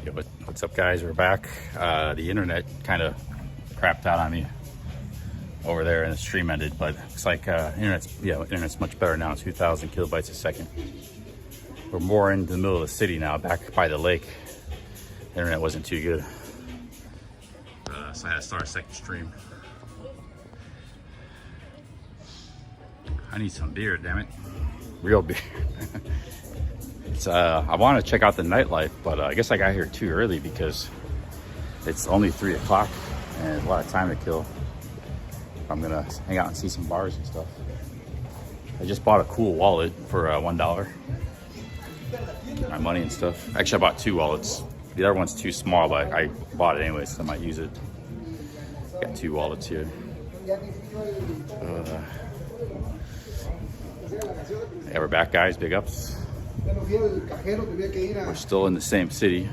Yo, what's up, guys? We're back. The internet kind of crapped out on me over there and the stream ended, but it's like internet's much better now. 2,000 kilobytes a second. We're more in the middle of the city now, back by the lake. The internet wasn't too good, so I had to start a second stream. I need some beer, damn it. Real beer. I want to check out the nightlife, but I guess I got here too early because it's only 3 o'clock and a lot of time to kill. I'm gonna hang out and see some bars and stuff. I just bought a cool wallet for $1. My money and stuff. Actually, I bought 2 wallets. The other one's too small, but I bought it anyway, so I might use it. Got 2 wallets here. Yeah, we're back, guys. Big ups. We're still in the same city.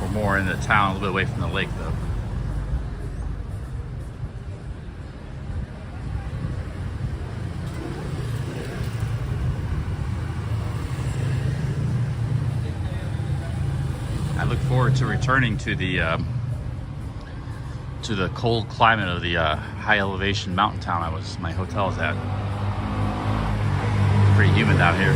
We're more in the town, a little bit away from the lake, though. I look forward to returning to the cold climate of the high elevation mountain town my hotel is at. Pretty humid down here.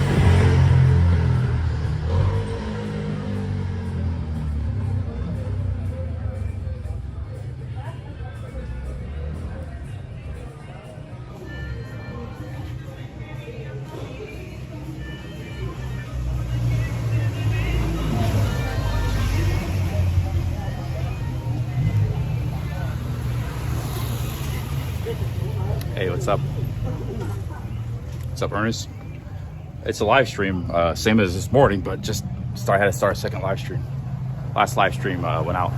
Hey, what's up? What's up, Ernest? It's a live stream, same as this morning, but I had to start a second live stream. Last live stream went out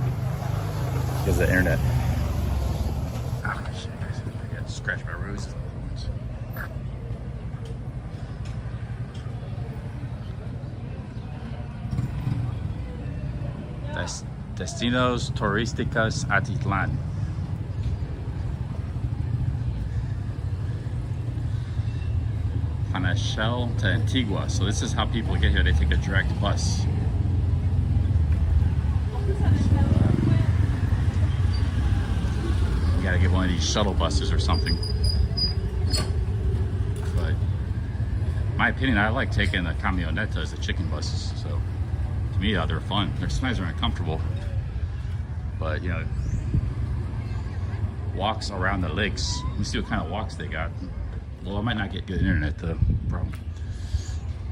because of the internet. Oh, shit, guys. I got to scratch my rose. Destinos turísticos Atitlan. Panajachel to Antigua. So this is how people get here. They take a direct bus. You gotta get one of these shuttle buses or something. But in my opinion, I like taking the camionetas, the chicken buses. So to me, they're fun. Sometimes they're uncomfortable, but you know, walks around the lakes. Let me see what kind of walks they got. Well, I might not get good internet, though. Problem.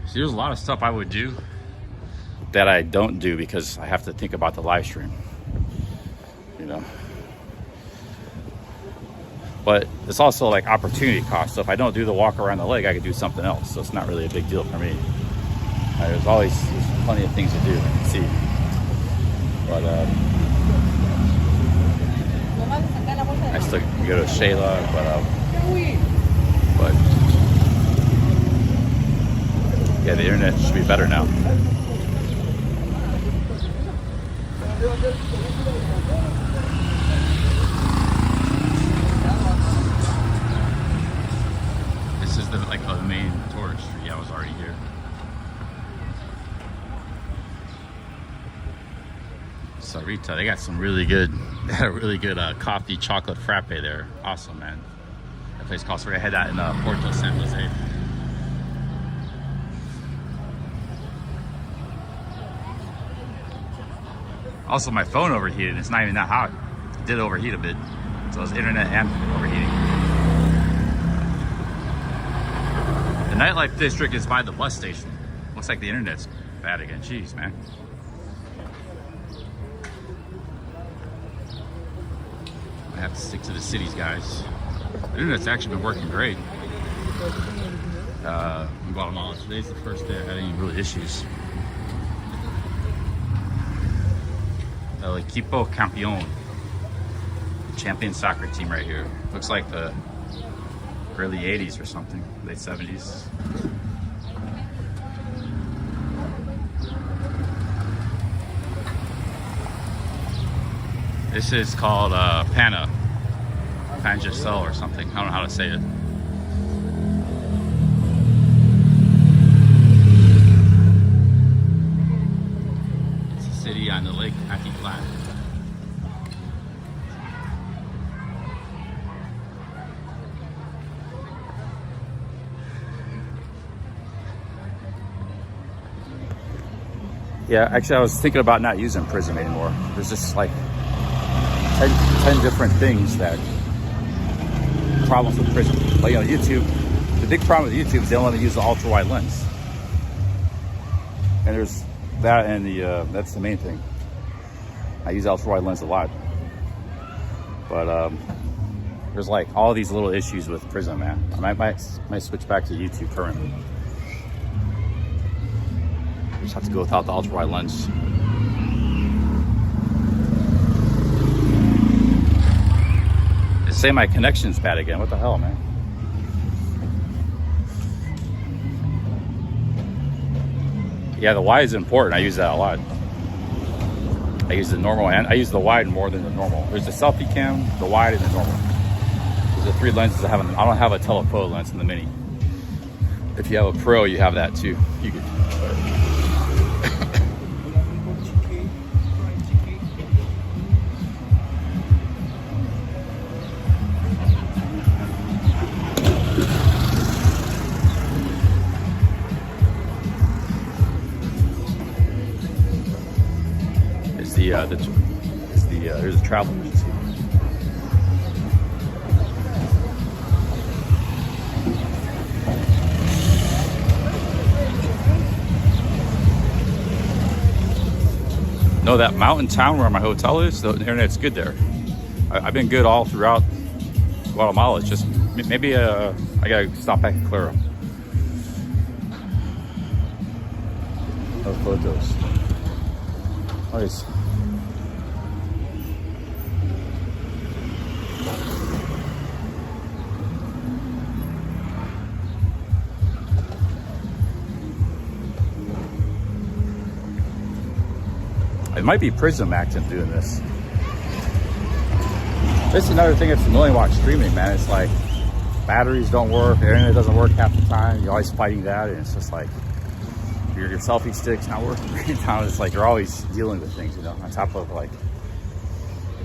See, there's a lot of stuff I would do that I don't do because I have to think about the live stream, you know. But it's also like opportunity cost. So if I don't do the walk around the lake, I could do something else. So it's not really a big deal for me. There's plenty of things to do and see. But I still can go to Shayla, but yeah, the internet should be better now. This is the main tourist street. I was already here. Sarita, they got some really good coffee chocolate frappe there. Awesome, man. Place called, so I had that in Porto San Jose. Also, my phone overheated. It's not even that hot. It did overheat a bit. So it's internet and overheating. The nightlife district is by the bus station. Looks like the internet's bad again. Jeez, man. I have to stick to the cities, guys. The internet's actually been working great in Guatemala. Today's the first day I had any real issues. El equipo campeón, the champion soccer team right here. Looks like the early 80s or something, late 70s. This is called Panajachel or something. I don't know how to say it. Yeah, actually, I was thinking about not using Prism anymore. There's just like 10 different things that problems with Prism. Like, you know, YouTube, the big problem with YouTube is they don't let me use the ultra wide lens. And there's that, and that's the main thing. I use ultra wide lens a lot, but there's like all these little issues with Prism, man. I might switch back to YouTube currently. Just have to go without the ultra wide lens. They say my connection's bad again. What the hell, man? Yeah, the wide is important. I use that a lot. I use the normal and I use the wide more than the normal. There's the selfie cam, the wide, and the normal. Those are the three lenses I have. I don't have a telephoto lens in the Mini. If you have a Pro, you have that too. You could. There's a travel agency. No, that mountain town where my hotel is, the internet's good there. I've been good all throughout Guatemala. It's just maybe I gotta stop back at Claro. No photos. Nice. It might be Prism acting doing this. This is another thing that's annoying about streaming, man. It's like batteries don't work, the internet doesn't work half the time. You're always fighting that, and it's just like your selfie stick's not working right now. It's like you're always dealing with things, you know. On top of like,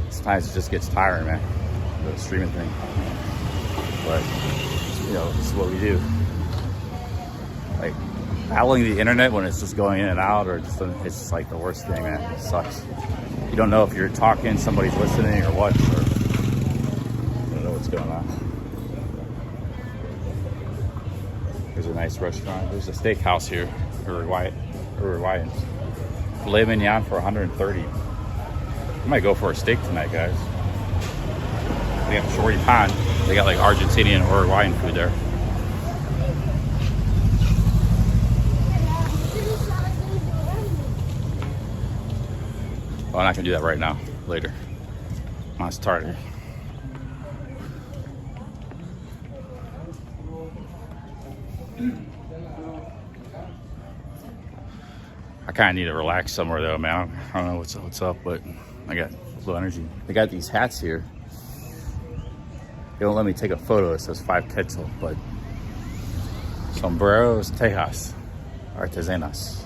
sometimes it just gets tiring, man. The streaming thing, but you know, this is what we do. Like battling the internet when it's just going in and out, or just, it's just like the worst thing, man. It sucks. You don't know if you're talking, somebody's listening, or what. Or I don't know what's going on. There's a nice restaurant. There's a steakhouse here. Uruguayan. Filet mignon for 130. I might go for a steak tonight, guys. They got shorty pan. They got like Argentinian or Uruguayan food there. Well, I'm not gonna do that right now. Later. I'm starting. I kind of need to relax somewhere though, man. I don't know what's up, but I got low energy. They got these hats here. They won't let me take a photo. It says 5 quetzal, but sombreros tejas artesanas.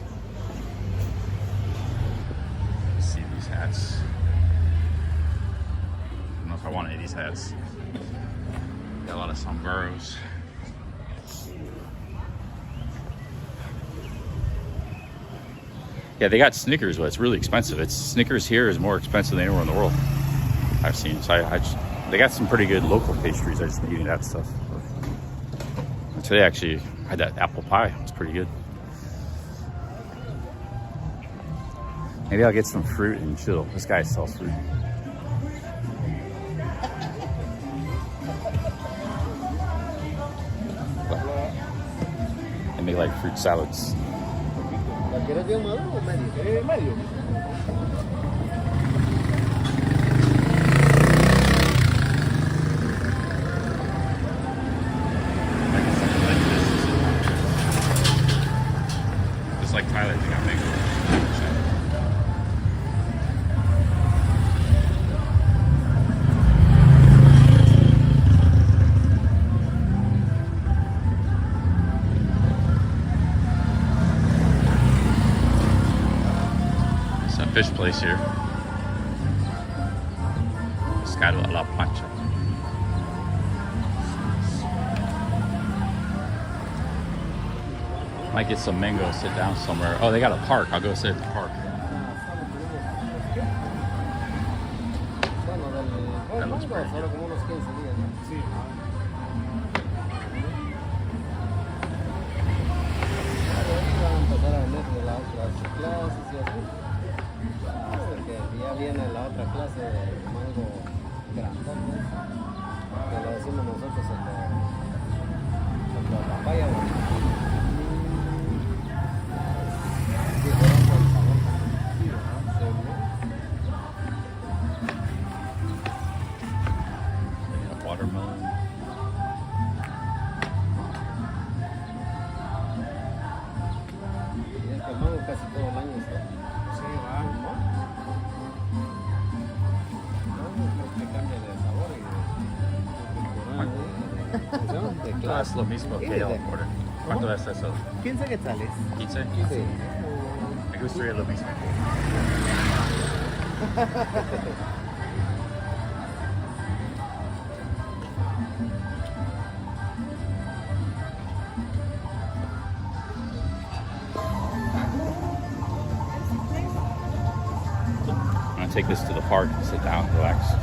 See these hats. I don't know if I want any of these hats. Got a lot of sombreros. Yeah, they got Snickers, but it's really expensive. Snickers here is more expensive than anywhere in the world I've seen. So they got some pretty good local pastries. I just been eating that stuff. And today actually I had that apple pie. It's pretty good. Maybe I'll get some fruit and chill. This guy sells fruit. They make like fruit salads. ¿Quieres bien maduro o medio? Medio. Just like Tyler, they got mango. Fish place here. Pescado a la plancha. Might get some mango, sit down somewhere. Oh, they got a park. I'll go sit at the park. Bueno, That looks mango, pretty solo good. como unos 15 días. ¿No? Sí. Van a empezar a venir de las otras clases y así. Hasta que ya viene la otra clase de mango grandote. Que lo decimos nosotros el de papaya. Diferente al sabor también. Sí, ¿no? Watermelon. Y es que el mango casi todo el año está. Sí, va. No, que cambia de sabor y de Ah, es lo mismo que el porter. ¿Cuánto es eso? 15 quetzales. 15. Sí. Me gustaría lo mismo. I'm gonna take this to the park and sit down, relax.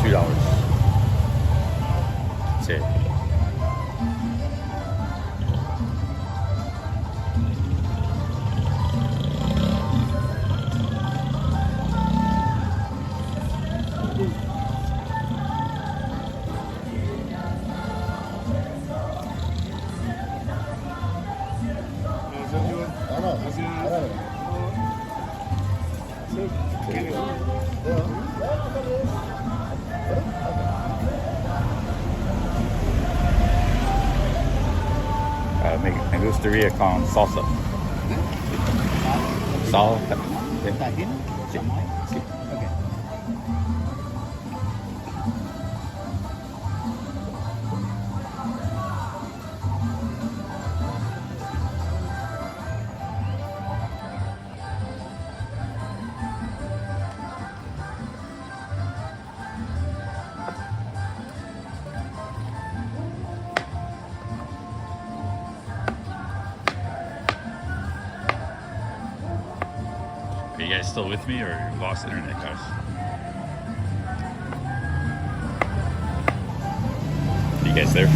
$2. That's it. Me gustaría con salsa. Sal. ¿Tajín? Sí. Sí. Ok. Are you guys still with me or you lost internet, guys? Are you guys there? I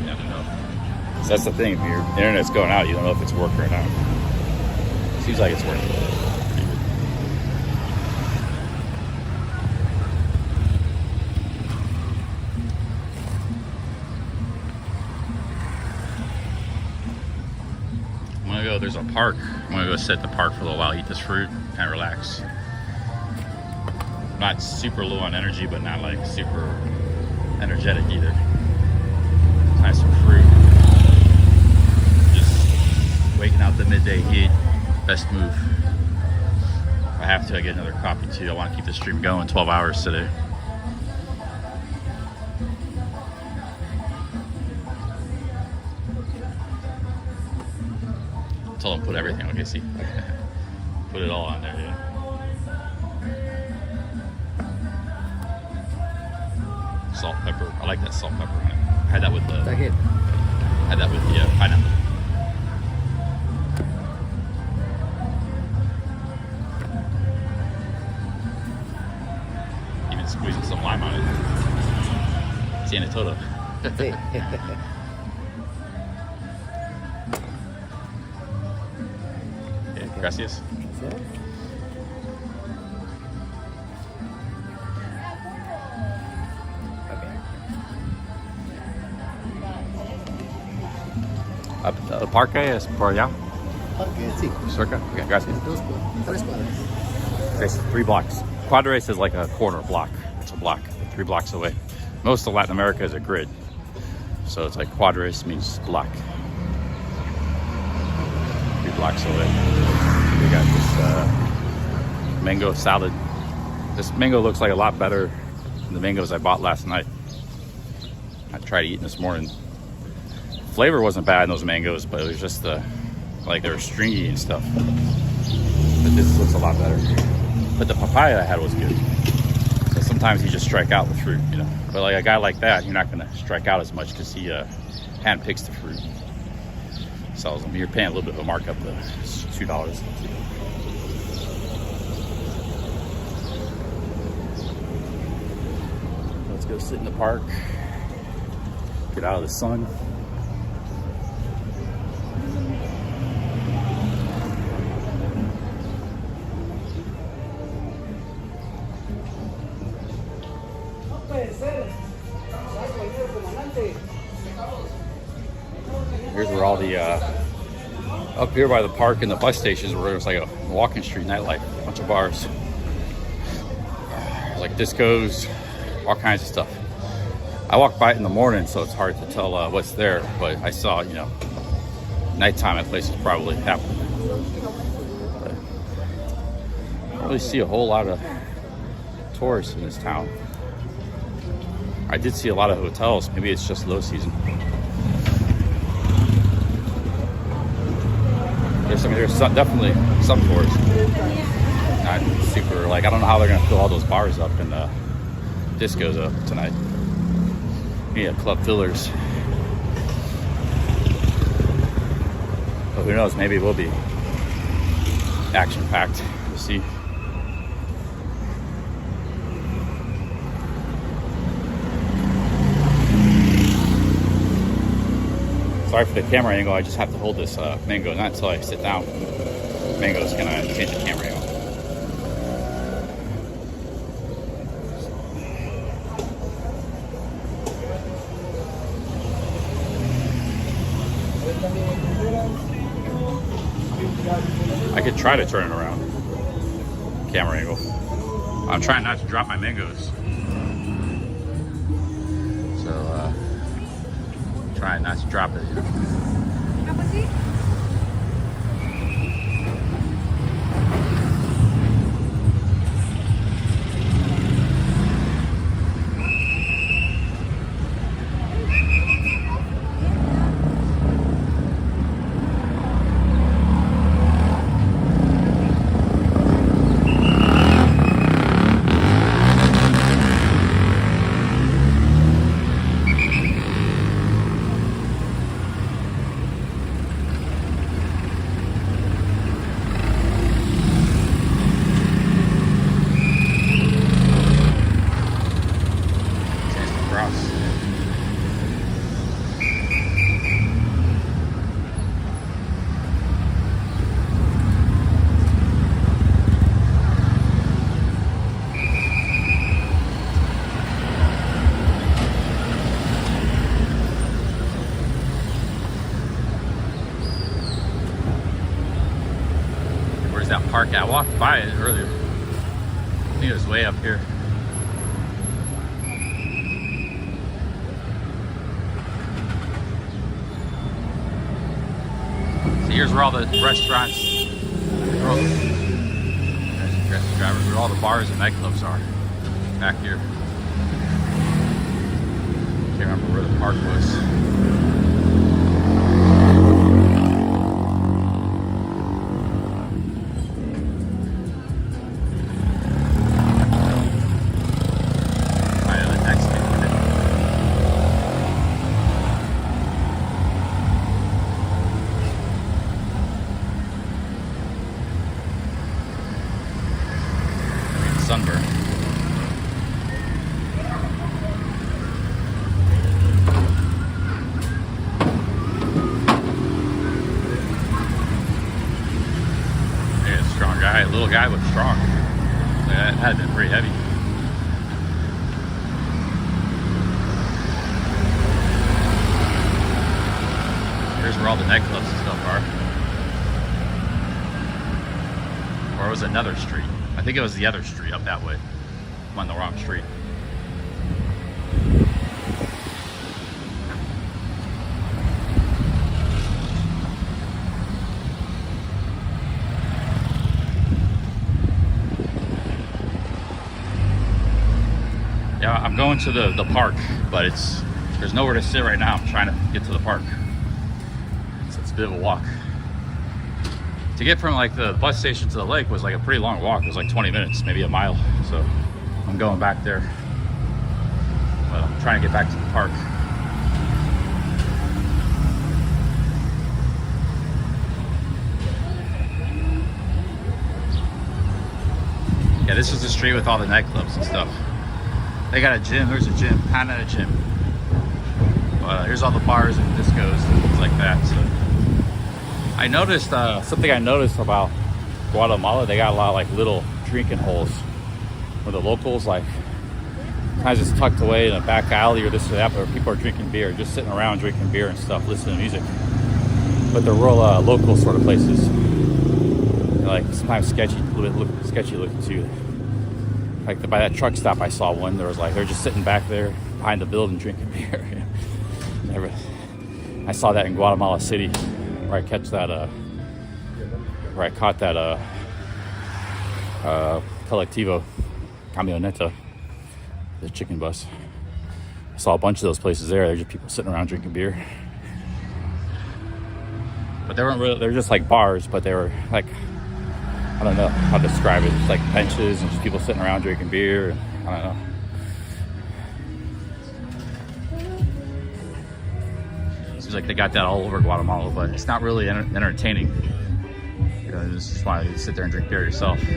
don't know. So that's the thing, if your internet's going out, you don't know if it's working or not. Seems like it's working. There's a park. I'm gonna go sit at the park for a little while, eat this fruit, and relax. Not super low on energy, but not like super energetic either. Nice some fruit. Just waking out the midday heat. Best move. If I have to, I get another coffee too. I want to keep the stream going 12 hours today. Tell them put everything. Okay, see. Put it all on there, yeah. Salt, pepper. I like that salt, pepper on it. I had that with the pineapple. Even squeezing some lime on it. Tiene todo. Gracias. ¿El parque es por allá? Parque, sí. Cerca? Okay, gracias. 3 cuadras. It's 3 blocks. Cuadras is like a corner block. It's a block, 3 blocks away. Most of Latin America is a grid. So it's like cuadras means block. 3 blocks away. We got this mango salad. This mango looks like a lot better than the mangoes I bought last night. I tried eating this morning. flavor wasn't bad in those mangoes, but it was just the, like they were stringy and stuff. But this looks a lot better. But the papaya I had was good. So sometimes you just strike out with fruit, you know. But like a guy like that, you're not gonna strike out as much because he hand picks the fruit, sells them. You're paying a little bit of a markup though. It's $2. Let's go sit in the park, get out of the sun. Here's where all the up here by the park and the bus stations, where there's like a walking street nightlife, a bunch of bars, like discos, all kinds of stuff. I walk by it in the morning, so it's hard to tell what's there, but I saw, you know, nighttime that place is probably happening. But I don't really see a whole lot of tourists in this town. I did see a lot of hotels. Maybe it's just low season. There's definitely some tourists. Not super, like, I don't know how they're gonna fill all those bars up and discos up tonight. Yeah, club fillers. But who knows, maybe it will be action packed. We'll see. Sorry for the camera angle, I just have to hold this mango, not until I sit down. Mango is gonna change the camera angle. I could try to turn it around. Camera angle. I'm trying not to drop my mangoes. So, trying not to drop it, you know. That park. I walked by it earlier. I think it was way up here. So here's where all the restaurants, where all the bars and nightclubs are. Back here. Can't remember where the park was. Sunburn. Yeah, strong guy, little guy but strong. Yeah, that had been pretty heavy. Here's where all the nightclubs and stuff are. Or it was another street. I think it was the other street up that way. I'm on the wrong street. Yeah, I'm going to the park, but there's nowhere to sit right now. I'm trying to get to the park. a bit of a walk. To get from like the bus station to the lake was like a pretty long walk. It was like 20 minutes, maybe a mile. So I'm going back there. But I'm trying to get back to the park. Yeah, this is the street with all the nightclubs and stuff. They got a gym. There's a gym, Panajachel. Here's all the bars and discos and things like that. So I noticed something I noticed about Guatemala. They got a lot of like little drinking holes where the locals like kind of just tucked away in a back alley or this or that, where people are drinking beer, just sitting around drinking beer and stuff, listening to music. But they're real local sort of places. They're like sometimes sketchy, a little bit sketchy looking too. Like by that truck stop, I saw one. There was like they're just sitting back there behind the building drinking beer. I saw that in Guatemala City, where I caught that Colectivo Camioneta, the chicken bus. I saw a bunch of those places there. There's just people sitting around drinking beer. But they weren't really, they were just like bars, but they were like, I don't know how to describe it. It's like benches and just people sitting around drinking beer. And I don't know. Seems like they got that all over Guatemala, but it's not really entertaining. You know, you just want to sit there and drink beer yourself. Get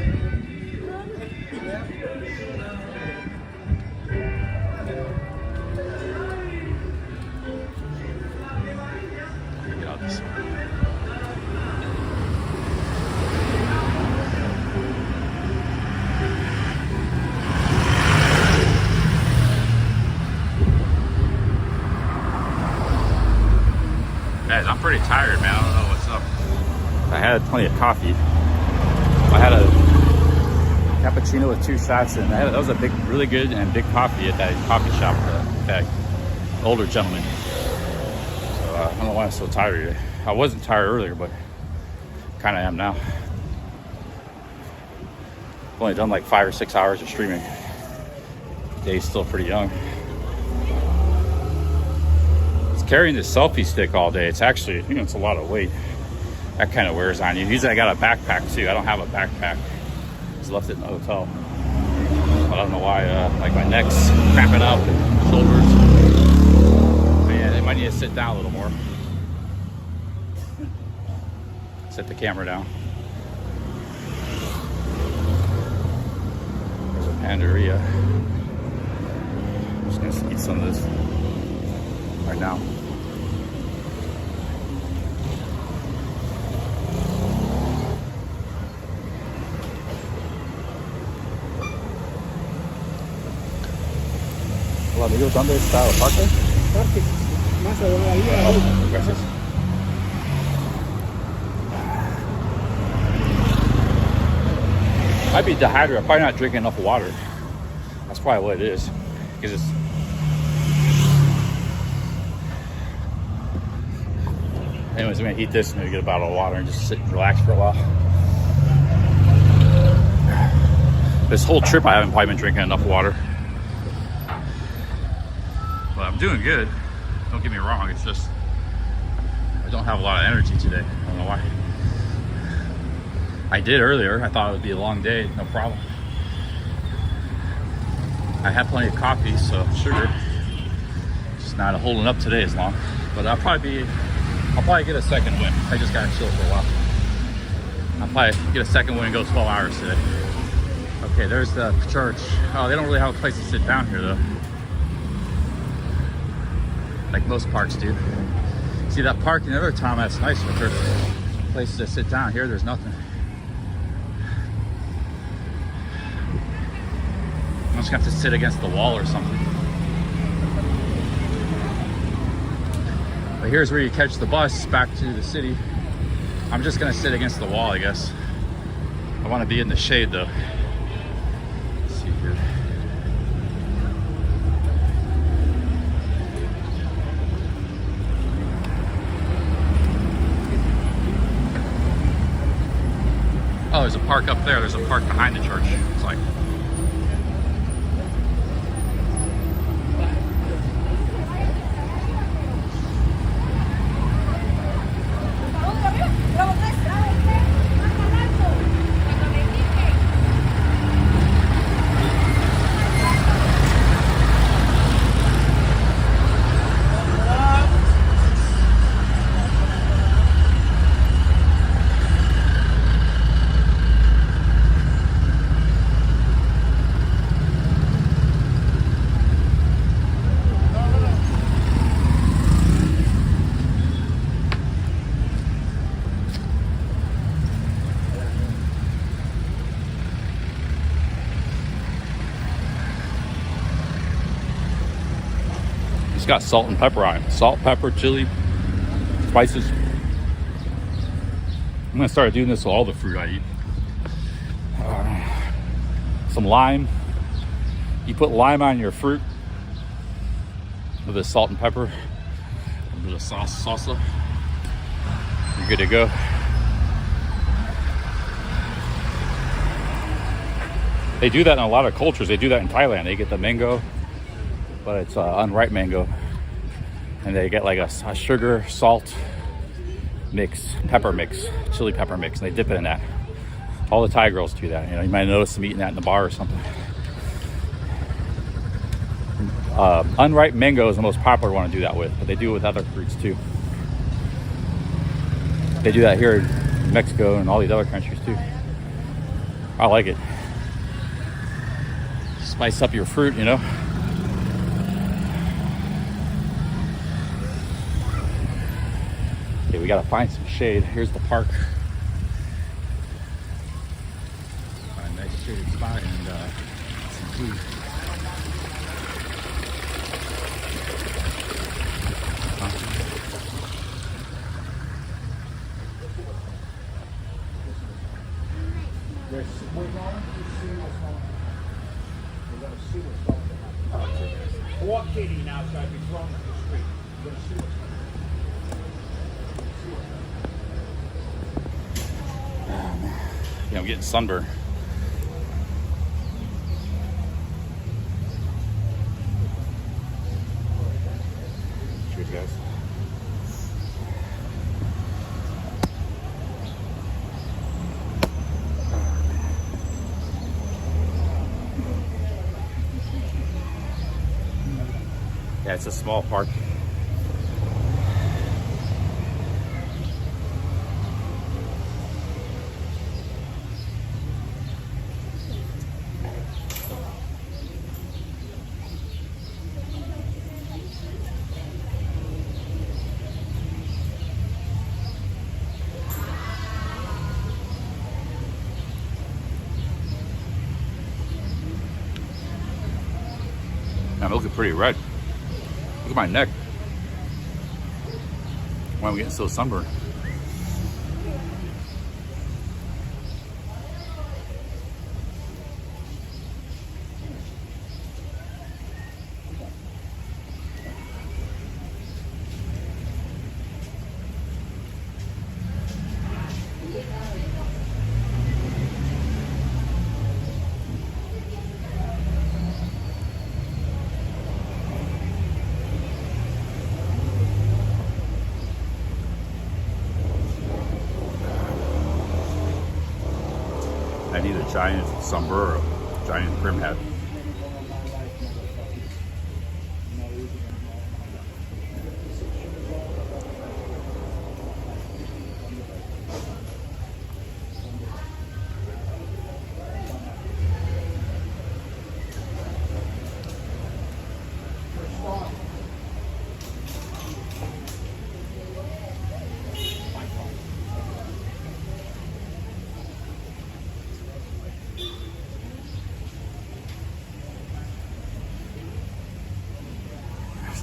out this way. Guys, I'm pretty tired, man. I don't know what's up. I had plenty of coffee. I had a cappuccino with 2 shots, and that was a big, really good and big coffee at that coffee shop, that older gentleman. So I don't know why I'm so tired today. I wasn't tired earlier, but kind of am now. I've only done like 5 or 6 hours of streaming. The day's still pretty young. Carrying this selfie stick all day, it's actually, you know, it's a lot of weight. That kind of wears on you. Usually I got a backpack too. I don't have a backpack. Just left it in the hotel. But I don't know why, like my neck's cramping up and shoulders. But yeah, they might need to sit down a little more. Set the camera down. There's a panderia. I'm just gonna eat some of this right now. Hola amigos, ¿dónde está el parque? Parque, más allá. Oh, gracias. Might be dehydrated. I'm probably not drinking enough water. That's probably what it is. Because it's anyways, I'm gonna eat this and maybe get a bottle of water and just sit and relax for a while. This whole trip I haven't probably been drinking enough water. But I'm doing good. Don't get me wrong, it's just I don't have a lot of energy today. I don't know why. I did earlier. I thought it would be a long day, no problem. I had plenty of coffee, so sugar. Just not holding up today as long. But I'll probably get a second win. I just gotta chill for a while. I'll probably get a second win and go 12 hours today. Okay, there's the church. Oh, they don't really have a place to sit down here though. Like most parks do. See that park in the other town, that's nice, but there's places to sit down. Here, there's nothing. I'm just gonna have to sit against the wall or something. But here's where you catch the bus back to the city. I'm just gonna sit against the wall, I guess. I wanna be in the shade though. Let's see here. Oh, there's a park up there. There's a park behind the church. It's like, It's got salt and pepper on it. Salt, pepper, chili, spices. I'm gonna start doing this with all the fruit I eat. Some lime. You put lime on your fruit with the salt and pepper, a bit of salsa. You're good to go. They do that in a lot of cultures. They do that in Thailand. They get the mango, but it's unripe mango, and they get like a sugar, salt mix, pepper mix, chili pepper mix, and they dip it in that. All the Thai girls do that. You know, you might notice them eating that in the bar or something. Unripe mango is the most popular one to do that with, but they do it with other fruits too. They do that here in Mexico and all these other countries too. I like it. Spice up your fruit, you know. Okay, we gotta find some shade. Here's the park. Find a nice shaded spot and some food. Walk kitty now, so I'd be thrown up the street. You're gonna see what's Yeah, I'm getting sunburned. Cheers, guys. Yeah, it's a small park. I'm looking pretty red. Look at my neck. Why am I getting so sunburned? I need a giant sunburn or a giant brim hat.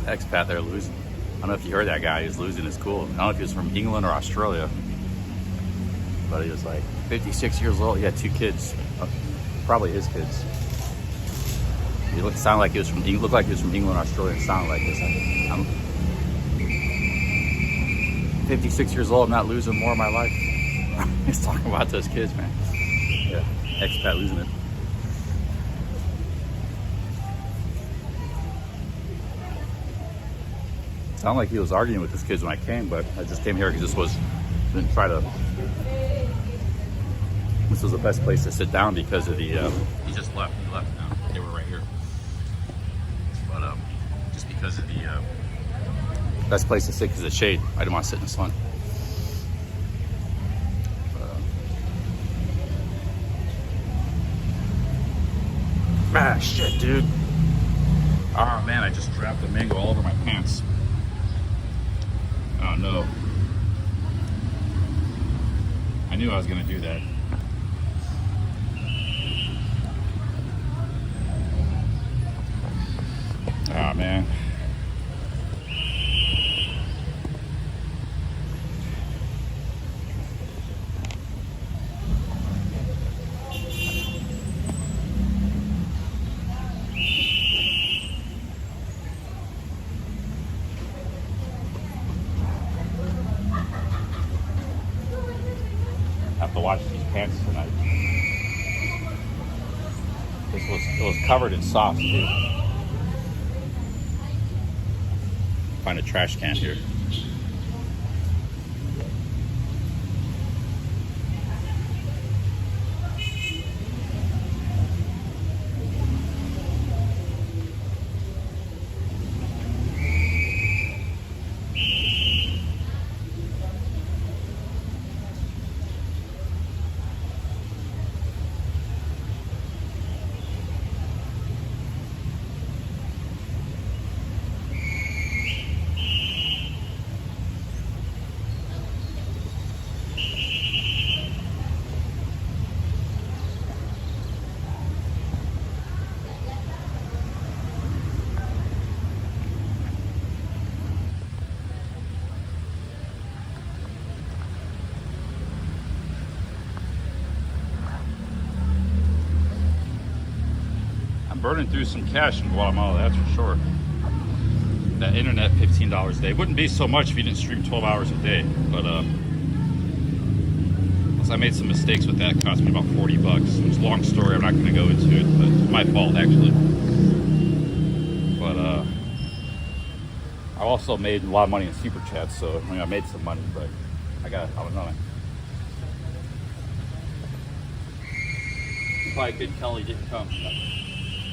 Expat there losing. I don't know if you heard that guy. He was losing his cool. I don't know if he was from England or Australia, but he was like 56 years old. He had 2 kids, probably his kids. He sounded like he was from England. Looked like he was from England or Australia. It sounded like this. I'm 56 years old. I'm not losing more of my life. He's talking about those kids, man. Yeah, expat losing it. Sounded like he was arguing with his kids when I came, but I just came here because this was the best place to sit down because of the he just left. He left now. They were right here. But just because of the best place to sit because of the shade. I didn't want to sit in the sun. Ah, shit, dude. Oh man, I just dropped the mango all over my pants. Oh no. I knew I was gonna do that. Oh man. to watch these pants tonight. It was covered in sauce too. Find a trash can here. Burning through some cash in Guatemala, that's for sure. That internet, $15 a day. Wouldn't be so much if you didn't stream 12 hours a day, but I made some mistakes with that. It cost me about 40 bucks. It's a long story, I'm not going to go into it, but it's my fault actually. But I also made a lot of money in super chats, so I mean, I made some money, but I don't know. Probably couldn't tell he didn't come.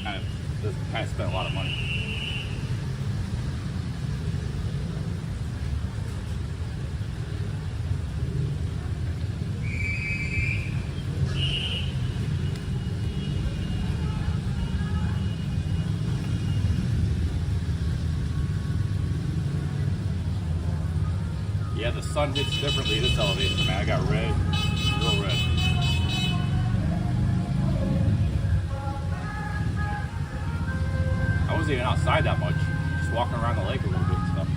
Kind of spent a lot of money. Yeah, the sun hits differently this elevation, man. I got red, real red. I wasn't even outside that much, just walking around the lake a little bit and stuff.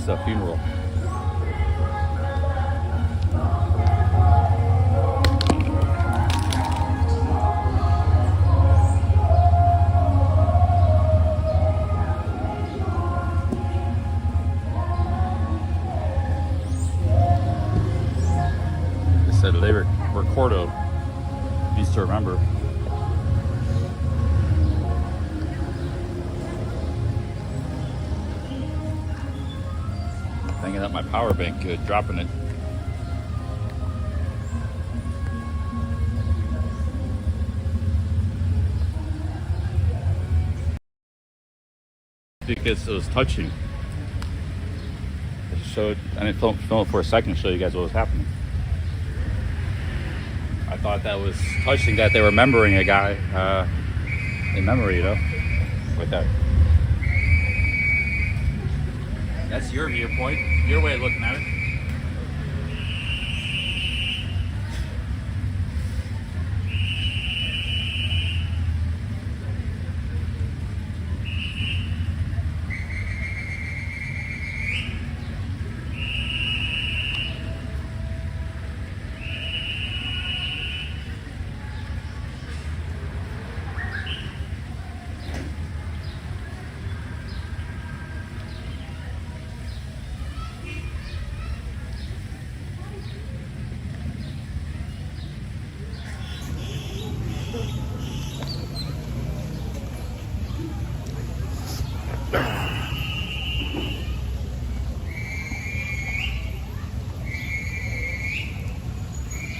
It's a funeral. They said they Recordo needs to remember. Hanging up my power bank, dropping it. Because it was touching. I showed, I didn't film it for a second to show you guys what was happening. I thought that was touching, that they were remembering a guy in memory, you know, like that. That's your viewpoint, your way of looking at it.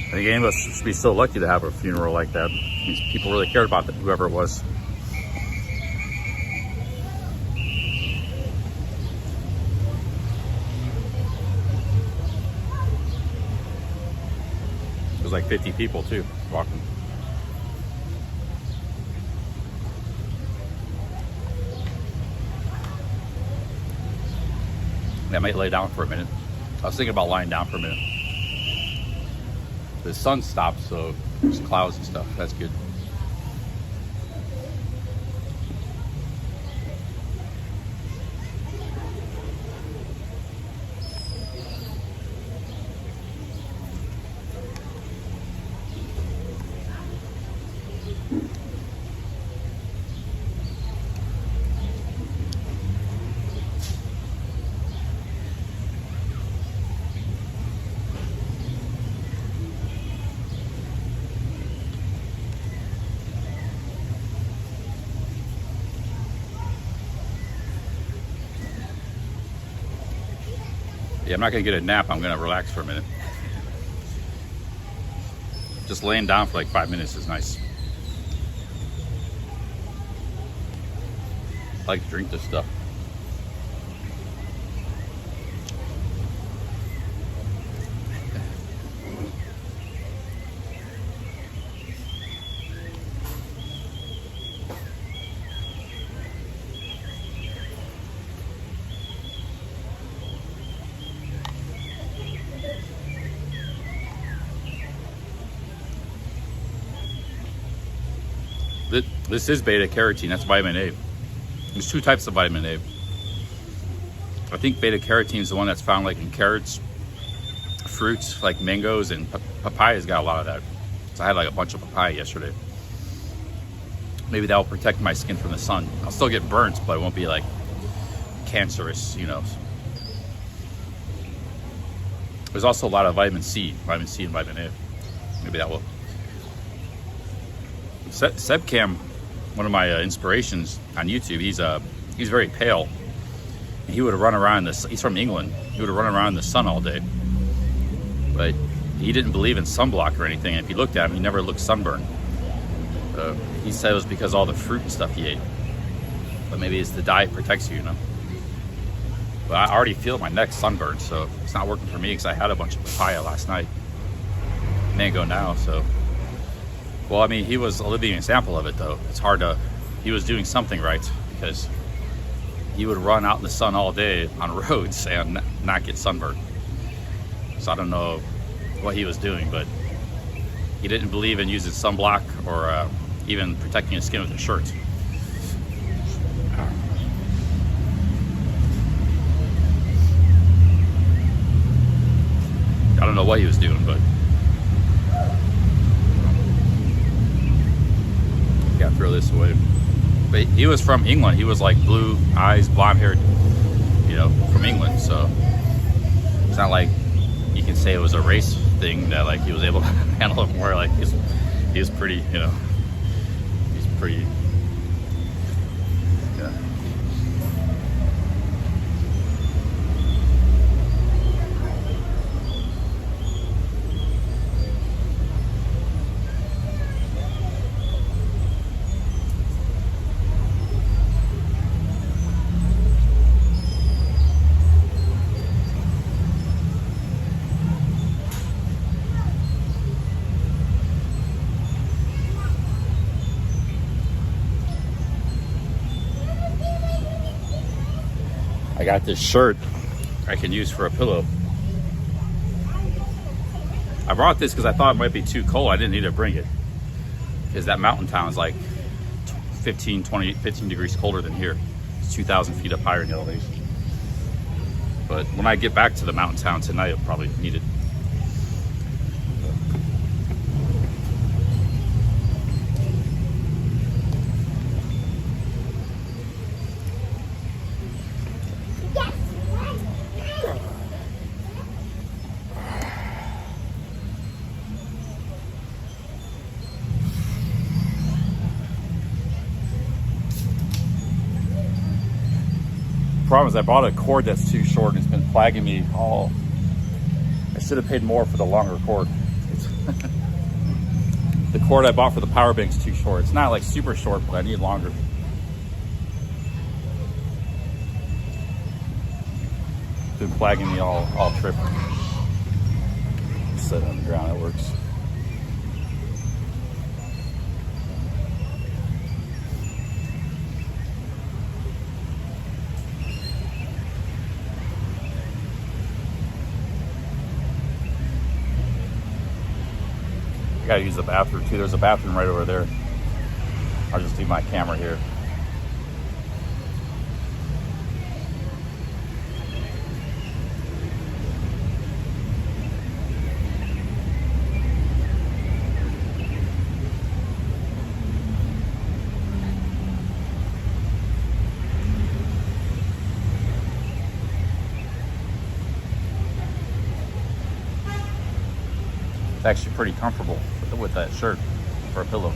I think any of us should be so lucky to have a funeral like that. It means people really cared about whoever it was. It was like 50 people too, walking. I might lay down for a minute. I was thinking about lying down for a minute. The sun stopped, so there's clouds and stuff. That's good. Yeah, I'm not gonna get a nap. I'm gonna relax for a minute. Just laying down for like 5 minutes is nice. I like to drink this stuff. This is beta carotene, that's vitamin A. There's two types of vitamin A. I think beta carotene is the one that's found like in carrots, fruits like mangoes, and papaya's got a lot of that. So I had like a bunch of papaya yesterday. Maybe that will protect my skin from the sun. I'll still get burnt, but it won't be like cancerous, you know. There's also a lot of vitamin C and vitamin A. Maybe that will. Sebcam, one of my inspirations on YouTube, he's very pale. He would run around he's from England. He would run around in the sun all day. But he didn't believe in sunblock or anything. And if you looked at him, he never looked sunburned. He said it was because all the fruit and stuff he ate. But maybe it's the diet protects you, you know. But I already feel my neck sunburned, so it's not working for me because I had a bunch of papaya last night. Mango now, so. Well, I mean, he was a living example of it, though. It's hard to, he was doing something right because he would run out in the sun all day on roads and not get sunburned. So I don't know what he was doing, but he didn't believe in using sunblock or even protecting his skin with a shirt. know what he was doing, but gotta throw this away. But he was from England. He was like blue eyes, blonde haired, you know, from England. So it's not like you can say it was a race thing that like he was able to handle it more. Like he was pretty, you know, he's pretty, yeah. I got this shirt I can use for a pillow. I brought this because I thought it might be too cold. I didn't need to bring it because that mountain town is like 15 degrees colder than here. It's 2,000 feet up higher in elevation. But when I get back to the mountain town tonight, I'll probably need it. Problem is I bought a cord that's too short and it's been plaguing me all. I should have paid more for the longer cord. The cord I bought for the power bank's too short. It's not like super short, but I need longer. It's been plaguing me all trip. Set it on the ground, it works. I gotta use the bathroom too. There's a bathroom right over there. I'll just leave my camera here. It's actually pretty comfortable with that shirt for a pillow.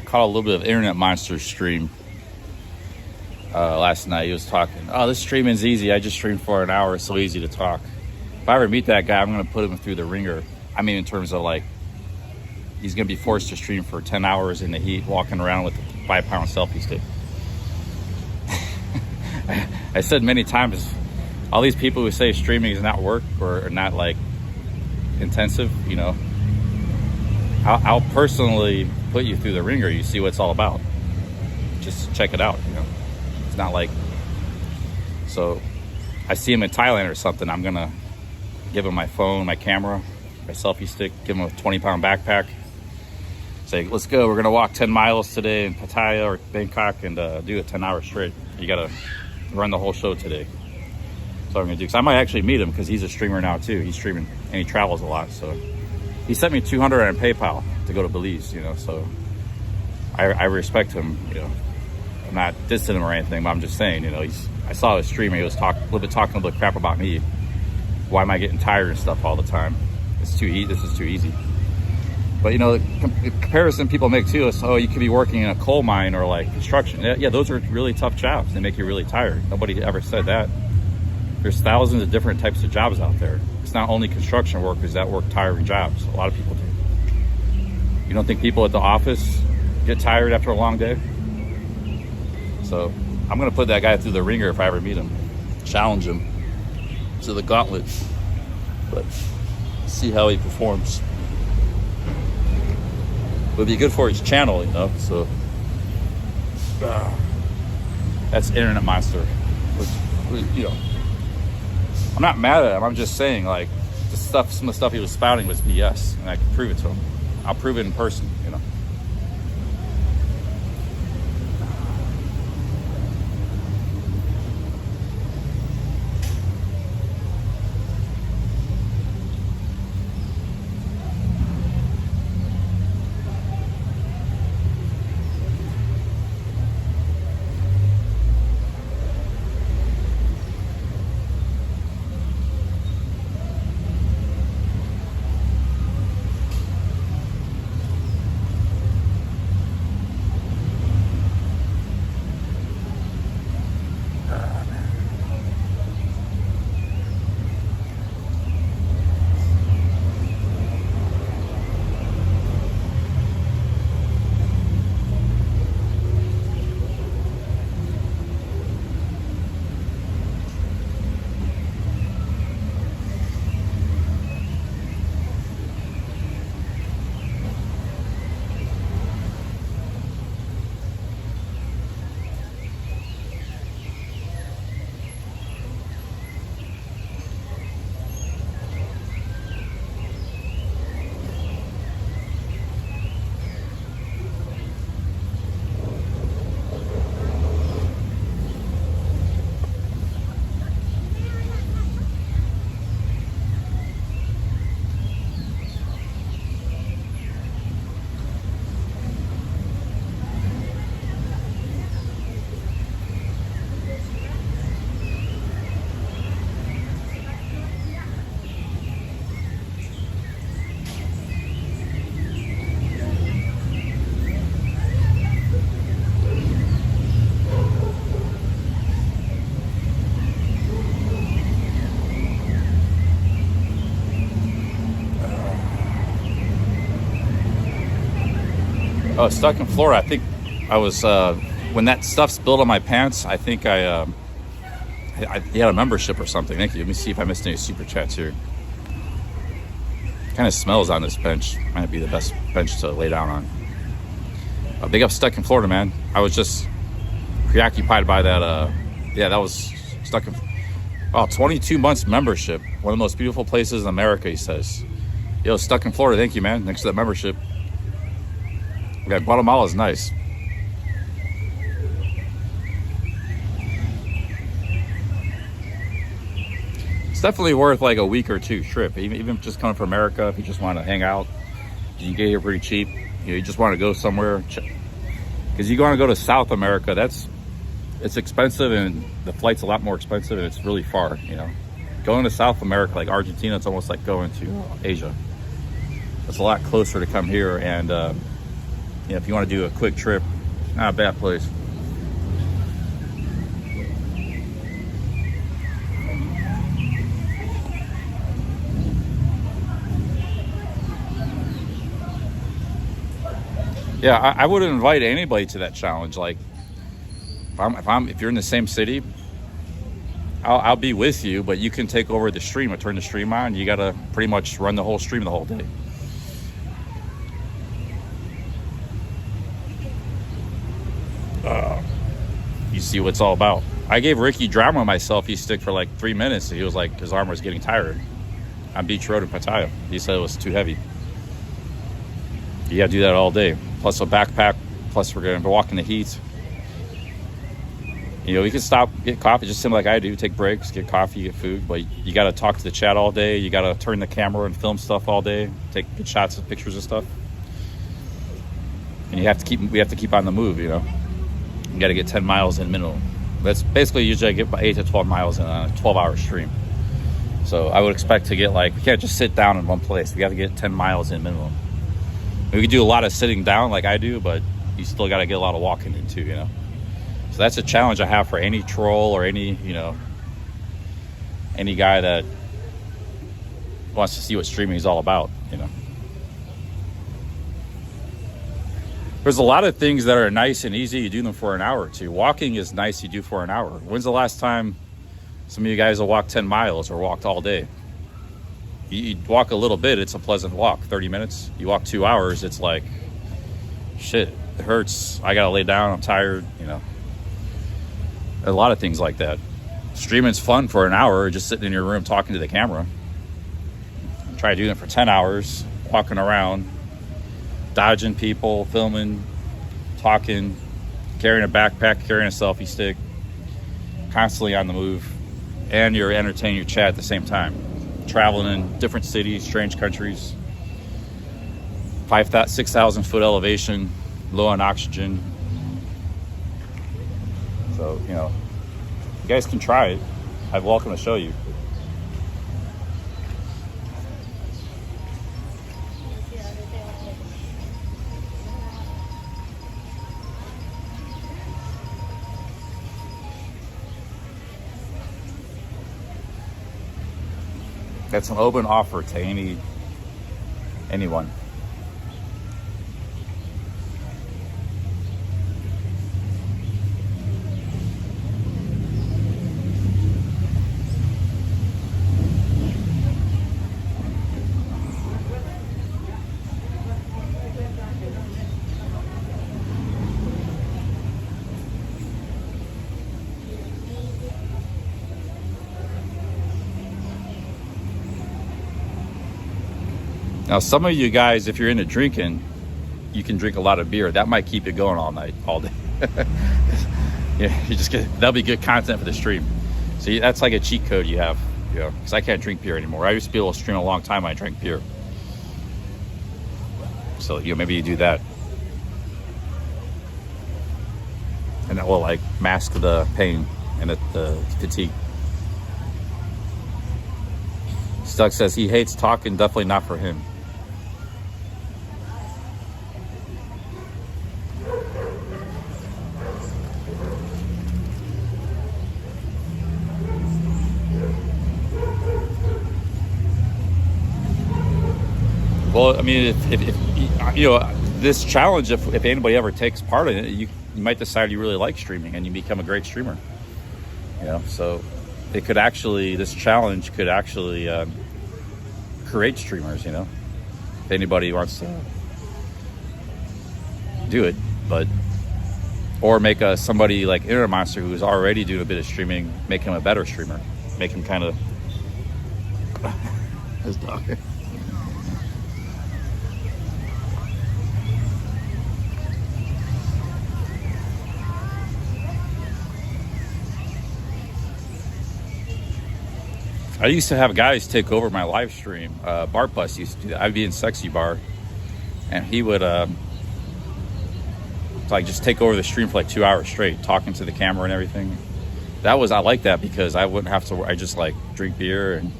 Caught a little bit of Internet Monster stream last night. He was talking, oh, this streaming's easy. I just streamed for an hour. It's so easy to talk. If I ever meet that guy, I'm going to put him through the ringer. I mean, in terms of like, he's going to be forced to stream for 10 hours in the heat, walking around with a 5-pound selfie stick. I said many times, all these people who say streaming is not work or not like intensive, you know, I'll personally put you through the ringer. You see what it's all about. Just check it out, you know. It's not like, so I see him in Thailand or something, I'm gonna give him my phone, my camera, my selfie stick, give him a 20-pound backpack, say, let's go, we're gonna walk 10 miles today in Pattaya or Bangkok and do it 10 hours straight. You gotta run the whole show today. That's what I'm gonna do, because I might actually meet him because he's a streamer now too. He's streaming and he travels a lot, so he sent me $200 on PayPal to go to Belize, you know, so I respect him, you know. I'm not dissing him or anything, but I'm just saying, you know, I saw his stream and he was talking a little bit crap about me. Why am I getting tired and stuff all the time? it's too easy. This is too easy. But you know, the comparison people make too is, oh, you could be working in a coal mine or like construction. Yeah, those are really tough jobs. They make you really tired. Nobody ever said that. There's thousands of different types of jobs out there. It's not only construction workers that work tiring jobs. A lot of people do. You don't think people at the office get tired after a long day? So I'm gonna put that guy through the ringer if I ever meet him. Challenge him to the gauntlet, but see how he performs. Would be good for his channel, you know. So that's Internet Monster. Which, you know, I'm not mad at him. I'm just saying, like, some of the stuff he was spouting was BS, and I can prove it to him. I'll prove it in person, you know. Oh, stuck in Florida. I think I was when that stuff spilled on my pants. I think I he had a membership or something. Thank you. Let me see if I missed any super chats here. Kind of smells on this bench. Might be the best bench to lay down on. Big up Stuck in Florida, man. I was just preoccupied by that. Yeah, that was Stuck in. Oh, 22 months membership. One of the most beautiful places in America, he says. Yo, Stuck in Florida. Thank you, man. Thanks for that membership. Yeah, Guatemala is nice. It's definitely worth like a week or two trip, even just coming from America. If you just want to hang out, you get here pretty cheap. You know, you just want to go somewhere, because you want to go to South America. It's expensive, and the flight's a lot more expensive, and it's really far. You know, going to South America, like Argentina, it's almost like going to Asia. It's a lot closer to come here, and you know, if you want to do a quick trip, not a bad place. Yeah, I would invite anybody to that challenge. Like, if you're in the same city, I'll be with you, but you can take over the stream or turn the stream on. You gotta pretty much run the whole stream the whole day. You see what it's all about. I gave Ricky drama myself. He stick for like 3 minutes. And he was like, his arm was getting tired on Beach Road in Pattaya. He said it was too heavy. You gotta do that all day. Plus a backpack. Plus we're gonna walk in the heat. You know, you can stop, get coffee, just similar like I do. Take breaks, get coffee, get food. But you gotta talk to the chat all day. You gotta turn the camera and film stuff all day. Take good shots of pictures and stuff. And we have to keep on the move. You know. You got to get 10 miles in minimum. That's basically usually I get about 8 to 12 miles in a 12-hour stream. So I would expect to get like, we can't just sit down in one place. We got to get 10 miles in minimum. We could do a lot of sitting down like I do, but you still got to get a lot of walking in too, you know. So that's a challenge I have for any troll or any, you know, any guy that wants to see what streaming is all about, you know. There's a lot of things that are nice and easy. You do them for an hour or two. Walking is nice. You do for an hour. When's the last time some of you guys have walked 10 miles or walked all day? You walk a little bit, it's a pleasant walk, 30 minutes. You walk 2 hours, it's like, shit, it hurts. I gotta lay down, I'm tired, you know. A lot of things like that. Streaming's fun for an hour, just sitting in your room talking to the camera. Try doing it for 10 hours, walking around, dodging people, filming, talking, carrying a backpack, carrying a selfie stick, constantly on the move, and you're entertaining your chat at the same time. Traveling in different cities, strange countries, 6,000 foot elevation, low on oxygen. So, you know, you guys can try it. I'm welcome to show you. That's an open offer to anyone. Now, some of you guys, if you're into drinking, you can drink a lot of beer. That might keep you going all night, all day. Yeah, that'll be good content for the stream. See, that's like a cheat code you have, you know, because I can't drink beer anymore. I used to be able to stream a long time when I drank beer. So, you know, maybe you do that. And that will like mask the pain and the fatigue. Stuck says he hates talking, definitely not for him. Well, I mean, if you know, this challenge, if anybody ever takes part in it, you might decide you really like streaming and you become a great streamer. You know, so it could actually, this challenge could actually create streamers, you know, if anybody wants to do it, but, or make somebody like Internet Monster who's already doing a bit of streaming, make him a better streamer, make him kind of, his dog. I used to have guys take over my live stream. Barpus used to do that. I'd be in Sexy Bar, and he would like just take over the stream for like 2 hours straight, talking to the camera and everything. I like that because I wouldn't have to. I just like drink beer and,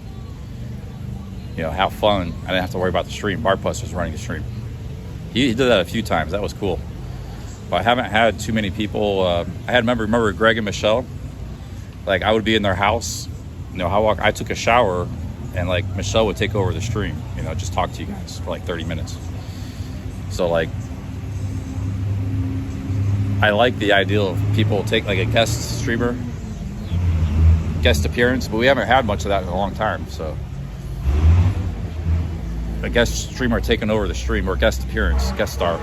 you know, have fun. I didn't have to worry about the stream. Barpus was running the stream. He did that a few times. That was cool. But I haven't had too many people. I had remember Greg and Michelle. Like I would be in their house. You know, I took a shower and like Michelle would take over the stream, you know, just talk to you guys for like 30 minutes. So like, I like the idea of people take like a guest streamer, guest appearance, but we haven't had much of that in a long time. So a guest streamer taking over the stream, or guest appearance, guest star.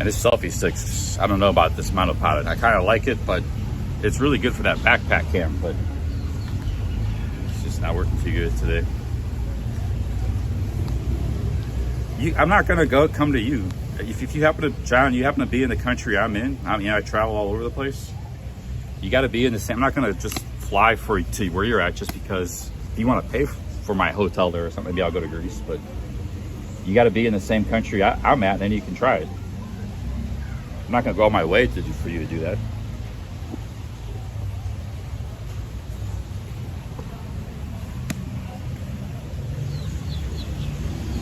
And this selfie sticks, I don't know about this amount about it. I kind of like it, but it's really good for that backpack cam, but it's just not working too good today. I'm not gonna come to you. If you happen to, John, you happen to be in the country I'm in, I travel all over the place. You gotta be in the same, I'm not gonna just fly to where you're at just because if you wanna pay for my hotel there or something, maybe I'll go to Greece, but you gotta be in the same country I'm at, then you can try it. I'm not gonna go out my way for you to do that.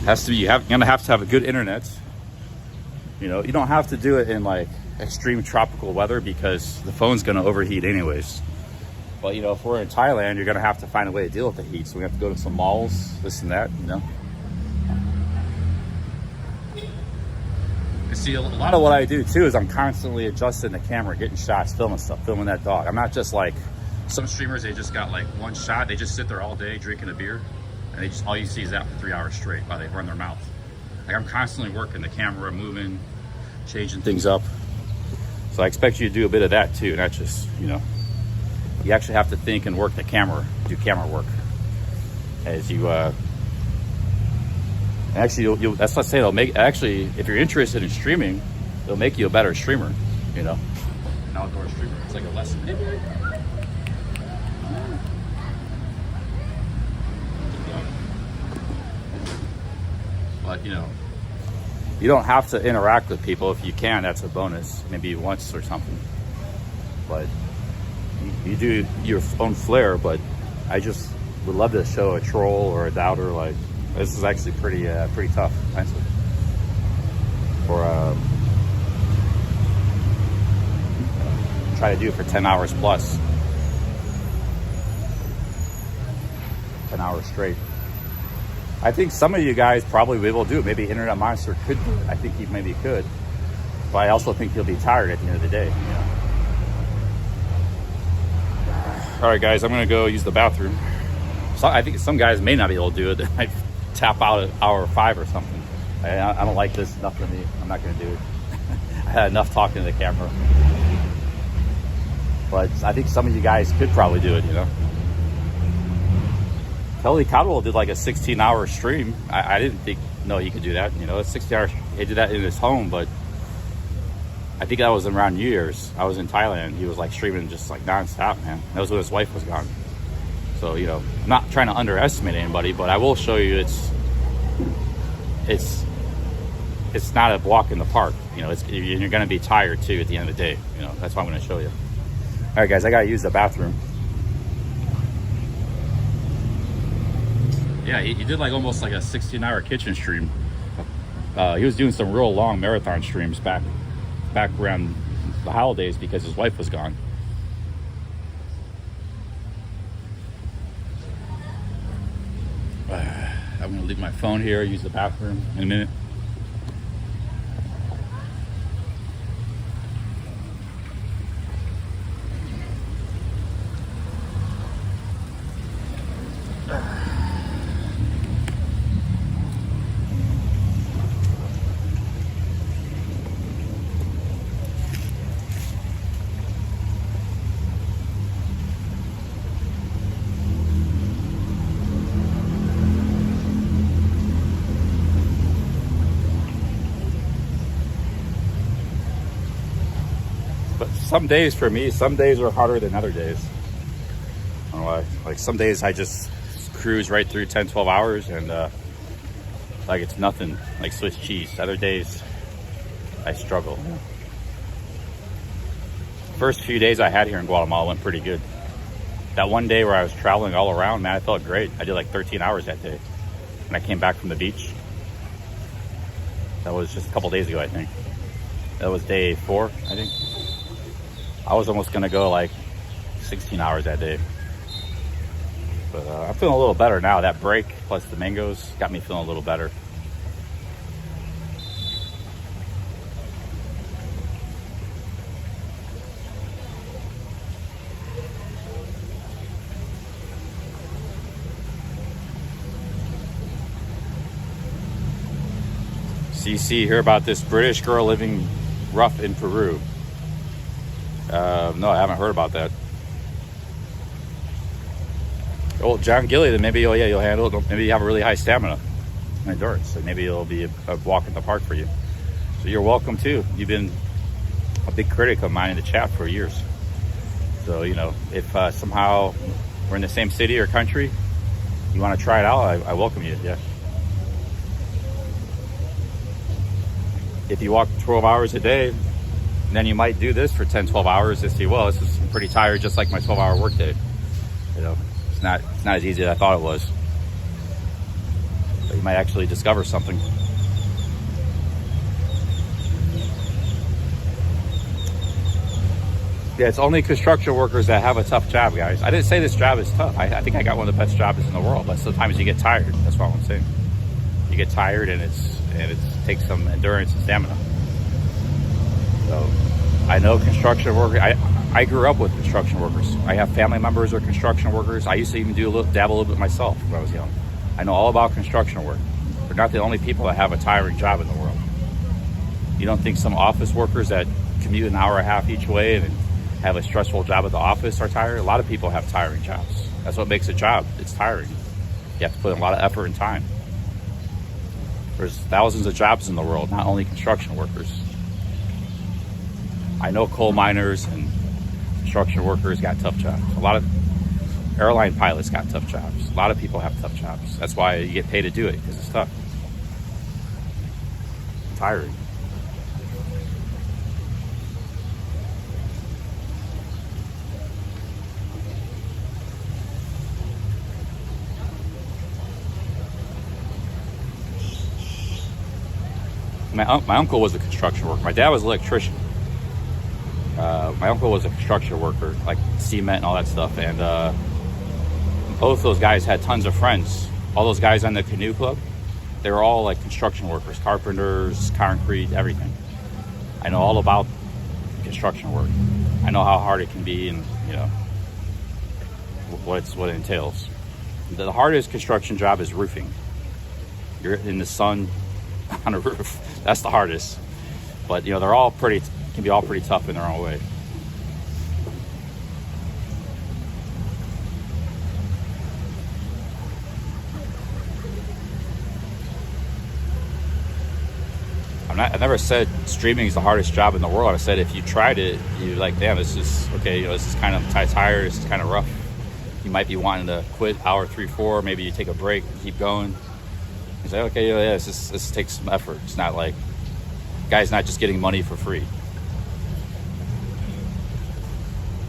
Has to be, you're gonna have to have a good internet. You know, you don't have to do it in like extreme tropical weather because the phone's gonna overheat anyways. But you know, if we're in Thailand, you're gonna have to find a way to deal with the heat. So we have to go to some malls, this and that, you know. You see, a lot of what I do too is I'm constantly adjusting the camera, getting shots, filming stuff, filming that dog. I'm not just like some streamers, they just got like one shot, they just sit there all day drinking a beer. And they just, all you see is that for 3 hours straight while they run their mouth. Like I'm constantly working the camera, moving, changing things up. So I expect you to do a bit of that too, not just, you know, you actually have to think and work the camera, do camera work. As you, actually, that's what I say, it'll make, actually, if you're interested in streaming, it'll make you a better streamer, you know, an outdoor streamer. It's like a lesson. But you know, you don't have to interact with people. If you can, that's a bonus, maybe once or something. But you do your own flair. But I just would love to show a troll or a doubter. Like this is actually pretty tough. Honestly. For try to do it for 10 hours plus, 10 hours straight. I think some of you guys probably will be able to do it. Maybe Internet Monster could do it. I think he maybe could. But I also think he'll be tired at the end of the day. You know? All right, guys, I'm going to go use the bathroom. So I think some guys may not be able to do it. They might tap out at hour 5 or something. I don't like this. Enough for me. I'm not going to do it. I had enough talking to the camera. But I think some of you guys could probably do it, you know. Kelly Cotwell did like a 16-hour stream. I didn't think, no, he could do that. You know, a 16-hour, he did that in his home, but I think that was around New Year's. I was in Thailand. He was like streaming just like nonstop, man. That was when his wife was gone. So, you know, I'm not trying to underestimate anybody, but I will show you it's not a walk in the park. You know, you're going to be tired too at the end of the day. You know, that's why I'm going to show you. All right, guys, I got to use the bathroom. Yeah, he did like almost like a 16-hour kitchen stream. He was doing some real long marathon streams back around the holidays because his wife was gone. I'm gonna leave my phone here, use the bathroom in a minute. Some days for me, some days are harder than other days. I don't know why. Like some days I just cruise right through 10, 12 hours and like it's nothing, like Swiss cheese. Other days I struggle. First few days I had here in Guatemala went pretty good. That one day where I was traveling all around, man, I felt great. I did like 13 hours that day. And I came back from the beach. That was just a couple days ago, I think. That was day 4, I think. I was almost gonna go like 16 hours that day. But I'm feeling a little better now. That break plus the mangoes got me feeling a little better. So you see here about this British girl living rough in Peru. No, I haven't heard about that. Oh, John Gilly, then maybe you'll handle it. Maybe you have a really high stamina and endurance, so maybe it'll be a walk in the park for you. So you're welcome too. You've been a big critic of mine in the chat for years. So, you know, if somehow we're in the same city or country, you want to try it out, I welcome you. Yeah. If you walk 12 hours a day, then you might do this for 10, 12 hours to see, well, this is pretty tired, just like my 12-hour workday. You know, it's not as easy as I thought it was. But you might actually discover something. Yeah, it's only construction workers that have a tough job, guys. I didn't say this job is tough. I think I got one of the best jobs in the world, but sometimes you get tired. That's what I'm saying. You get tired, and it takes some endurance and stamina. So I know construction workers. I grew up with construction workers. I have family members who are construction workers. I used to even dabble a little bit myself when I was young. I know all about construction work. We're not the only people that have a tiring job in the world. You don't think some office workers that commute an hour and a half each way and have a stressful job at the office are tired? A lot of people have tiring jobs. That's what makes a job. It's tiring. You have to put in a lot of effort and time. There's thousands of jobs in the world, not only construction workers. I know coal miners and construction workers got tough jobs. A lot of airline pilots got tough jobs. A lot of people have tough jobs. That's why you get paid to do it, because it's tough. Tiring. My uncle was a construction worker. My dad was an electrician. My uncle was a construction worker, like cement and all that stuff. And both those guys had tons of friends. All those guys on the canoe club, they were all like construction workers, carpenters, concrete, everything. I know all about construction work. I know how hard it can be, and you know what it entails. The hardest construction job is roofing. You're in the sun on a roof. That's the hardest. But you know, can be all pretty tough in their own way. I've never said streaming is the hardest job in the world. I said if you tried it, you're like, damn, this is okay. You know, this is kind of tired. This is kind of rough. You might be wanting to quit hour 3, 4. Maybe you take a break, keep going. You say, okay, yeah, this takes some effort. It's not like guy's not just getting money for free.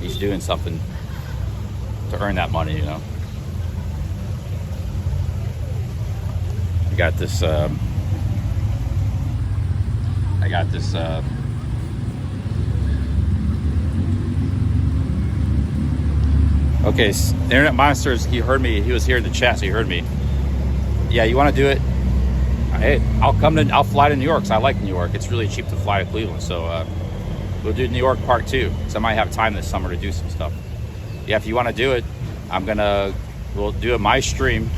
He's doing something to earn that money, you know. I got this. Okay, Internet Monsters, he heard me. He was here in the chat, so he heard me. Yeah, you want to do it? Hey, I'll fly to New York, because I like New York. It's really cheap to fly to Cleveland, so we'll do New York part 2, because I might have time this summer to do some stuff. Yeah, if you want to do it, we'll do it my stream,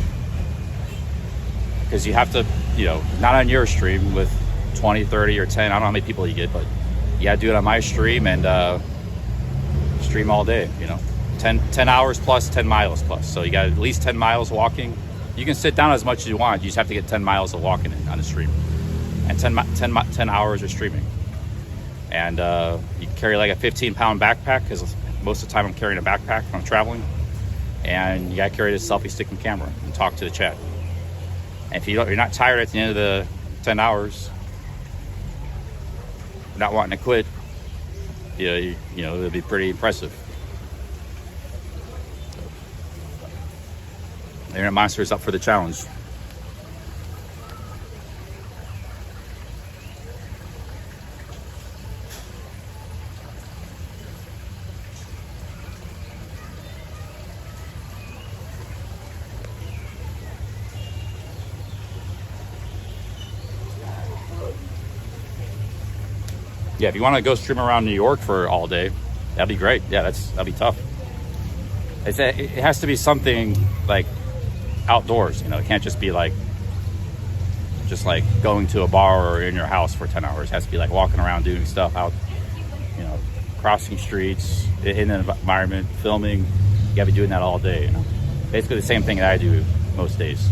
because you have to, you know, not on your stream with 20, 30, or 10, I don't know how many people you get, but you gotta do it on my stream and stream all day, you know. 10 hours plus, 10 miles plus. So you got at least 10 miles walking. You can sit down as much as you want. You just have to get 10 miles of walking in on the stream. And 10 hours of streaming. And you can carry like a 15-pound backpack, because most of the time I'm carrying a backpack when I'm traveling. And you gotta carry this selfie stick and camera and talk to the chat. And if you're not tired at the end of the 10 hours, not wanting to quit, you know, it'll be pretty impressive. The Internet Monster is up for the challenge. Yeah, if you want to go stream around New York for all day, that'd be great. Yeah, that'd be tough. It has to be something like outdoors, you know. It can't just be like just like going to a bar or in your house for 10 hours. It has to be like walking around doing stuff out, you know, crossing streets, in an environment, filming. You gotta be doing that all day, you know. Basically the same thing that I do most days.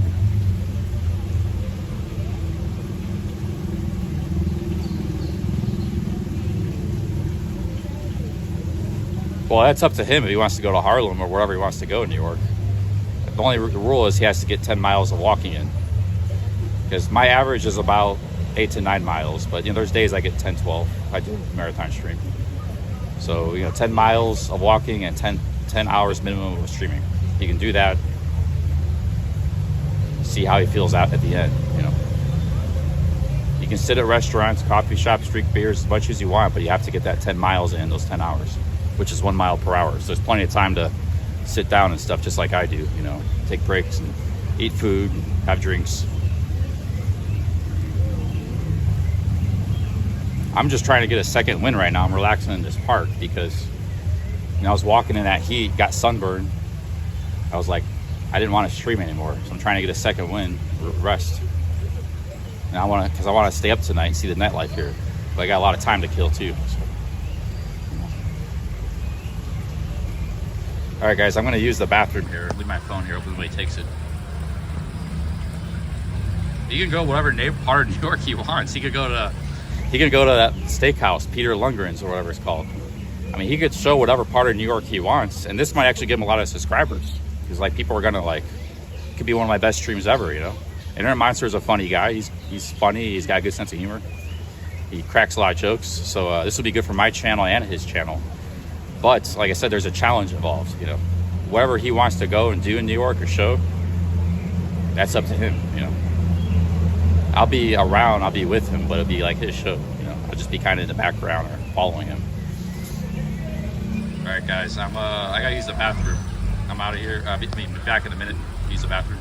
Well, that's up to him if he wants to go to Harlem or wherever he wants to go in New York. The only rule is he has to get 10 miles of walking in. Because my average is about 8 to 9 miles. But, you know, there's days I get 10, 12. I do a marathon stream. So, you know, 10 miles of walking and 10 hours minimum of streaming. He can do that. See how he feels out at the end, you know. You can sit at restaurants, coffee shops, drink beers as much as you want, but you have to get that 10 miles in those 10 hours. Which is 1 mile per hour. So there's plenty of time to sit down and stuff just like I do, you know, take breaks and eat food, and have drinks. I'm just trying to get a second win right now. I'm relaxing in this park because, you know, I was walking in that heat, got sunburned. I was like, I didn't want to stream anymore. So I'm trying to get a second win, rest. And because I want to stay up tonight and see the nightlife here. But I got a lot of time to kill too. So. All right, guys, I'm going to use the bathroom here. Leave my phone here. Hopefully nobody takes it. He can go whatever part of New York he wants. He can go to that steakhouse, Peter Lundgren's or whatever it's called. I mean, he could show whatever part of New York he wants, and this might actually give him a lot of subscribers because, like, people are gonna like. It could be one of my best streams ever, you know. Internet Monster is a funny guy. He's funny. He's got a good sense of humor. He cracks a lot of jokes. So this will be good for my channel and his channel. But like I said, there's a challenge involved, you know. Wherever he wants to go and do in New York or show, that's up to him, you know. I'll be around, I'll be with him, but it'll be like his show, you know. I'll just be kind of in the background or following him. All right, guys, I gotta use the bathroom. I'm out of here. I'll be back in a minute. Use the bathroom.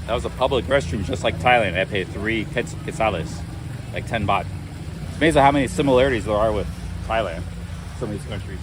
That was a public restroom, just like Thailand. I paid 3 quetzales, like 10 baht. It's amazing how many similarities there are with Thailand, some of these countries.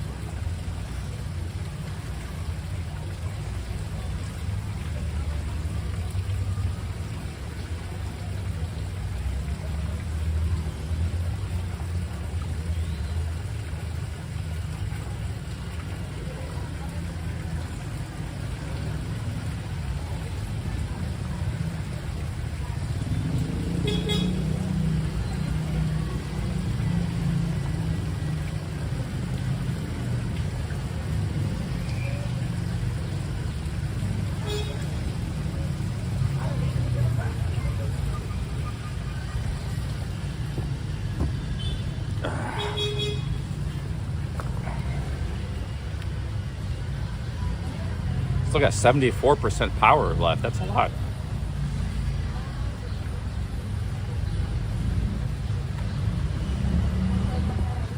Still got 74% power left. That's a lot.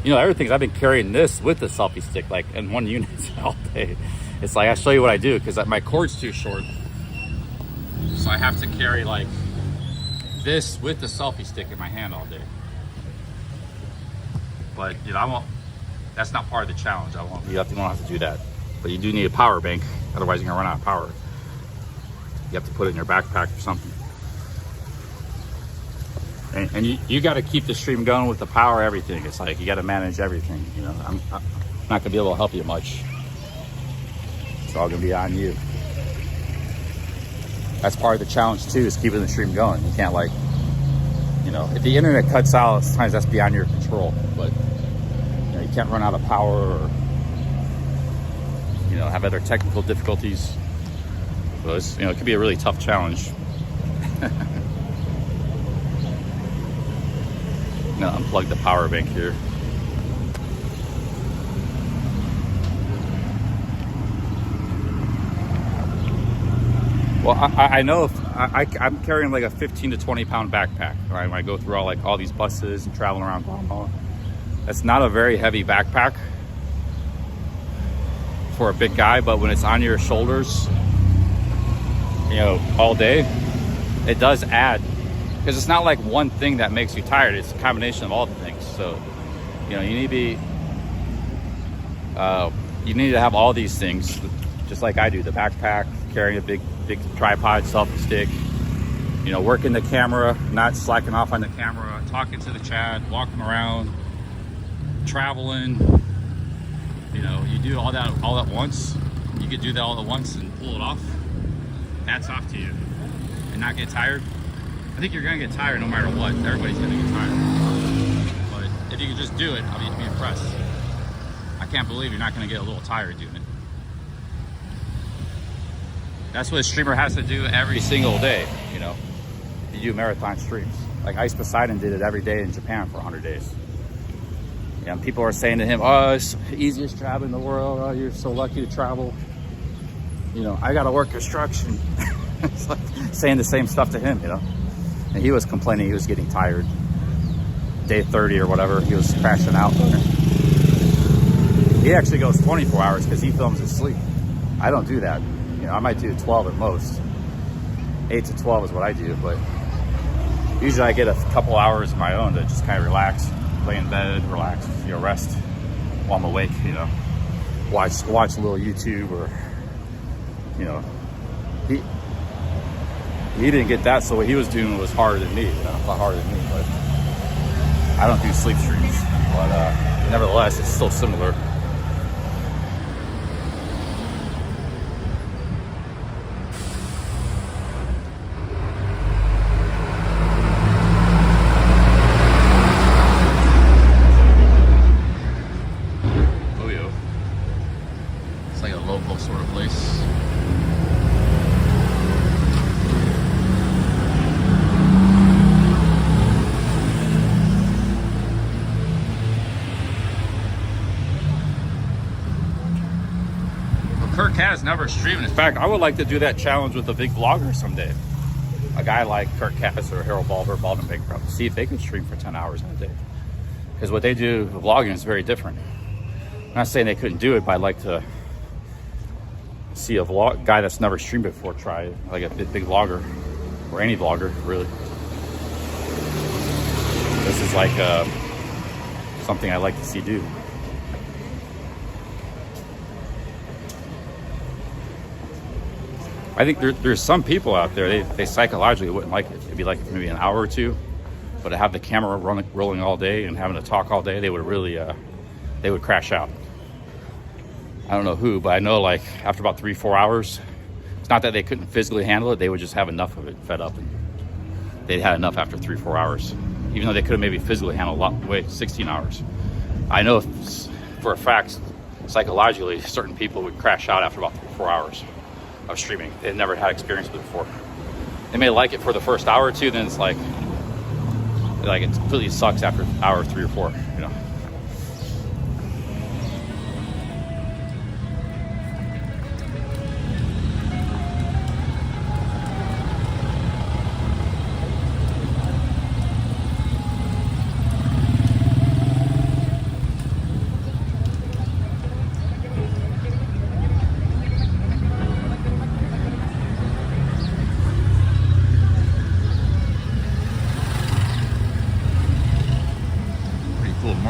You know, everything, I've been carrying this with the selfie stick, like in one unit all day. It's like, I'll show you what I do, because my cord's too short. So I have to carry like this with the selfie stick in my hand all day. But, you know, I won't, that's not part of the challenge. You don't have to do that. But you do need a power bank, otherwise you're gonna run out of power. You have to put it in your backpack or something. And you got to keep the stream going with the power, everything. It's like you got to manage everything. You know, I'm not gonna be able to help you much. It's all gonna be on you. That's part of the challenge too, is keeping the stream going. You can't, like, you know, if the internet cuts out, sometimes that's beyond your control. But you know, you can't run out of power, or you know, have other technical difficulties. So it's, you know, it could be a really tough challenge. I'm gonna unplug the power bank here. Well, I know if I'm carrying like a 15 to 20 pound backpack, right? When I go through all these buses and traveling around Guatemala, that's not a very heavy backpack for a big guy, but when it's on your shoulders, you know, all day, it does add. Because it's not like one thing that makes you tired. It's a combination of all the things. So, you know, you need to have all these things, just like I do. The backpack, carrying a big tripod, selfie stick, you know, working the camera, not slacking off on the camera, talking to the chat, walking around, traveling. You know, you do all that all at once. You could do that all at once and pull it off. Hats off to you. And not get tired. I think you're gonna get tired no matter what. Everybody's gonna get tired. But if you can just do it, I'll be impressed. I can't believe you're not gonna get a little tired doing it. That's what a streamer has to do every single day, you know. You do marathon streams. Like Ice Poseidon did it every day in Japan for 100 days. Yeah, and people are saying to him, oh, it's the easiest job in the world. Oh, you're so lucky to travel. You know, I gotta work construction. It's like saying the same stuff to him, you know. And he was complaining he was getting tired. Day 30 or whatever, he was crashing out. He actually goes 24 hours because he films his sleep. I don't do that. You know, I might do 12 at most. 8 to 12 is what I do, but usually I get a couple hours of my own to just kind of relax, lay in bed, relax, you know, rest while I'm awake, you know. Watch a little YouTube, or, you know, he didn't get that, so what he was doing was harder than me, you know, a lot harder than me. But I don't do sleep streams, but nevertheless, it's still similar. Oh yeah, it's like a local sort of place. Kirk has never streamed. In fact, I would like to do that challenge with a big vlogger someday. A guy like Kirk Cass or Harold Balder, Baldwin Bankrupt. See if they can stream for 10 hours in a day. Because what they do with vlogging is very different. I'm not saying they couldn't do it, but I'd like to see a guy that's never streamed before try it. Like a big vlogger, or any vlogger, really. This is like something I'd like to see do. I think there's some people out there, they psychologically wouldn't like it. It'd be like maybe an hour or two, but to have the camera rolling all day and having to talk all day, they would really, they would crash out. I don't know who, but I know like after about 3-4 hours, it's not that they couldn't physically handle it, they would just have enough of it, fed up, and they'd had enough after 3-4 hours. Even though they could have maybe physically handled 16 hours. I know for a fact, psychologically, certain people would crash out after about 3-4 hours of streaming. They've never had experience with it before. They may like it for the first hour or two, then it's like it completely sucks after hour 3 or 4, you know.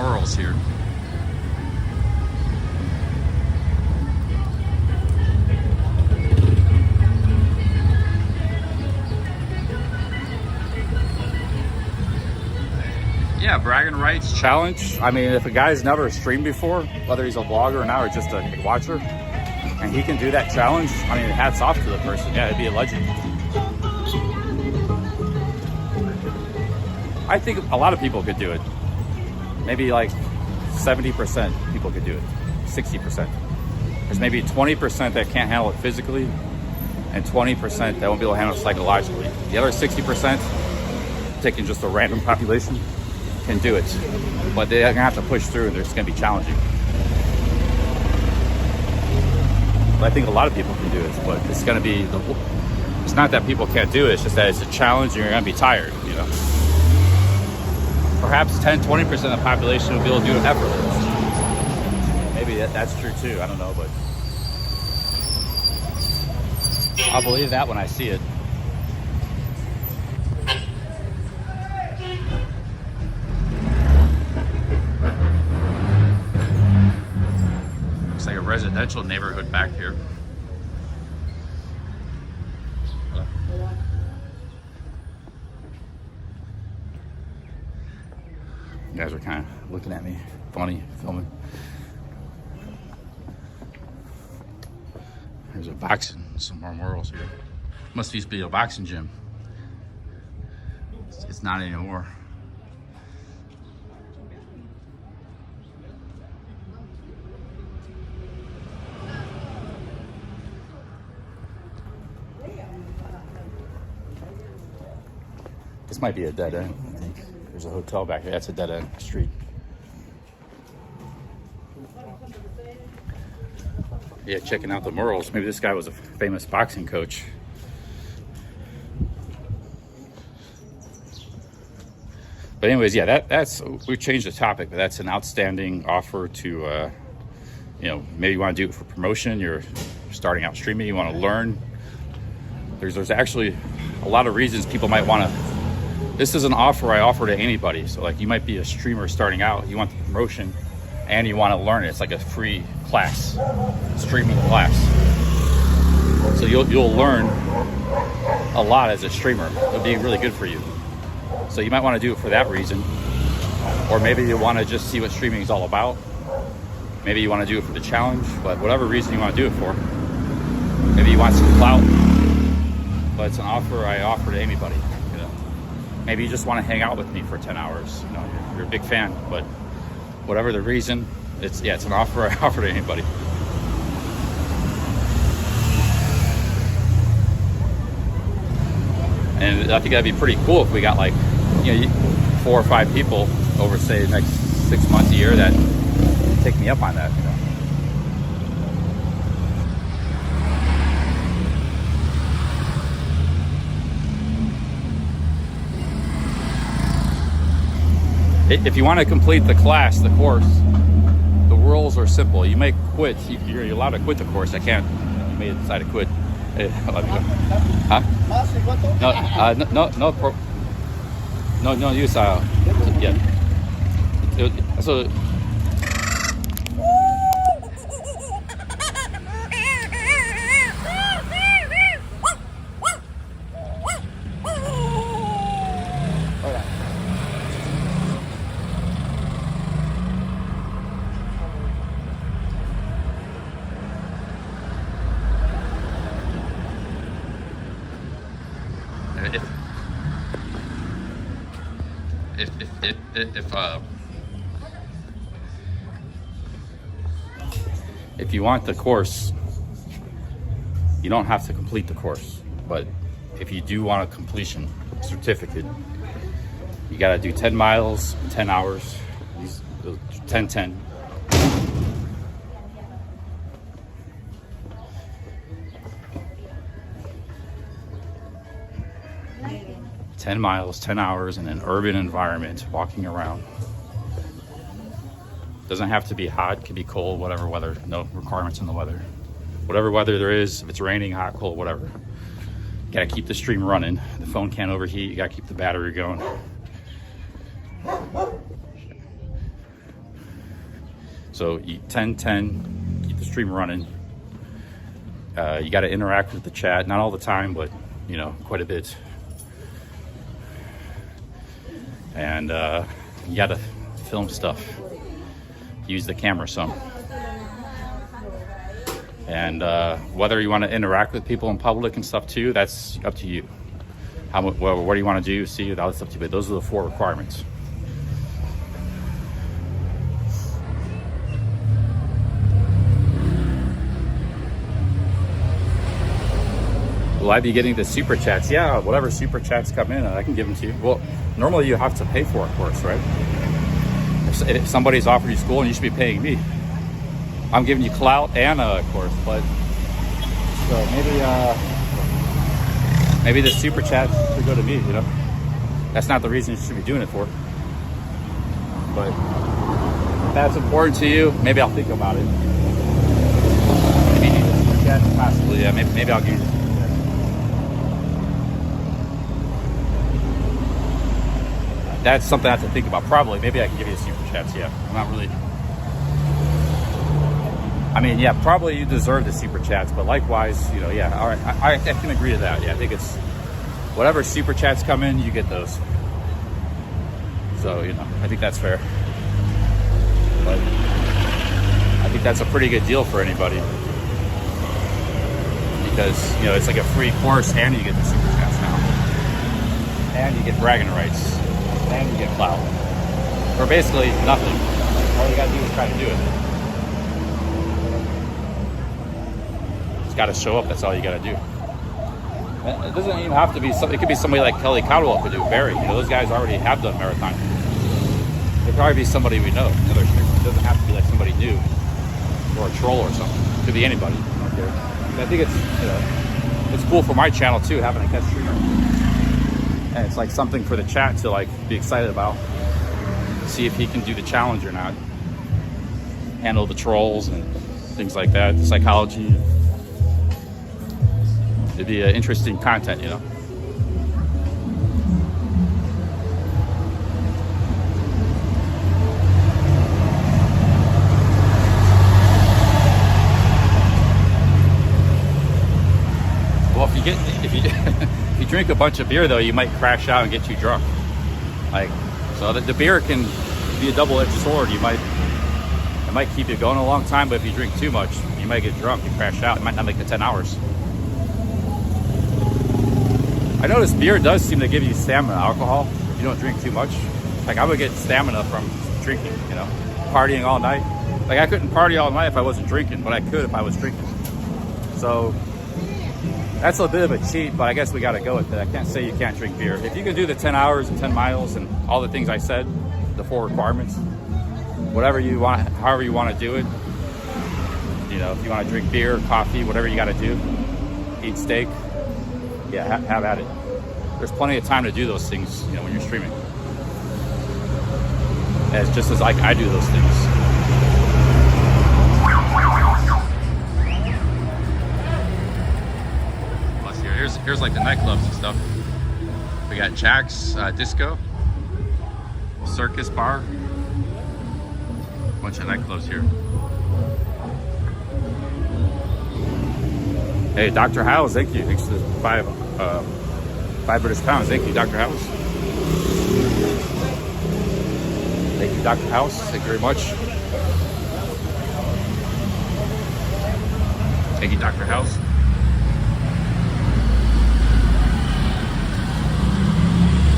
morals here. Yeah, bragging rights challenge. I mean, if a guy's never streamed before, whether he's a vlogger now or just a watcher, and he can do that challenge, I mean, hats off to the person. Yeah, it'd be a legend. I think a lot of people could do it. Maybe like 70% people could do it, 60%. There's maybe 20% that can't handle it physically, and 20% that won't be able to handle it psychologically. The other 60%, taking just a random population, can do it, but they're gonna have to push through, and it's gonna be challenging. But I think a lot of people can do it, but it's gonna be it's not that people can't do it, it's just that it's a challenge and you're gonna be tired, you know. Perhaps 10-20% of the population will be able to do it effortless. Maybe that's true too, I don't know, but I'll believe that when I see it. Looks like a residential neighborhood back here. You guys are kind of looking at me funny, filming. There's a boxing, some more murals here. Must used to be a boxing gym. It's not anymore. This might be a dead end, I think. There's a hotel back here. That's a dead end street. Yeah, checking out the murals. Maybe this guy was a famous boxing coach. But anyways, yeah, that's we changed the topic, but that's an outstanding offer to, you know, maybe you want to do it for promotion. You're starting out streaming. You want to learn. There's actually a lot of reasons people might want to. This is an offer I offer to anybody. So like you might be a streamer starting out, you want the promotion and you want to learn it. It's like a free class, streaming class. So you'll learn a lot as a streamer. It'll be really good for you. So you might want to do it for that reason. Or maybe you want to just see what streaming is all about. Maybe you want to do it for the challenge, but whatever reason you want to do it for. Maybe you want some clout, but it's an offer I offer to anybody. Maybe you just want to hang out with me for 10 hours. You know, you're a big fan, but whatever the reason, it's an offer I offer to anybody. And I think that'd be pretty cool if we got like, you know, 4 or 5 people over, say, the next 6 months, a year that take me up on that, you know. If you want to complete the class, the course, the rules are simple. You may quit. You're allowed to quit the course. I can't. You may decide to quit. Huh? No use. Yeah. So. If you want the course, you don't have to complete the course. But if you do want a completion certificate, you got to do 10 miles, 10 hours, 10. 10 miles, 10 hours in an urban environment, walking around. Doesn't have to be hot, it can be cold, whatever weather, no requirements in the weather. Whatever weather there is, if it's raining, hot, cold, whatever. You gotta keep the stream running. The phone can't overheat, you gotta keep the battery going. So you 10-10, keep the stream running. You got to interact with the chat, not all the time, but you know, quite a bit. And you got to film stuff. Use the camera some. And whether you want to interact with people in public and stuff too, that's up to you. What do you want to do? See, that's up to you. But those are the 4 requirements. Will I be getting the super chats? Yeah, whatever super chats come in, I can give them to you. Well, normally you have to pay for it, of course, right? If somebody's offered you school, and you should be paying me. I'm giving you clout and of course, but so maybe the super chat should go to me. You know, that's not the reason you should be doing it for. But if that's important to you, maybe I'll think about it. Maybe you need the super chat, possibly. Yeah, maybe I'll give you the super chat. That's something I have to think about. Probably, maybe I can give you the super chats. Yeah, I'm not really. I mean, yeah, probably you deserve the super chats, but likewise, you know, yeah, all right, I can agree to that. Yeah, I think it's whatever super chats come in, you get those. So, you know, I think that's fair. But I think that's a pretty good deal for anybody because, you know, it's like a free course and you get the super chats now. And you get bragging rights. And you get clout. For basically nothing. All you gotta do is try to do it. Just gotta show up, that's all you gotta do. It doesn't even have to be something, it could be somebody like Kelly Caldwell could do, Barry. You know, those guys already have done marathon. It'd probably be somebody we know. Another streamer. It doesn't have to be like somebody new or a troll or something. It could be anybody. I don't care. I think it's, you know, it's cool for my channel too, having a guest streamer. And it's like something for the chat to like be excited about. See if he can do the challenge or not. Handle the trolls and things like that, the psychology. It'd be interesting content, you know. Well, if you drink a bunch of beer though, you might crash out and get too drunk. Like, so the beer can be a double-edged sword. It might keep you going a long time, but if you drink too much, you might get drunk and crash out. It might not make the 10 hours. I noticed beer does seem to give you stamina. Alcohol, if you don't drink too much. Like I would get stamina from drinking, you know, partying all night. Like I couldn't party all night if I wasn't drinking, but I could if I was drinking. So that's a bit of a cheat, but I guess we got to go with it. I can't say you can't drink beer. If you can do the 10 hours and 10 miles and all the things I said, the 4 requirements, whatever you want, however you want to do it, you know, if you want to drink beer, coffee, whatever you got to do, eat steak, yeah, have at it. There's plenty of time to do those things, you know, when you're streaming. And it's just as like I do those things. Here's like the nightclubs and stuff. We got Jack's Disco, Circus Bar, bunch of nightclubs here. Hey, Dr. Howes, thank you. Thanks for the 5 British pounds. Thank you, Dr. Howes. Thank you, Dr. Howes. Thank you very much. Thank you, Dr. Howes.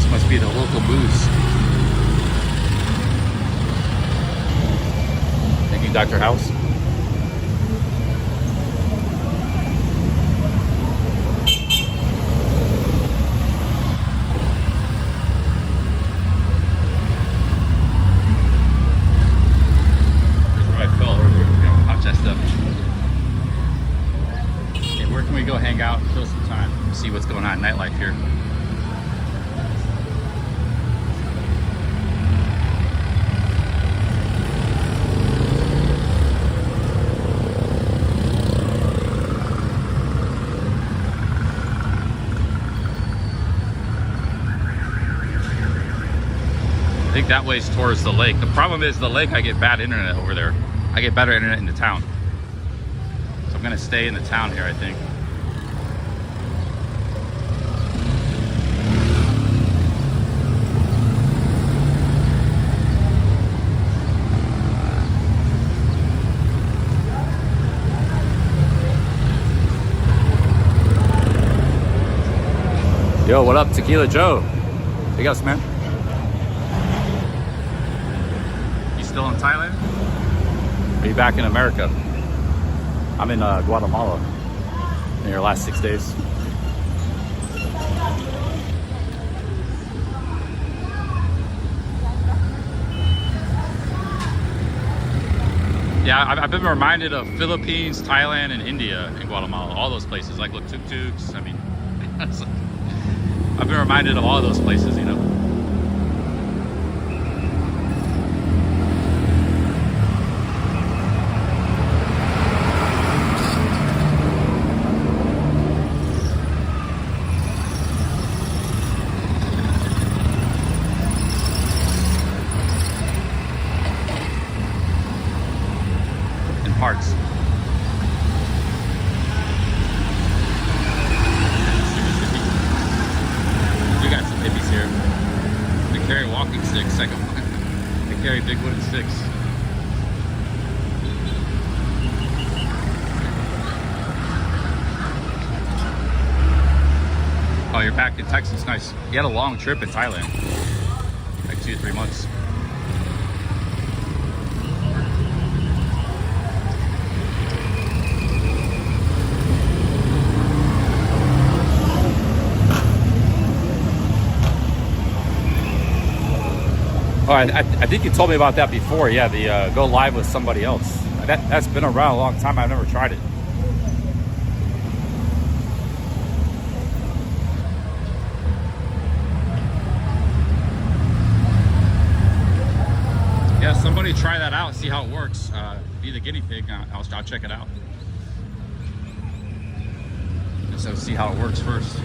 Must be the local booze. Thank you, Dr. House. Here's where I fell earlier. Hot chest up. Okay, where can we go hang out, kill some time, see what's going on in nightlife here? I think that way's towards the lake. The problem is the lake, I get bad internet over there. I get better internet in the town. So I'm gonna stay in the town here, I think. Yo, what up, Tequila Joe? Big ups, man. You still in Thailand? Or are you back in America? I'm in Guatemala in your last 6 days. Yeah, I've been reminded of Philippines, Thailand, and India and Guatemala. All those places, like look, tuk-tuks. I mean, I've been reminded of all those places, you know. In parts. Carry walking sticks, I carry big wooden sticks. Oh, you're back in Texas, nice. You had a long trip in Thailand, like 2 to 3 months. Oh, I think you told me about that before. Yeah, the go live with somebody else. That's been around a long time. I've never tried it. Yeah, somebody try that out, see how it works. Be the guinea pig. I'll check it out. So see how it works first.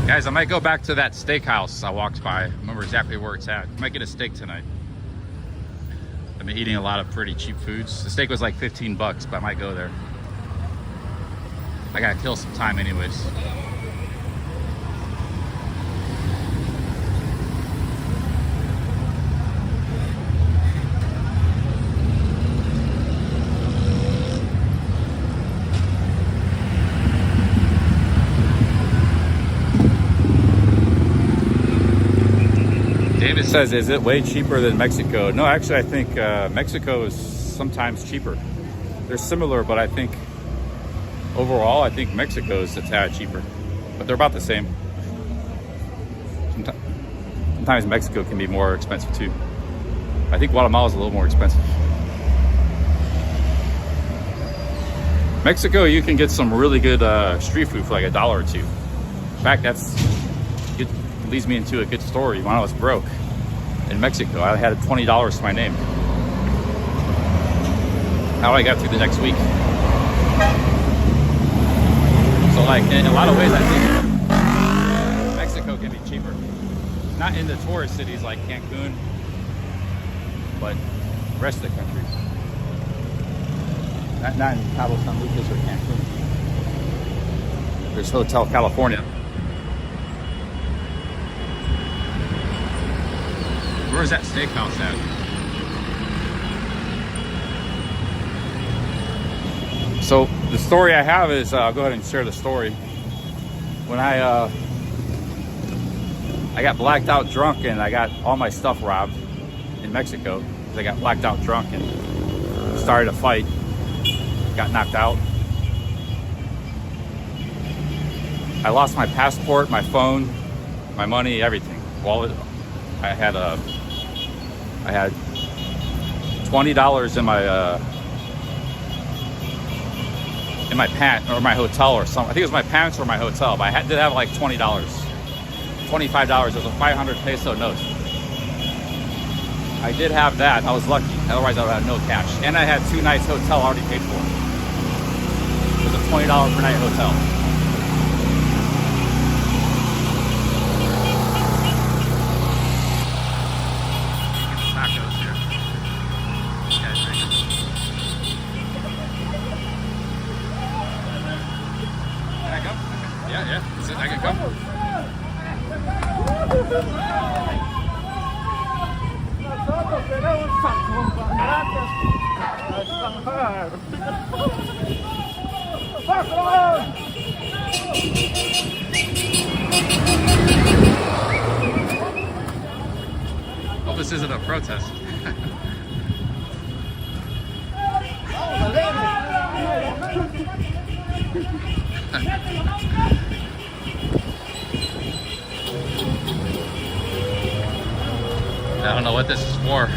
Guys, I might go back to that steakhouse I walked by. I remember exactly where it's at. I might get a steak tonight. I've been eating a lot of pretty cheap foods. The steak was like 15 bucks, but I might go there. I gotta kill some time anyways. David says, is it way cheaper than Mexico? No, actually, I think Mexico is sometimes cheaper. They're similar, but I think overall, I think Mexico is a tad cheaper. But they're about the same. Sometimes Mexico can be more expensive too. I think Guatemala is a little more expensive. Mexico, you can get some really good street food for like $1 or $2. In fact, it leads me into a good story. When I was broke in Mexico, I had $20 to my name. How I got through the next week. So like in a lot of ways, I think Mexico can be cheaper. Not in the tourist cities like Cancun, but the rest of the country. Not in Cabo San Lucas or Cancun. There's Hotel California. Where's that steakhouse at? So the story I have is, I'll go ahead and share the story. When I got blacked out drunk and I got all my stuff robbed in Mexico. I got blacked out drunk and started a fight. Got knocked out. I lost my passport, my phone, my money, everything. Wallet. I had $20 in my pant or my hotel or something. I think it was my pants or my hotel, but I did have like $20, $25. It was a 500 peso note. I did have that. I was lucky. Otherwise, I would have no cash. And I had 2 nights hotel already paid for. It was a $20 per night hotel. Hope this isn't a protest. I don't know what this is for.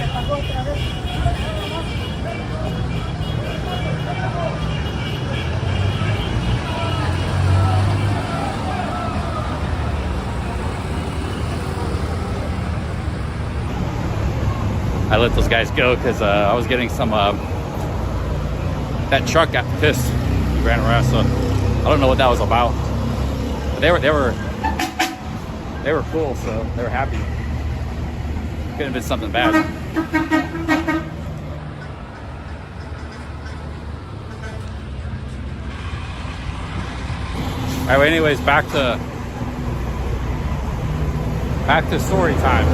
I let those guys go because I was getting some. That truck got pissed. He ran around, so I don't know what that was about. But they were cool, so they were happy. Could have been something bad. All right. Well, anyways, back to story time.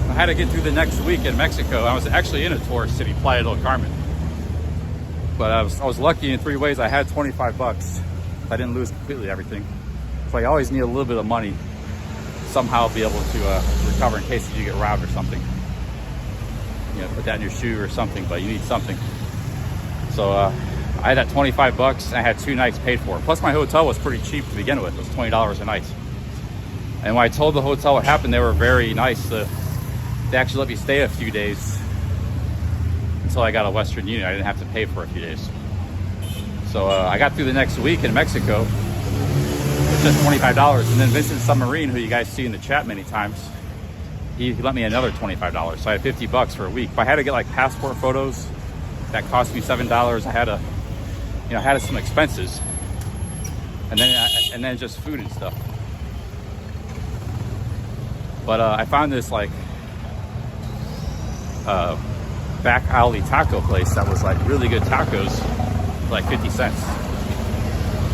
I had to get through the next week in Mexico. I was actually in a tourist city, Playa del Carmen. But I was lucky in 3 ways. I had 25 bucks. I didn't lose completely everything. So I always need a little bit of money somehow be able to recover in case you get robbed or something. You know, put that in your shoe or something, but you need something. So I had that 25 bucks and I had 2 nights paid for. Plus my hotel was pretty cheap to begin with. It was $20 a night. And when I told the hotel what happened, they were very nice. They actually let me stay a few days until I got a Western Union. I didn't have to pay for a few days. So I got through the next week in Mexico with just $25. And then Vincent Submarine, who you guys see in the chat many times, he let me another $25. So I had 50 bucks for a week. But I had to get like passport photos. That cost me $7. I had some expenses. And then just food and stuff. But I found this like back alley taco place that was like really good tacos for like 50 cents.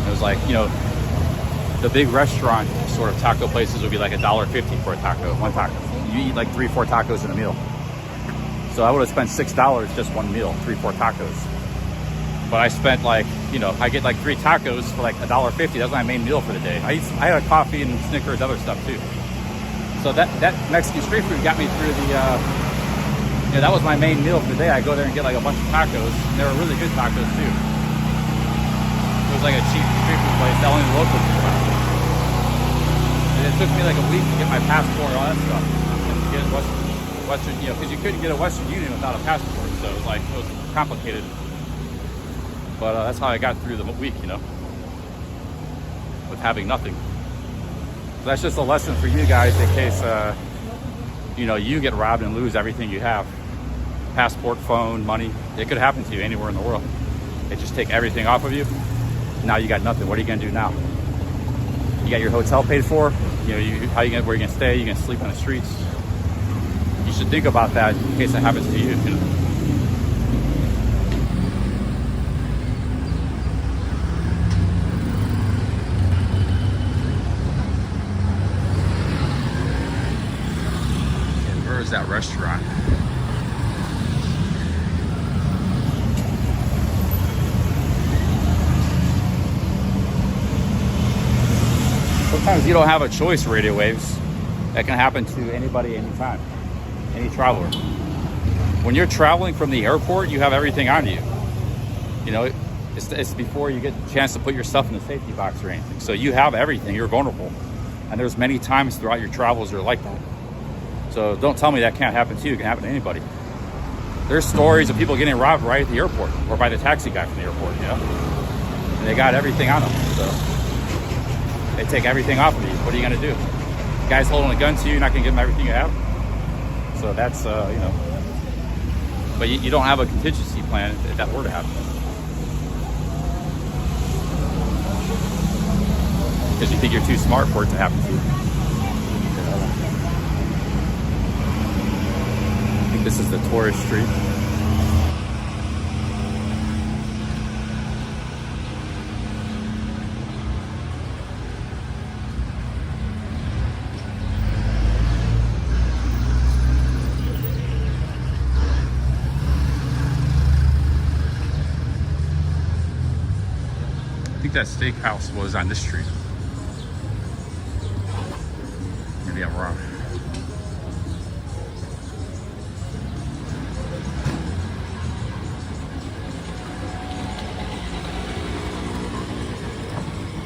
It was like, you know, the big restaurant sort of taco places would be like $1.50 for a taco, one taco. You eat like 3-4 tacos in a meal. So I would have spent $6 just one meal, 3-4 tacos. But I spent like, you know, I get like 3 tacos for like $1.50. That's my main meal for the day. I had a coffee and Snickers, other stuff too. So that Mexican street food got me through the, that was my main meal for the day. I go there and get like a bunch of tacos. And they were really good tacos too. It was like a cheap street food place that only the locals knew about. And it took me like a week to get my passport and all that stuff. And to get Western, you know, because you couldn't get a Western Union without a passport. So it was complicated. But that's how I got through the week, you know, with having nothing. So that's just a lesson for you guys in case, you know, you get robbed and lose everything you have. Passport, phone, money. It could happen to you anywhere in the world. They just take everything off of you. Now you got nothing. What are you going to do now? You got your hotel paid for. You know, where are you going to stay? You're going to sleep on the streets. You should think about that in case it happens to you. You know? That restaurant. Sometimes you don't have a choice, radio waves. That can happen to anybody, anytime, any traveler. When you're traveling from the airport, you have everything on you. You know, it's before you get the chance to put your stuff in the safety box or anything. So you have everything, you're vulnerable. And there's many times throughout your travels you're like that. So don't tell me that can't happen to you. It can happen to anybody. There's stories of people getting robbed right at the airport or by the taxi guy from the airport, you know? And they got everything on them. So they take everything off of you. What are you going to do? The guy's holding a gun to you. You're not going to give him everything you have. So that's, you know. But you don't have a contingency plan if that were to happen. Because you think you're too smart for it to happen to you. This is the tourist street. that steakhouse was on this street. Maybe I'm wrong.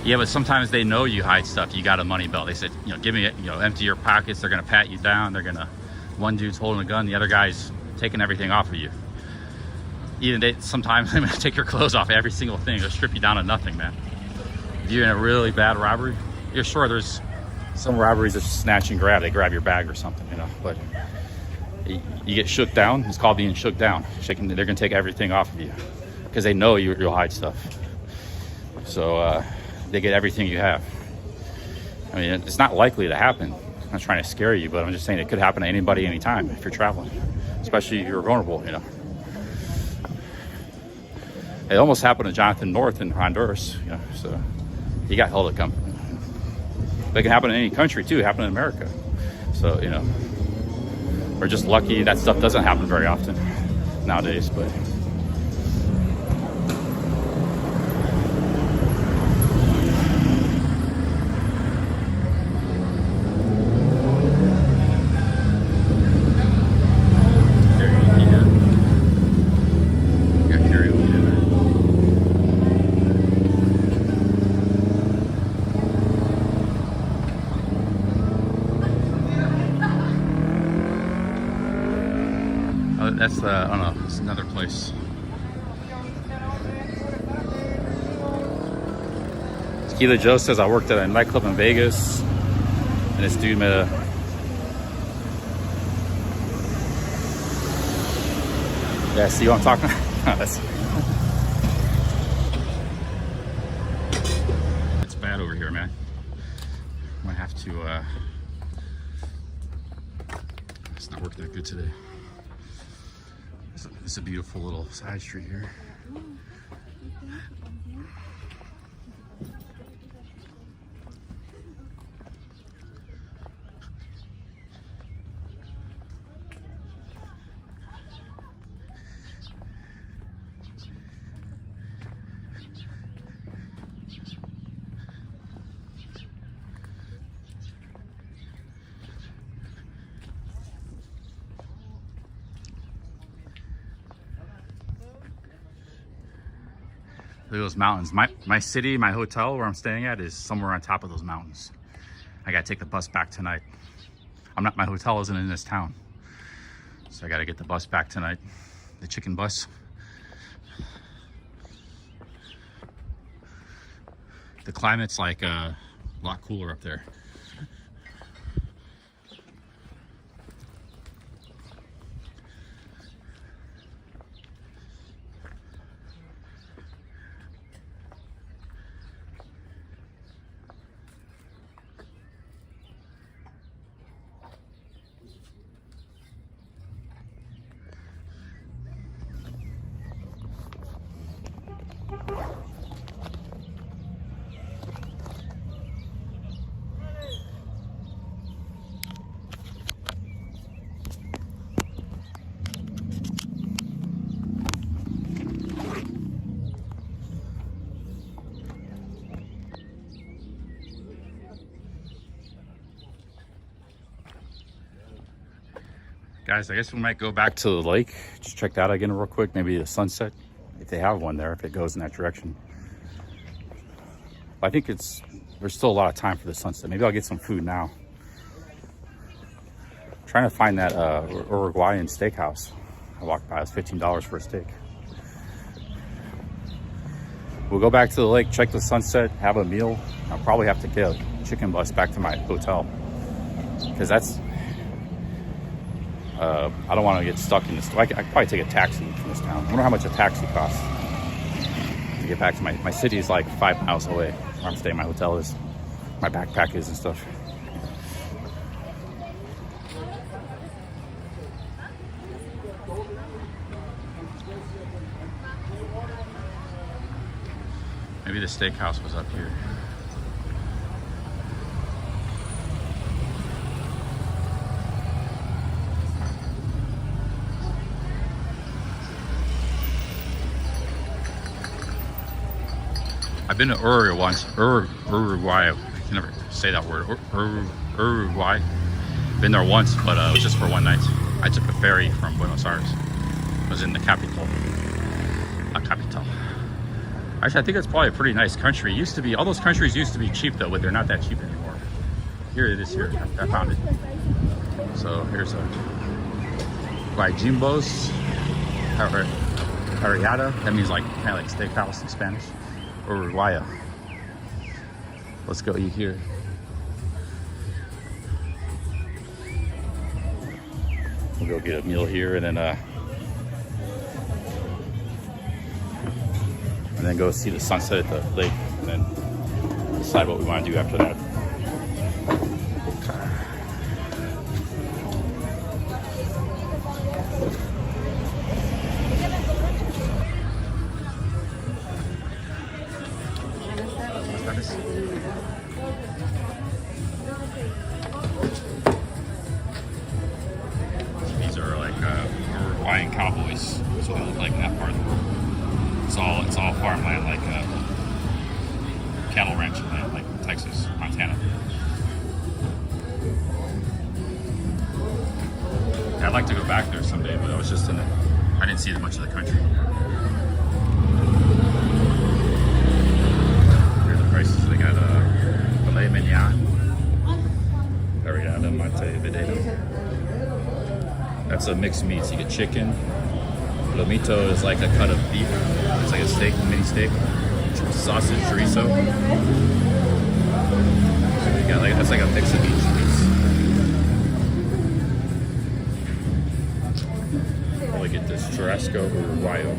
Yeah, but sometimes they know you hide stuff. You got a money belt. They said, you know, give me it, you know, empty your pockets. They're gonna pat you down. They're gonna, one dude's holding a gun, the other guy's taking everything off of you. Even they, sometimes they're gonna take your clothes off, every single thing. They'll strip you down to nothing, man. If you're in a really bad robbery, you're sure there's some robberies that snatch and grab. They grab your bag or something, you know, but you get shook down. It's called being shook down. They're gonna take everything off of you because they know you'll hide stuff. So they get everything you have. I mean, it's not likely to happen. I'm not trying to scare you, but I'm just saying it could happen to anybody, anytime if you're traveling, especially if you're vulnerable, you know. It almost happened to Jonathan North in Honduras, you know, so he got held at gunpoint. But it can happen in any country too. It happened in America. So, you know, we're just lucky that stuff doesn't happen very often nowadays, but. That's I don't know, it's another place. Tequila Joe says I worked at a nightclub in Vegas, and this dude made a... Yeah, see what I'm talking about? It's bad over here, man. Might have to, it's not working that good today. It's a beautiful little side street here. Look at those mountains. My city, my hotel where I'm staying at is somewhere on top of those mountains. I gotta take the bus back tonight. My hotel isn't in this town. So I gotta get the bus back tonight. The chicken bus. The climate's like a lot cooler up there. Guys, I guess we might go back to the lake. Just check that out again real quick. Maybe the sunset, if they have one there, if it goes in that direction. I think there's still a lot of time for the sunset. Maybe I'll get some food now. I'm trying to find that Uruguayan steakhouse. I walked by, it was $15 for a steak. We'll go back to the lake, check the sunset, have a meal. I'll probably have to get a chicken bus back to my hotel, because that's, I don't want to get stuck in this. I could probably take a taxi from this town. I wonder how much a taxi costs to get back to my city. Is like 5 miles away where I'm staying. My hotel is, my backpack is and stuff. Maybe the steakhouse was up here. been to Uruguay once. Uruguay. I can never say that word. Uruguay. Been there once, but it was just for one night. I took a ferry from Buenos Aires. It was in the capital. La capital. Actually, I think it's probably a pretty nice country. It used to be, all those countries used to be cheap though, but they're not that cheap anymore. Here it is here. I found it. So here's a Guajimbos Parrillada. That means like kind of like steakhouse in Spanish. Uruguaya. Let's go eat here. We'll go get a meal here and then go see the sunset at the lake and then decide what we want to do after that. These are like Uruguayan cowboys. That's what they look like in that part of the world. It's all farmland, like cattle ranching land, like Texas, Montana. Yeah, I'd like to go back there someday, but I was just I didn't see much of the country. Here are the prices. They got filet mignon, Ariana Mate Videno. That's a mixed meat. So you get chicken. Lomito is like a cut of beef. It's like a steak, mini steak. Sausage, chorizo. So you got like, that's like a mix of each piece. I'll get this churrasco uruguayo.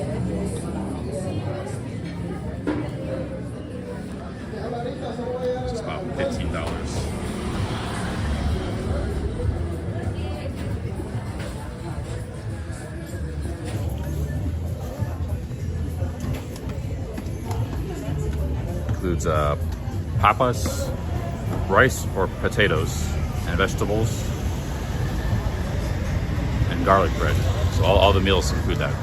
It's about $15. Includes papas, rice or potatoes, and vegetables, and garlic bread. So all the meals include that.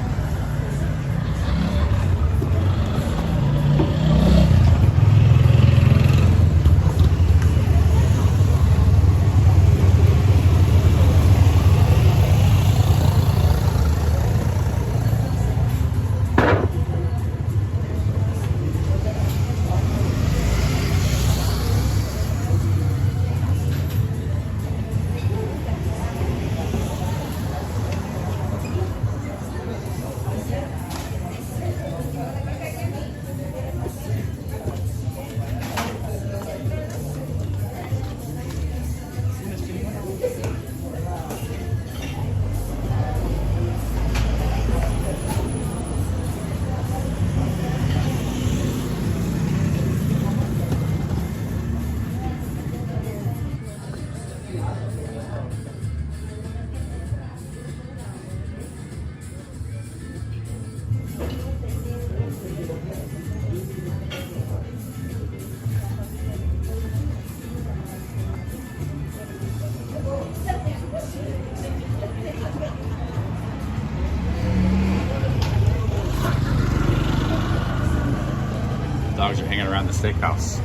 Dogs are hanging around the steakhouse.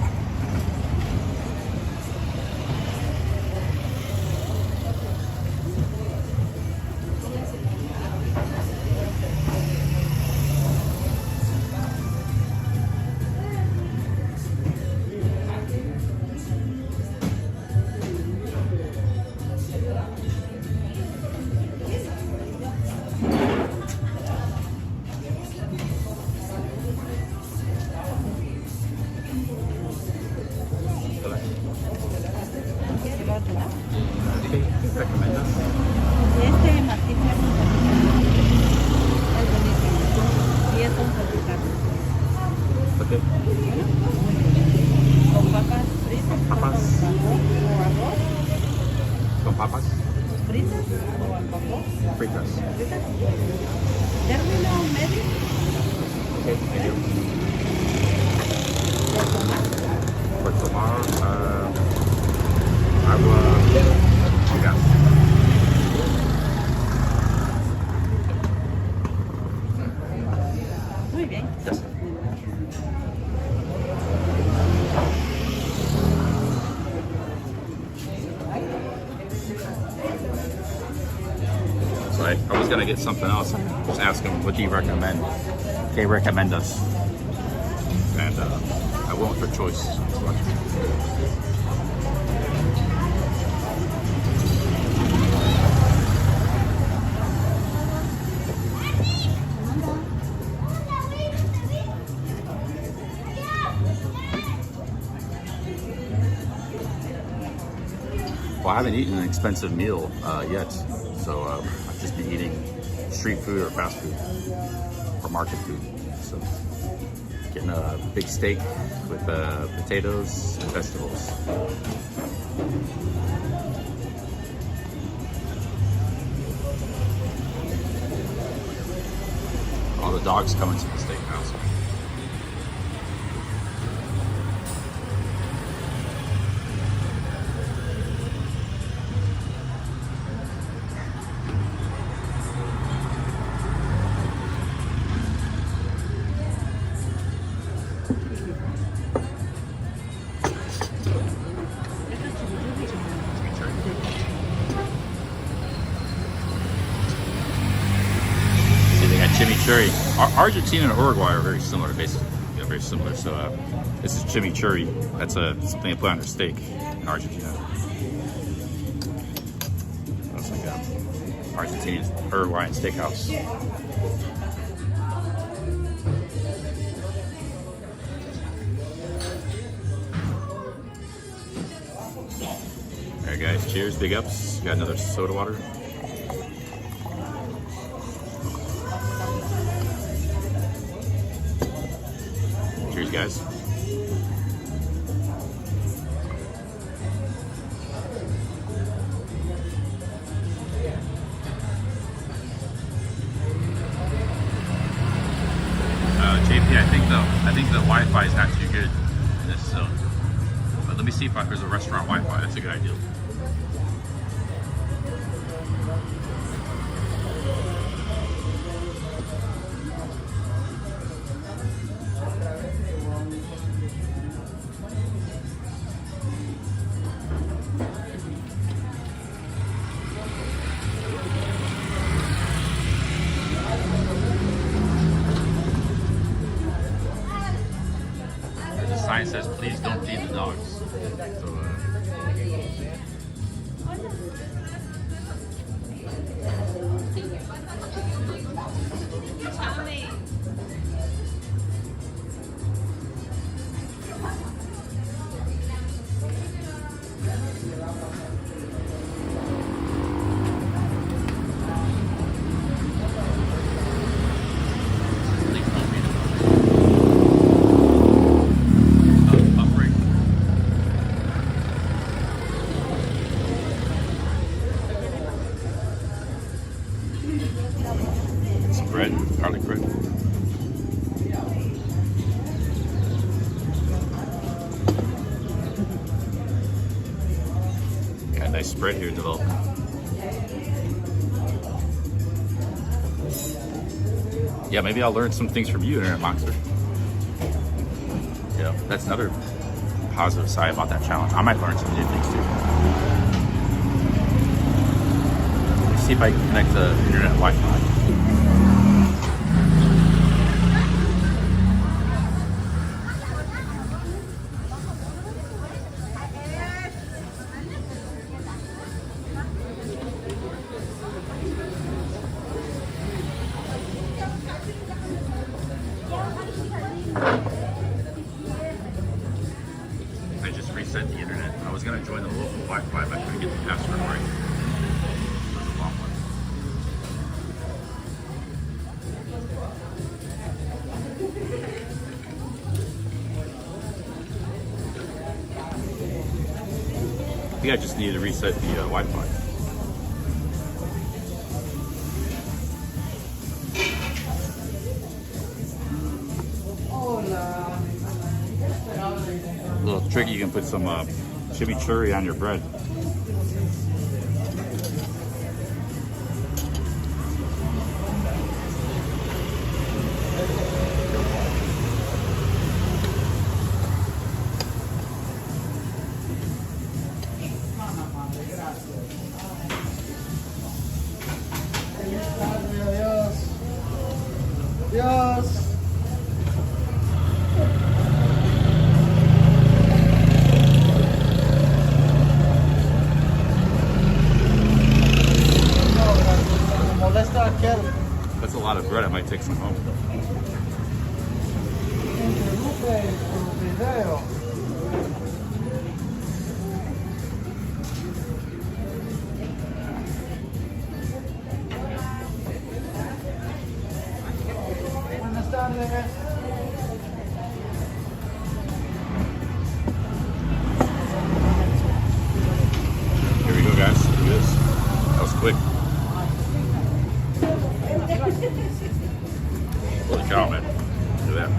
¿Qué recomiendas? Este martillo es buenísimo. Y esto es tropical. Ok. Con papas fritas. Papas. O arroz. ¿Con papas? Fritas o al vapor. Fritas. Fritas. Término medio. Ok, thank you. Por tomar. Por tomar agua o gas. Muy bien. Yes. Right? I was gonna get something else. Just ask him, what do you recommend? Okay, recommend us. And I went with the choice. Well, I haven't eaten an expensive meal yet, so I've just been eating street food or fast food or market food. So getting a big steak with potatoes and vegetables. All the dogs coming to the steakhouse. Chimichurri. Argentina and Uruguay are very similar, basically. Yeah, very similar. So this is chimichurri. That's something they put on their steak in Argentina. That's like Argentinian, Uruguayan steakhouse. All right, guys. Cheers. Big ups. Got another soda water. Cheers, guys. JP, I think the Wi-Fi is not too good in this zone. But let me see if there's a restaurant Wi-Fi. That's a good idea. Sign says, please don't feed the dogs. So, bread, garlic bread. Got a nice spread here developing. Yeah, maybe I'll learn some things from you, Internet Monster. Yeah, that's another positive side about that challenge. I might learn some new things too. Let's see if I can connect the internet Wi-Fi. I just reset the internet. I was going to join the local Wi-Fi, but I couldn't get the password right. So the long one. I think I just needed to reset the Wi-Fi. A little tricky, you can put some chimichurri on your bread. Adiós. Molesta aquel. That's a lot of bread. I might take some home. Interrumpe tu video. Buenas tardes. Here we go, guys. Look at this. That was quick. Holy cow, man. Look at that.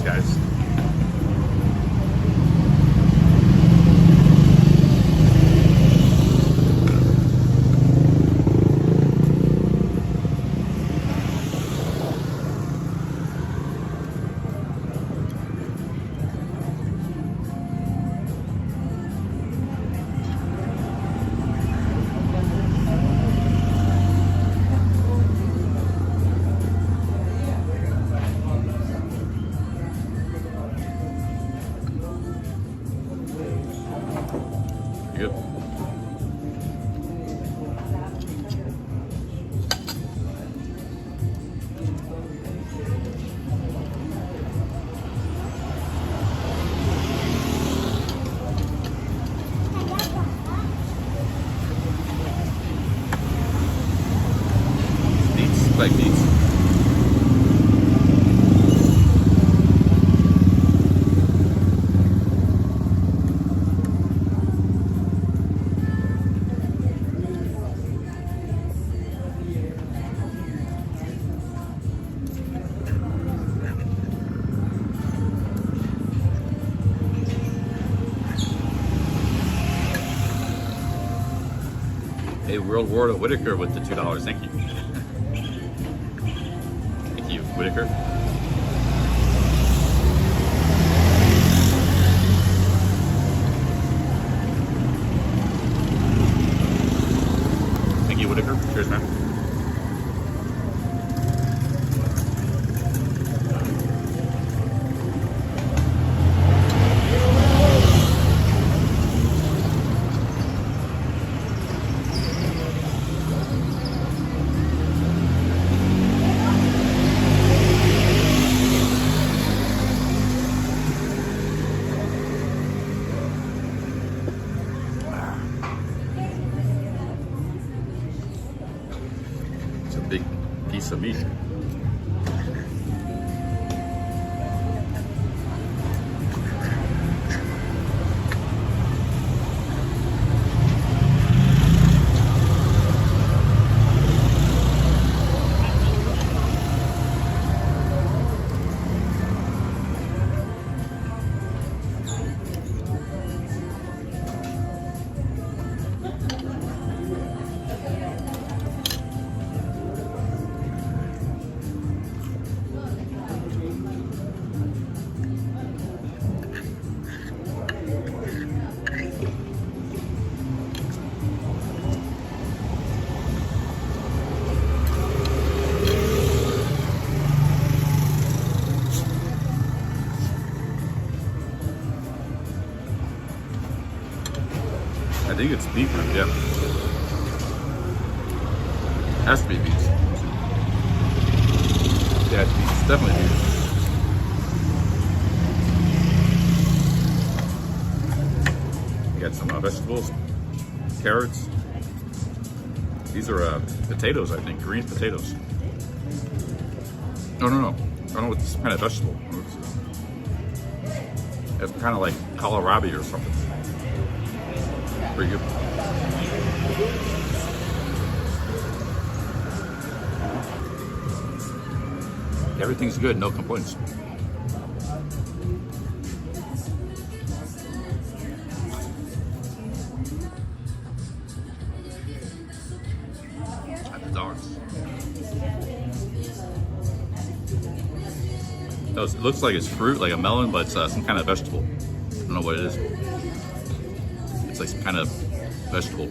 Guys. Good. Neats, like neats. Hey, World War to Whitaker with the $2. Thank you. Thank you, Whitaker. Thank you, Whitaker. Cheers, man. Big piece of meat. I think it's beef, yeah. Has to be beef. Yeah, it's beef. It's definitely beef. You got some vegetables, carrots. These are potatoes, I think, green potatoes. No. I don't know what this kind of vegetable. It's kind of like kohlrabi or something. Pretty good. Everything's good, no complaints. And the dogs. It looks like it's fruit, like a melon, but it's some kind of vegetable. I don't know what it is. It's like some kind of vegetable.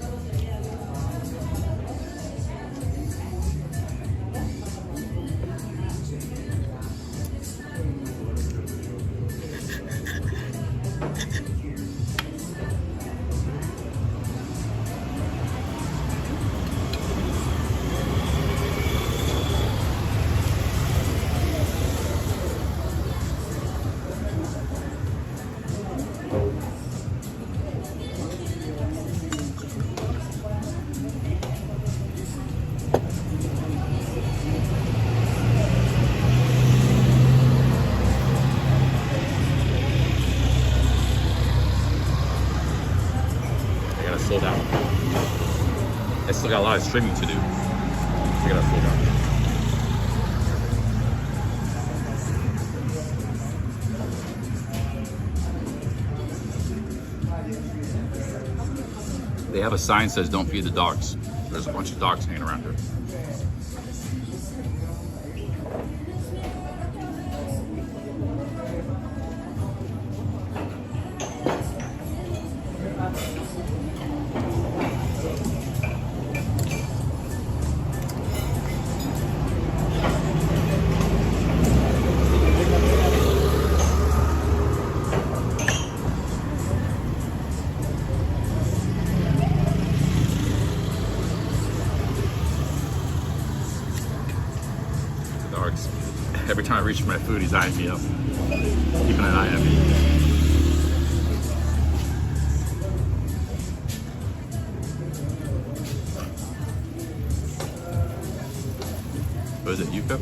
Slow down. I still got a lot of streaming to do. I gotta slow down. They have a sign that says don't feed the dogs. There's a bunch of dogs hanging around here. Every time I reach for my food, he's eyeing me up, keeping an eye on me. What is it, yuca?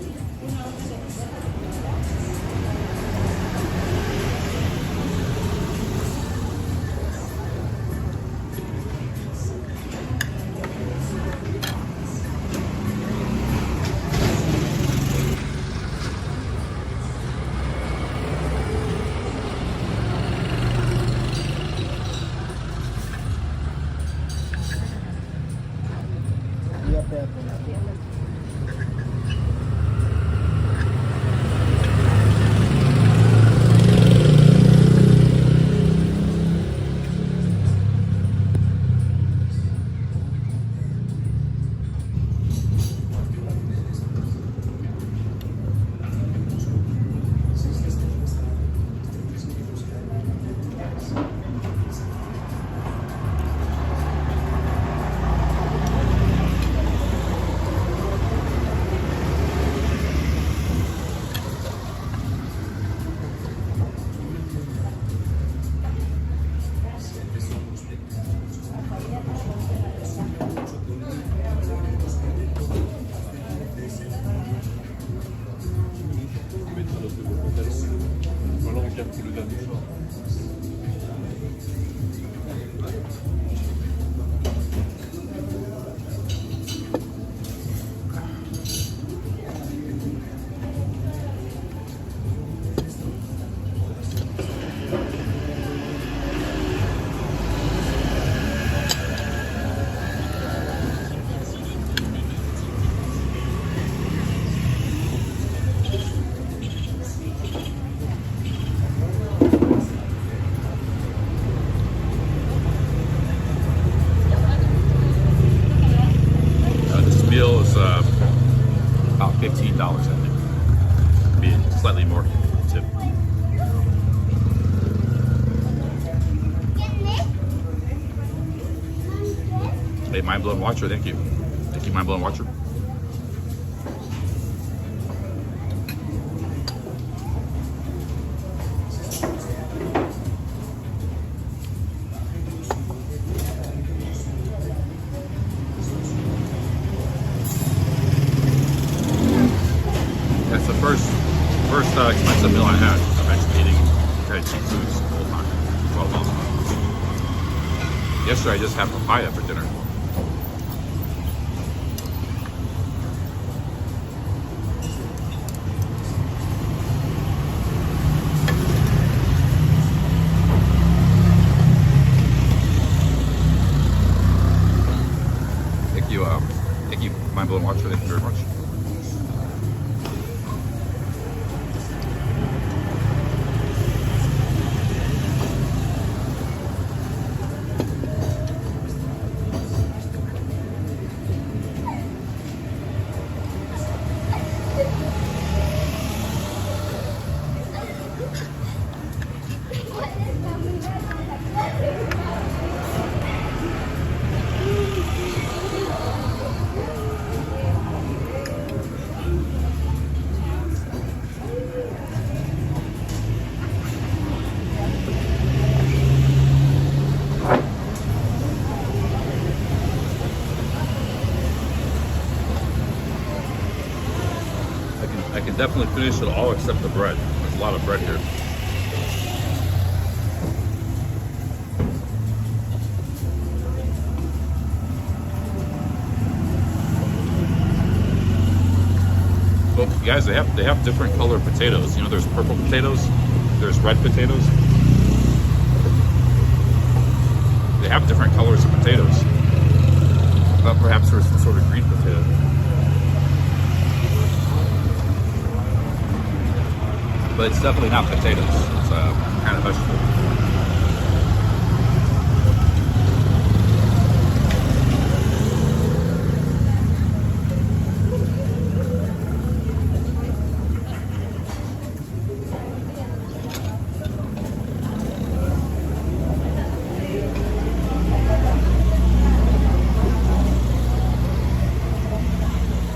About $15, I think. Maybe slightly more tip. Hey, Mind Blown Watcher, thank you. Thank you, Mind Blown Watcher. cheap foods the whole time. Well, most of them. Yesterday I just had papaya for dinner. Thank you, Mind Blown Watcher. Thank you very much. I can definitely finish it all except the bread. There's a lot of bread here. Well, guys, they have different colored potatoes. You know, there's purple potatoes, there's red potatoes. They have different colors of potatoes. But perhaps there's some sort of green potato. But it's definitely not potatoes. It's kind of vegetable.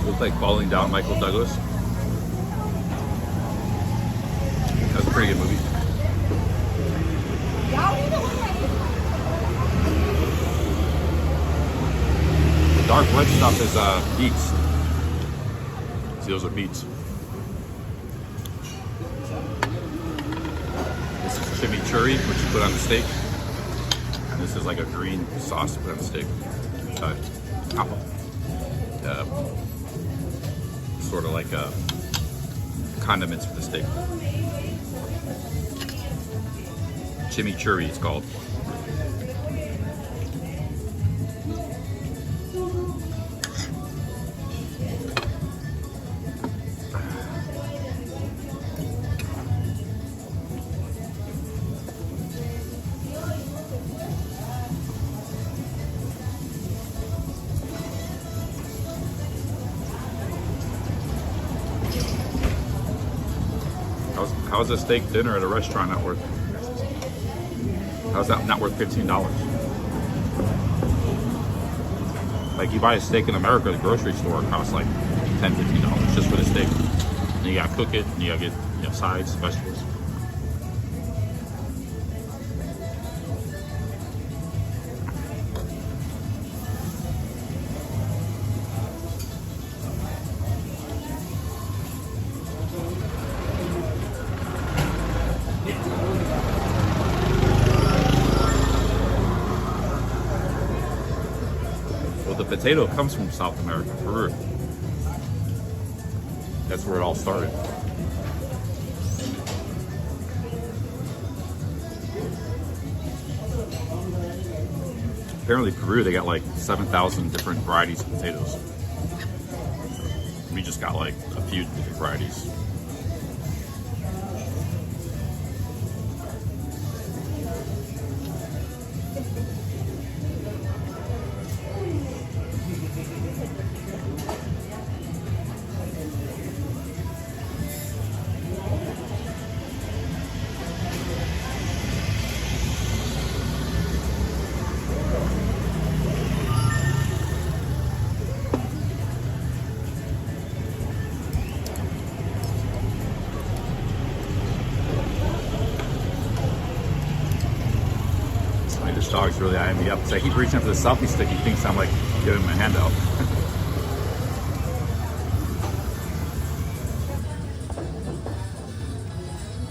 Looks like Falling Down, Michael Douglas. That was a pretty good movie. The dark red stuff is beets. See, those are beets. This is chimichurri, which you put on the steak. And this is like a green sauce put on the steak. Sort of like condiments for the steak. Chimichurri, it's called. How's a steak dinner at a restaurant not worth? How's that not worth $15? Like you buy a steak in America at the grocery store, it costs like $10, $15 just for the steak. And you gotta cook it, and you gotta get sides, vegetables. The potato comes from South America, Peru. That's where it all started. Apparently Peru, they got like 7,000 different varieties of potatoes. We just got like a few different varieties. This dog's really eyeing me up. So I keep reaching for the selfie stick. He thinks I'm like giving him a handout.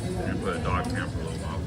I'm gonna put a dog camp for a little while.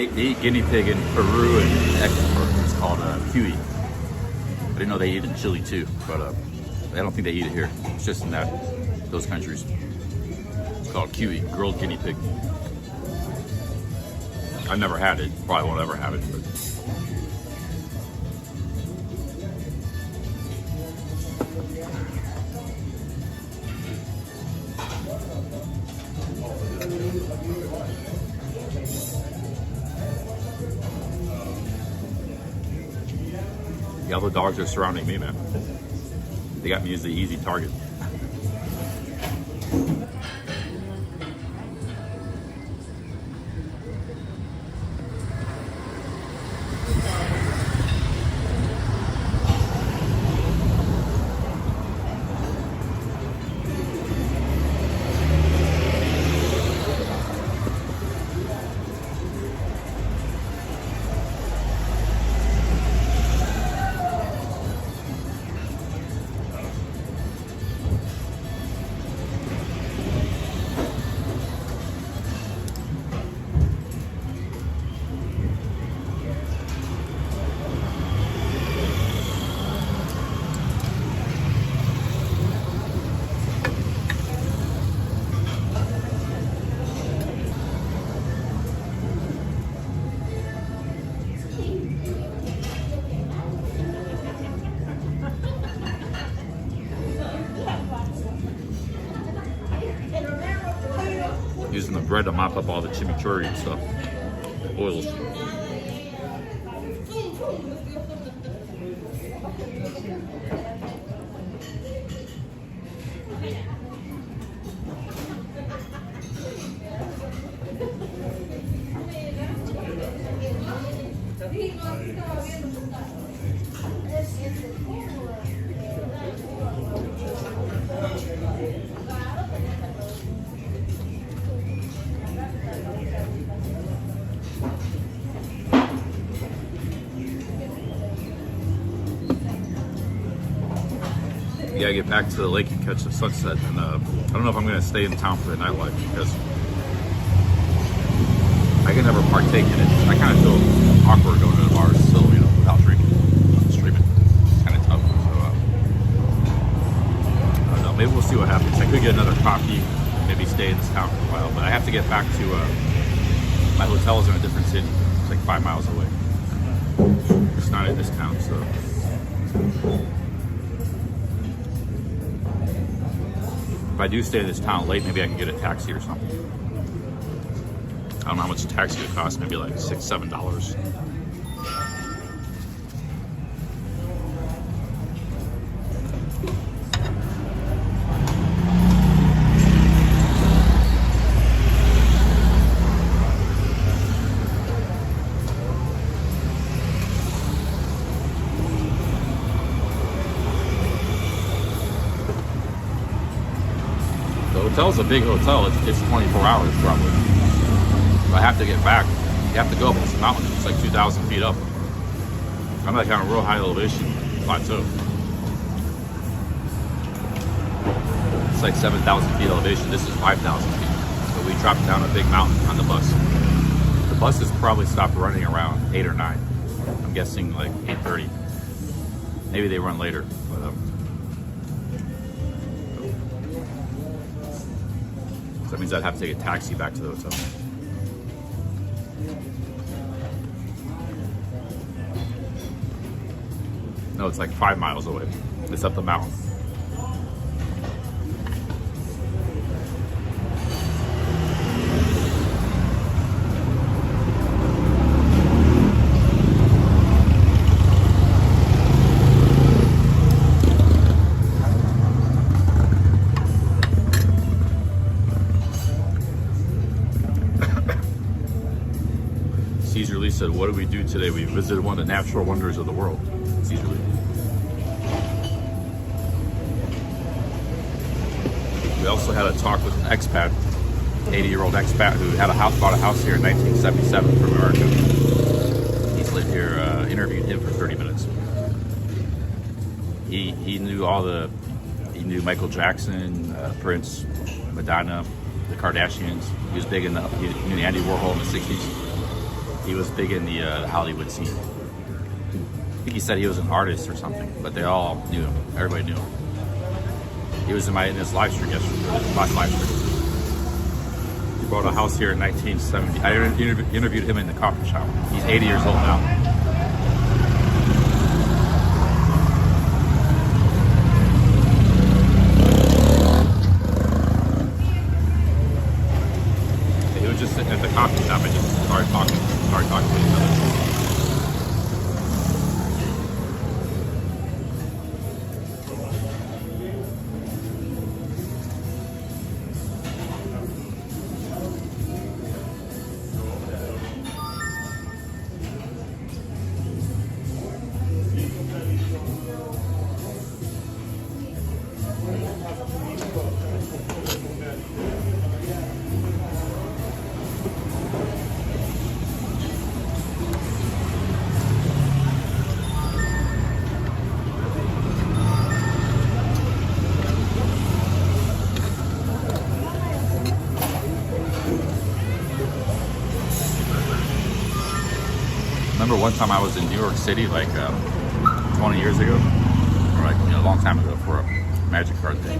They eat guinea pig in Peru and Ecuador. It's called kiwi. I didn't know they eat it in Chile too, but I don't think they eat it here. It's just in those countries. It's called kiwi, grilled guinea pig. I've never had it. Probably won't ever have it. But. The other dogs are surrounding me, man. They got me as the easy target. Using the bread to mop up all the chimichurri and stuff, the oils. Yeah, I get back to the lake and catch the sunset, and I don't know if I'm going to stay in town for the nightlife because I can never partake in it. I kind of feel awkward going to the bars still, you know, without drinking, streaming. It's kind of tough. So I don't know. Maybe we'll see what happens. I could get another coffee, maybe stay in this town for a while, but I have to get back to my hotel's in a different city. It's like 5 miles away. It's not in this town, so. If I do stay in this town late, maybe I can get a taxi or something. I don't know how much a taxi would cost, maybe like $6, $7. The hotel's a big hotel. It's 24 hours probably. If I have to get back, you have to go up this mountain. It's like 2,000 feet up. I'm like on a real high elevation plateau. It's like 7,000 feet elevation. This is 5,000 feet. So we dropped down a big mountain on the bus. The buses probably stopped running around 8 or 9. I'm guessing like 8:30. Maybe they run later, but so that means I'd have to take a taxi back to the hotel. No, it's like 5 miles away. It's up the mountain. Caesar Lee said, "What did we do today? We visited one of the natural wonders of the world." Caesar Lee. We also had a talk with an expat, 80-year-old expat who had bought a house here in 1977 from America. He's lived here. Interviewed him for 30 minutes. He knew he knew Michael Jackson, Prince, Madonna, the Kardashians. He was big in he knew Andy Warhol in the 60s. he was big in the Hollywood scene. I think he said he was an artist or something, but they all knew him. Everybody knew him. He was in his live stream yesterday, last live stream. He bought a house here in 1970. I interviewed him in the coffee shop. He's 80 years old now. He was just sitting at the coffee shop and just started talking to each other. Remember one time I was in New York City, like 20 years ago, or like a long time ago for a magic card thing,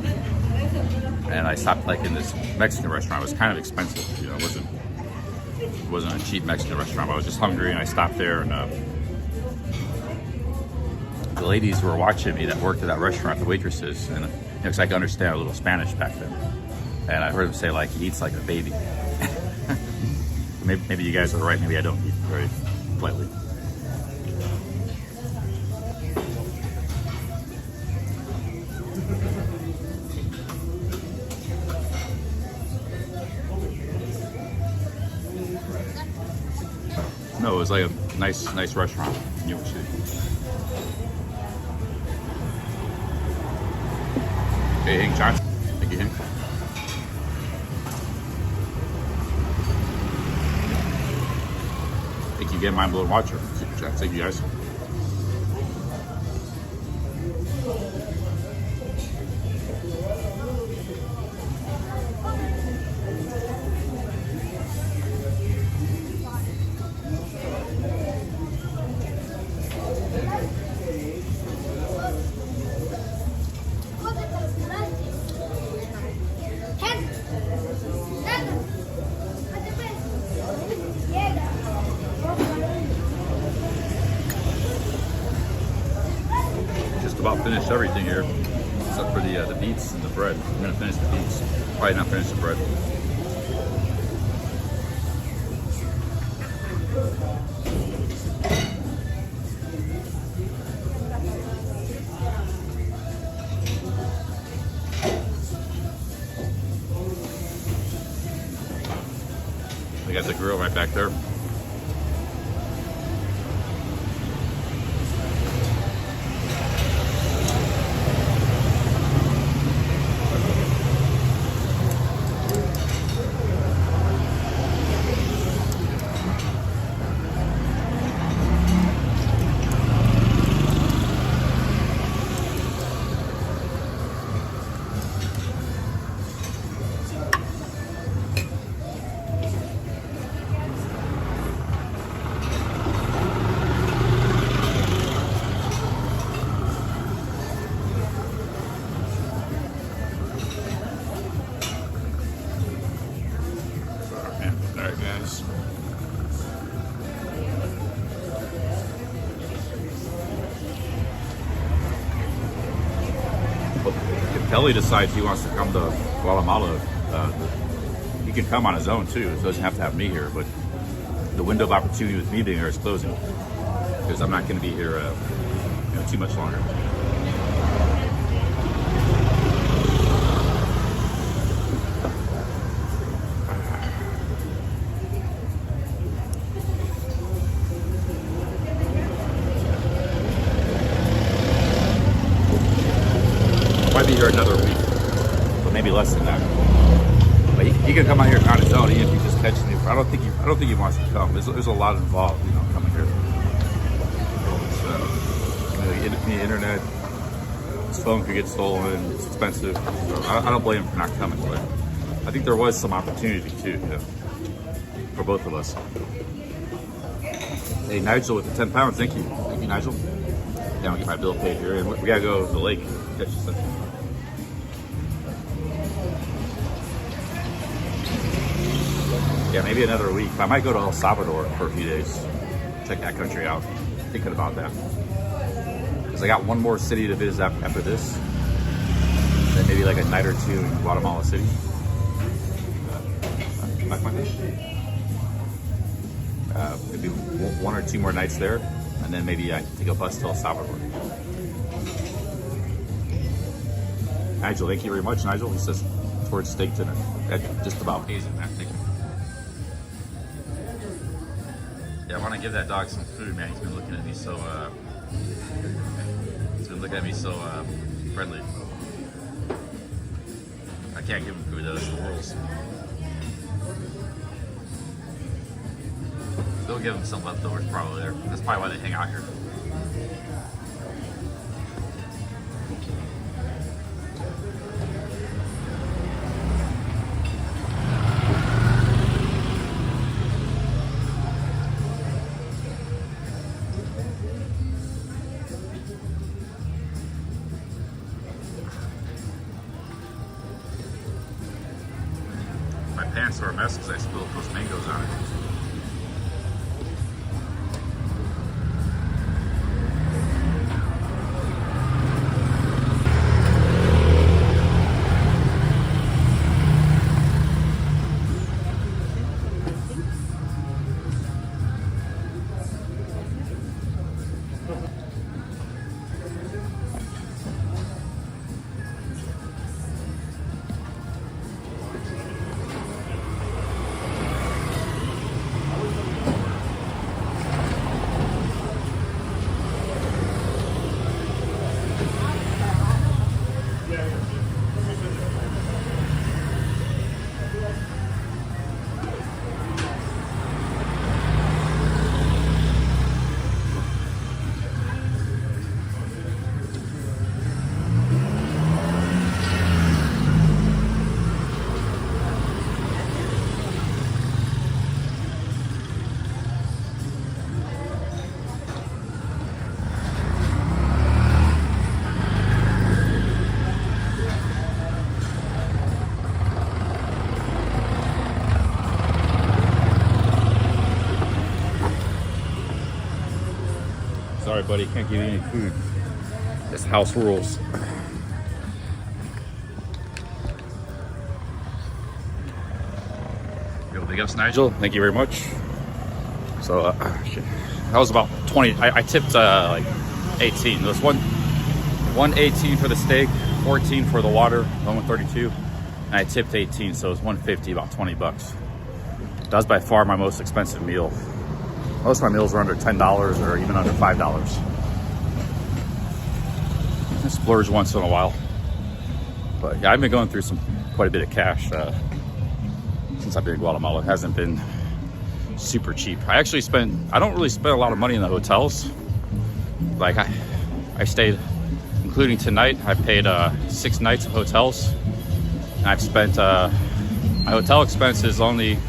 and I stopped like in this Mexican restaurant. It was kind of expensive, you know, it wasn't a cheap Mexican restaurant. But I was just hungry, and I stopped there, and the ladies were watching me that worked at that restaurant, the waitresses, and because I could understand a little Spanish back then, and I heard them say like he eats like a baby. maybe you guys are right. Maybe I don't eat very politely. No, it was like a nice restaurant in New York City. Hey, Hank Johnson. Thank you, Hank. Thank you again, Mind Blown Watcher. Thank you, guys. About finished everything here, except for the beets and the bread. I'm gonna finish the beets. Probably not finish the bread. We got the grill right back there. Kelly decides he wants to come to Guatemala, he can come on his own too. It doesn't have to have me here, but the window of opportunity with me being here is closing because I'm not going to be here too much longer. Be here another week, but maybe less than that. But he can come out here on his own, even if he just catches me. I don't think he wants to come. There's a lot involved, coming here. So, the internet, his phone could get stolen. It's expensive. So I don't blame him for not coming, but I think there was some opportunity too, for both of us. Hey, Nigel with the 10 pounds. Thank you. Thank you, Nigel. Yeah, I'll get my bill paid here. And we gotta go to the lake. Catch something. Yeah, maybe another week. I might go to El Salvador for a few days. Check that country out. Thinking about that. Because I got one more city to visit after this. Then maybe like a night or two in Guatemala City. Maybe 1 or 2 more nights there. And then maybe I take a bus to El Salvador. Nigel, thank you very much. Nigel, he says towards steak dinner. That just about pays it, man. Thank you. Yeah, I want to give that dog some food, man. He's been looking at me so, friendly. I can't give him food though, it's the rules. They'll give him some leftovers probably there. That's probably why they hang out here. My pants are a mess because I spilled those mangoes on it. Sorry, buddy, can't give you any food. It's house rules. Yo, big ups, Nigel. Thank you very much. So, that was about 20. I tipped like 18. There was one 18 for the steak, 14 for the water, 132, and I tipped 18, so it was 150, about 20 bucks. That was by far my most expensive meal. Most of my meals were under $10 or even under $5. I splurge once in a while. But yeah, I've been going through quite a bit of cash since I've been in Guatemala. It hasn't been super cheap. I don't really spend a lot of money in the hotels. Like I stayed, including tonight, I paid 6 nights of hotels. And I've spent, my hotel expense is only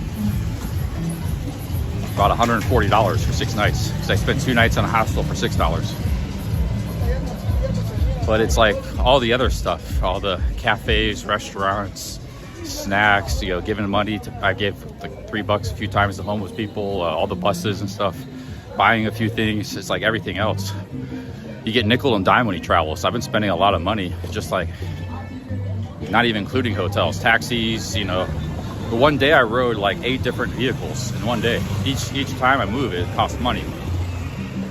about $140 for 6 nights, because I spent 2 nights in a hostel for $6. But it's like all the other stuff, all the cafes, restaurants, snacks, giving money I gave like $3 a few times to homeless people, all the buses and stuff, buying a few things. It's like everything else. You get nickel and dime when you travel. So I've been spending a lot of money, just like not even including hotels, taxis, The one day I rode like 8 different vehicles in one day. Each time I move, it costs money.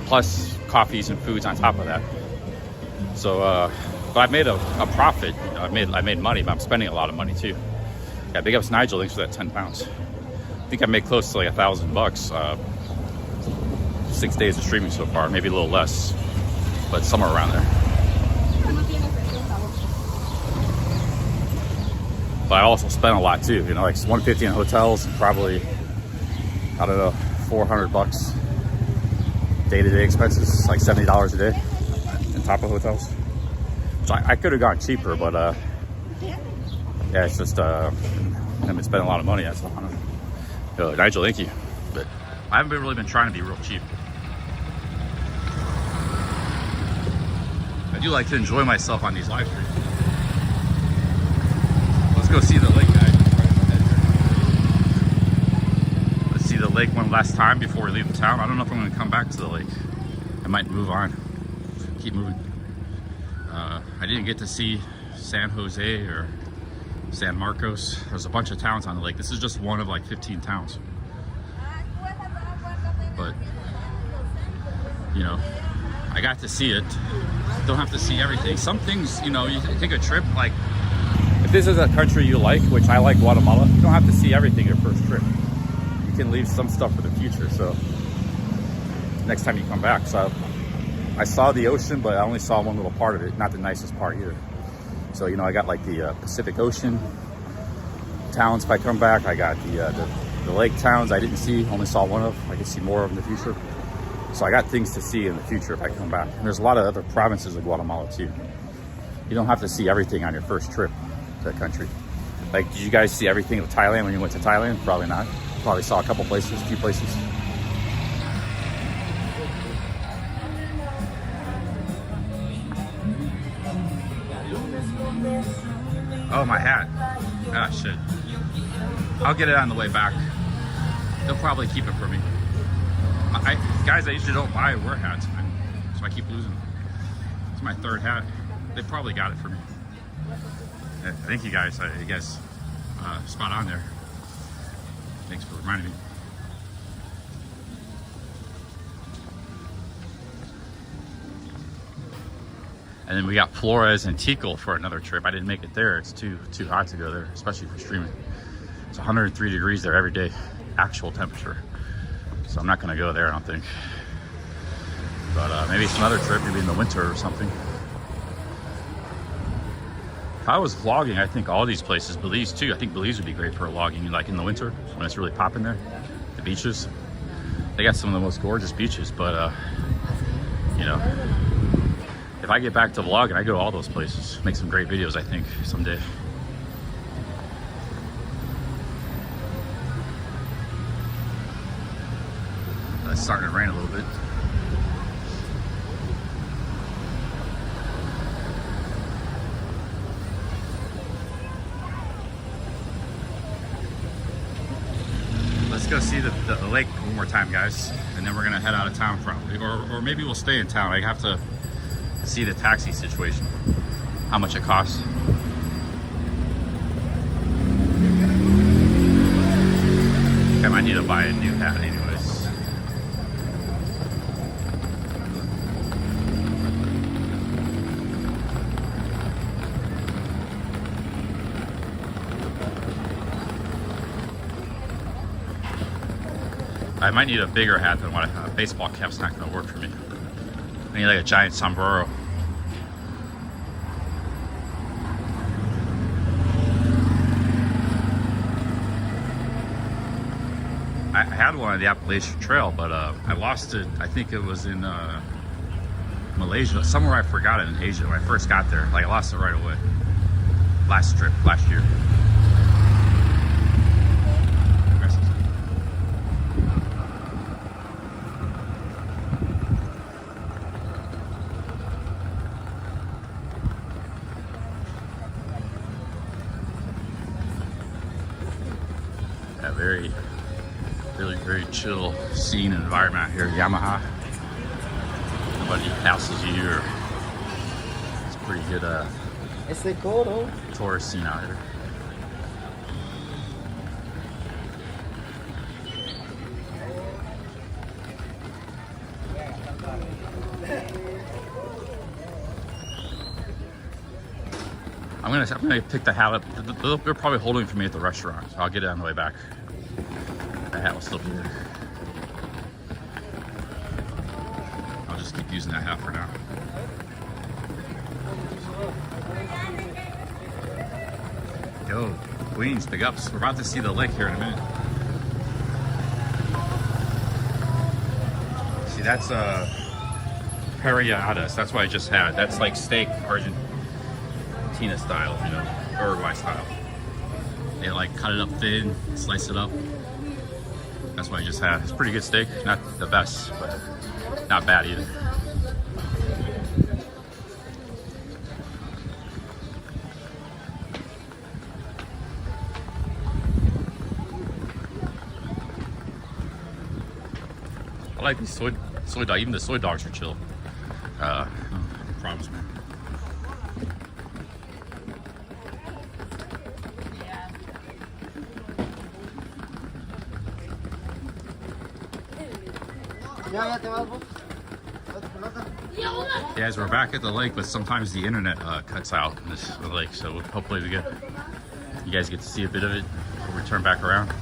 Plus coffees and foods on top of that. So, but I made a profit. I made money, but I'm spending a lot of money too. Yeah, big ups Nigel, thanks for that 10 pounds. I think I made close to like $1,000, 6 days of streaming so far, maybe a little less, but somewhere around there. But I also spent a lot too, like $150 in hotels and probably, I don't know, $400 day-to-day expenses, like $70 a day on top of hotels. So I could have gone cheaper, but yeah, it's just I've been spending a lot of money. That's all. Nigel, thank you. But I haven't really been trying to be real cheap. do like to enjoy myself on these live streams. Let's go see the lake, guys. Let's see the lake one last time before we leave the town. I don't know if I'm going to come back to the lake. I might move on. Keep moving. I didn't get to see San Jose or San Marcos. There's a bunch of towns on the lake. This is just one of like 15 towns. But, you know, I got to see it. Don't have to see everything. Some things, you know, you take a trip, like, if this is a country you like, which I like Guatemala, you don't have to see everything your first trip. You can leave some stuff for the future, so next time you come back. So I saw the ocean, but I only saw one little part of it, not the nicest part either. So, you know, I got like the Pacific Ocean towns if I come back. I got the lake towns I didn't see, only saw one of. I can see more of in the future. So I got things to see in the future if I come back. And there's a lot of other provinces of Guatemala too. You don't have to see everything on your first trip to the country. Like, did you guys see everything of Thailand when you went to Thailand? Probably not. Probably saw a couple places, a few places. Oh, my hat. Ah, shit. I'll get it on the way back. They'll probably keep it for me. Guys, I usually don't buy or wear hats, so I keep losing them. It's my third hat. They probably got it for me. Thank you guys. You guys spot on there. Thanks for reminding me. And then we got Flores and Tikal for another trip. I didn't make it there. It's too hot to go there, especially for streaming. It's 103 degrees there every day, actual temperature. So I'm not gonna go there, I don't think. But maybe some other trip, maybe in the winter or something. If I was vlogging, I think all these places, Belize too. I think Belize would be great for vlogging, like in the winter when it's really popping there. The beaches, they got some of the most gorgeous beaches. But you know, if I get back to vlogging, I go to all those places. Make some great videos, I think, someday. It's starting to rain a little bit. Let's go see the lake one more time, guys, and then we're gonna head out of town probably, or maybe we'll stay in town. I have to see the taxi situation, how much it costs. I might need to buy a new hat anyways. I might need a bigger hat than what a baseball cap's not going to work for me. I need like a giant sombrero. I had one on the Appalachian Trail, but I lost it. I think it was in Malaysia, somewhere I forgot it in Asia when I first got there. Like, I lost it right away. Last trip, last year. Very chill scene and environment out here. Yamaha. Nobody passes you, or it's pretty good tourist scene out here. I'm gonna pick the hat up. They're probably holding for me at the restaurant, so I'll get it on the way back. The hat will still be there. I'll just keep using that hat for now. Yo, Queens, big ups. We're about to see the lake here in a minute. See, that's Parayadas. That's what I just had. That's like steak, Argentina style, you know, Uruguay style. They like cut it up thin, slice it up. That's what I just had. It's pretty good steak. Not the best, but not bad either. I like these soy dog. Even the soy dogs are chill. No problems, man. Guys, we're back at the lake, but sometimes the internet cuts out in this lake, so hopefully you guys get to see a bit of it before we turn back around.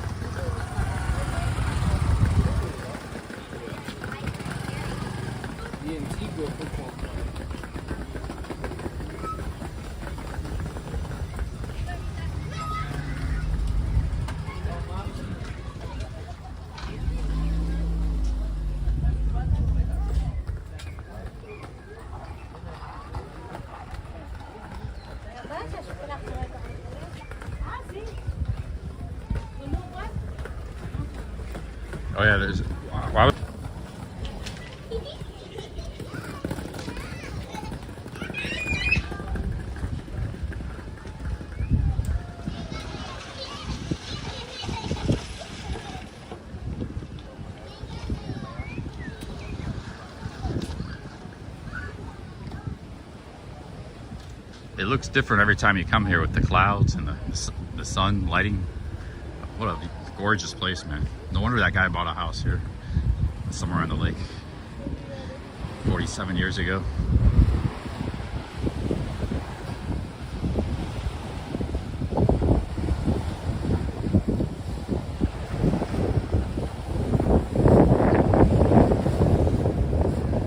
Oh yeah, there's. Wow. It looks different every time you come here with the clouds and the sun lighting. What a gorgeous place, man. No wonder that guy bought a house here somewhere on the lake 47 years ago.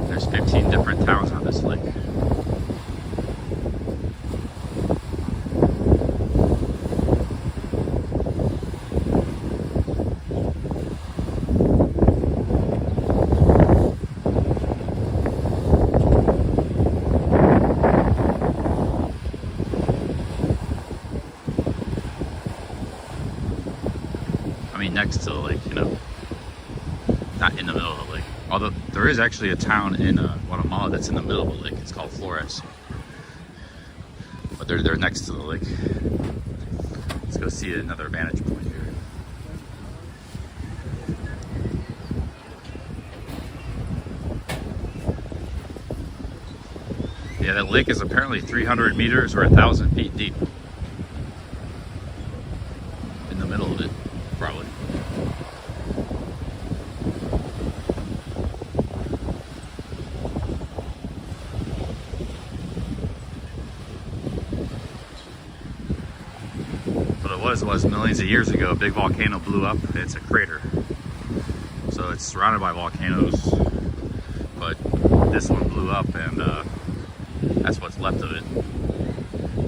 There's 15 different towns on this lake. Next to the lake, you know, not in the middle of the lake. Although there is actually a town in Guatemala that's in the middle of the lake. It's called Flores, but they're next to the lake. Let's go see another vantage point here. Yeah, that lake is apparently 300 meters or 1,000 feet deep. In the middle of it, probably. Was millions of years ago, a big volcano blew up. It's a crater, so it's surrounded by volcanoes, but this one blew up, and that's what's left of it,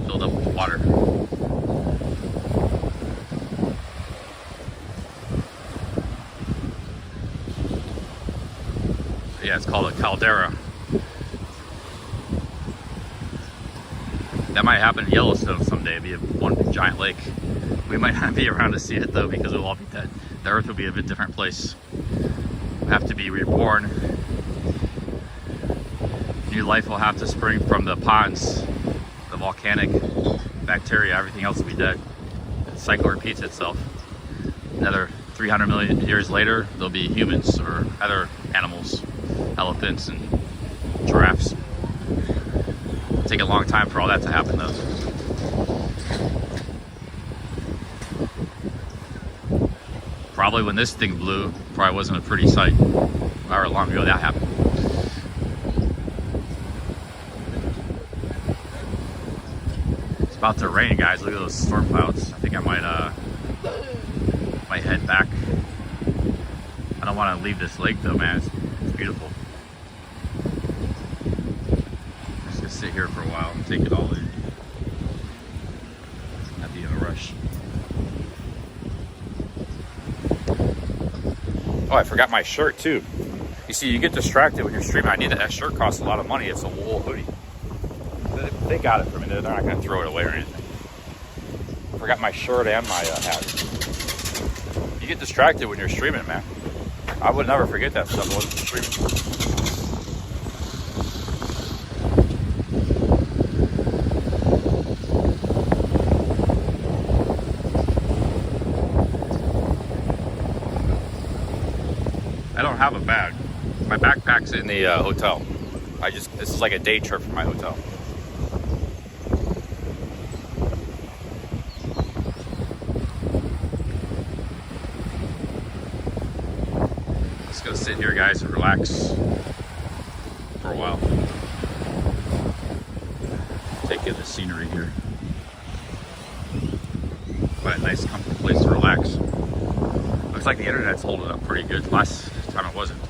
filled up with water. Yeah, it's called a caldera. That might happen in Yellowstone someday, be one big giant lake. We might not be around to see it though, because we'll all be dead. The Earth will be a bit different place. We'll have to be reborn. New life will have to spring from the ponds, the volcanic bacteria, everything else will be dead. The cycle repeats itself. Another 300 million years later, there'll be humans or other animals, elephants and giraffes. It'll take a long time for all that to happen though. Probably when this thing blew, probably wasn't a pretty sight. However long ago that happened. It's about to rain, guys. Look at those storm clouds. I think I might head back. I don't want to leave this lake though, man. It's beautiful. I'm just gonna sit here for a while and take it all in. Not be in a rush. Oh, I forgot my shirt too. You see, you get distracted when you're streaming. I need that shirt costs a lot of money. It's a wool hoodie. They got it for me. They're not going to throw it away or anything. I forgot my shirt and my hat. You get distracted when you're streaming, man. I would never forget that stuff. I wasn't streaming. I don't have a bag. My backpack's in the hotel. This is like a day trip from my hotel. Just gonna sit here, guys, and relax for a while. Take in the scenery here. Quite a nice, comfortable place to relax. Looks like the internet's holding up pretty good. Last time it wasn't.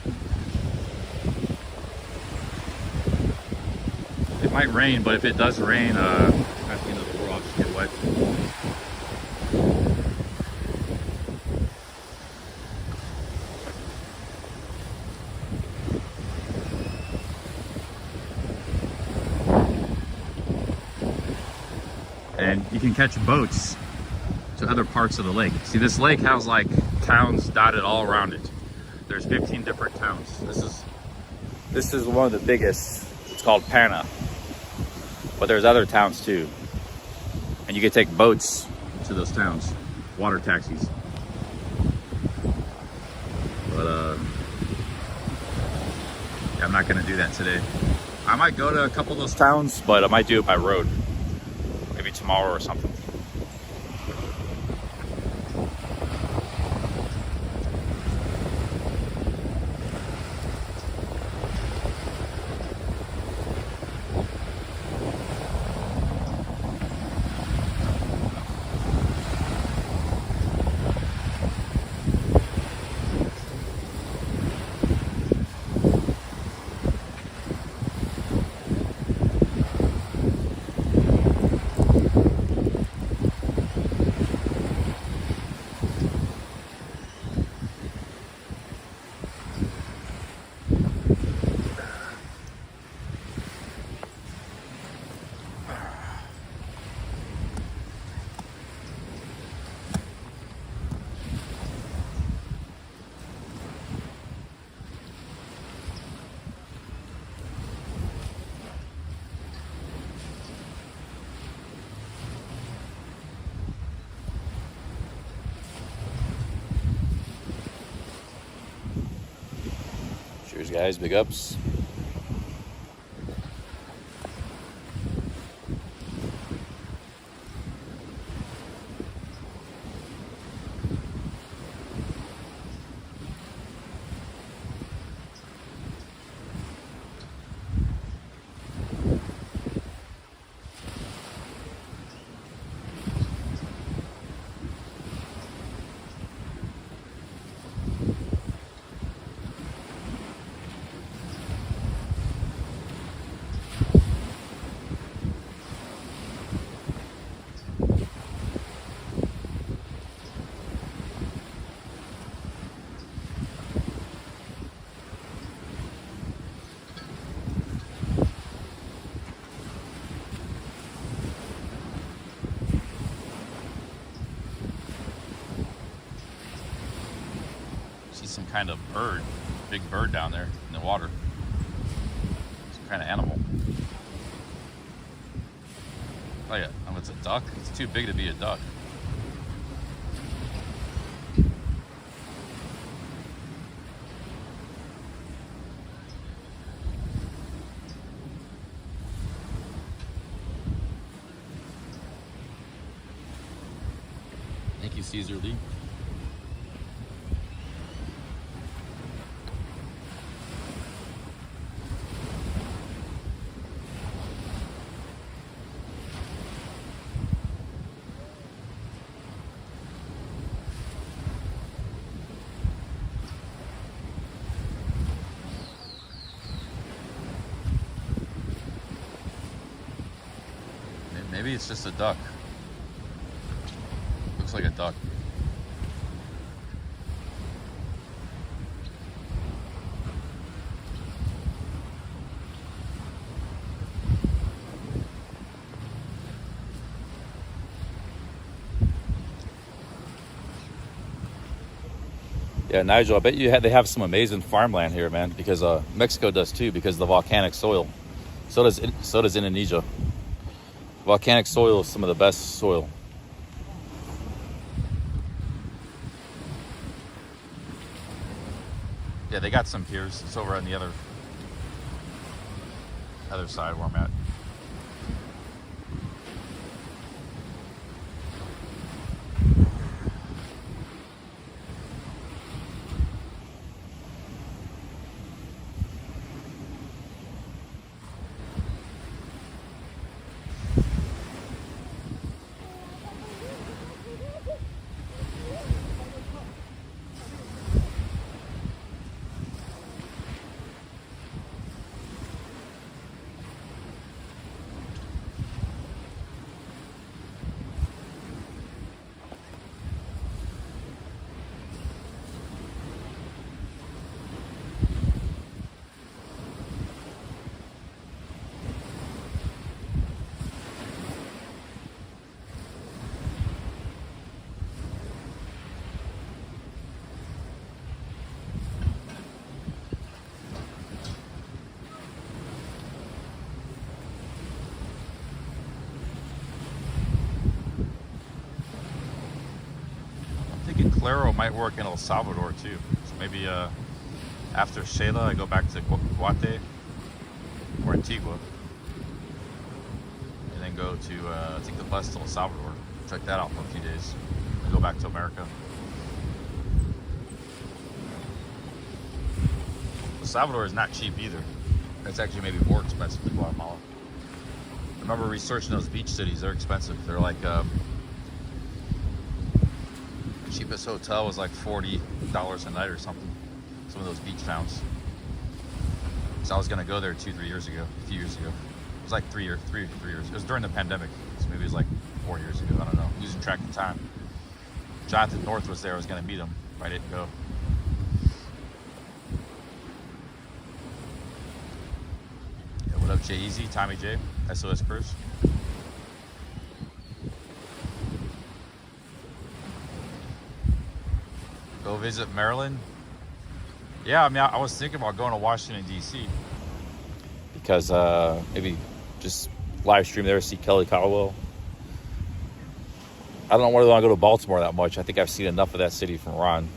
It might rain, but if it does rain, at the end of the world, I'll just get wet. And you can catch boats to other parts of the lake. See, this lake has like towns dotted all around it. There's 15 different towns. This is one of the biggest. It's called Pana. But there's other towns too. And you can take boats to those towns. Water taxis. But yeah, I'm not gonna do that today. I might go to a couple of those towns, but I might do it by road. Maybe tomorrow or something. Cheers, guys. Big ups. Some kind of bird, big bird down there in the water. Some kind of animal. Oh yeah, oh, it's a duck. It's too big to be a duck. Thank you, Caesar Lee. Maybe it's just a duck. Looks like a duck. Yeah, Nigel, I bet they have some amazing farmland here, man, because Mexico does too, because of the volcanic soil. So does Indonesia. Volcanic soil is some of the best soil. Yeah, they got some piers. It's over on the other side where I'm at. Claro might work in El Salvador too. So maybe after Shayla, I go back to Guate or Antigua, and then go to take the bus to El Salvador. Check that out for a few days, and go back to America. El Salvador is not cheap either. It's actually maybe more expensive than Guatemala. I remember researching those beach cities. They're expensive. They're like cheapest hotel was like $40 a night or something. Some of those beach towns. So I was gonna go there a few years ago. It was like 3 years. It was during the pandemic, so maybe it was like 4 years ago. I don't know. Losing track of time. Jonathan North was there. I was gonna meet him, but I didn't go. Yeah, what up, Jay Easy, Tommy J, SOS Cruise. Go visit Maryland. Yeah, I mean, I was thinking about going to Washington, D.C. because maybe just live stream there, see Kelly Caldwell. I don't know whether I want to go to Baltimore that much. I think I've seen enough of that city from Ron.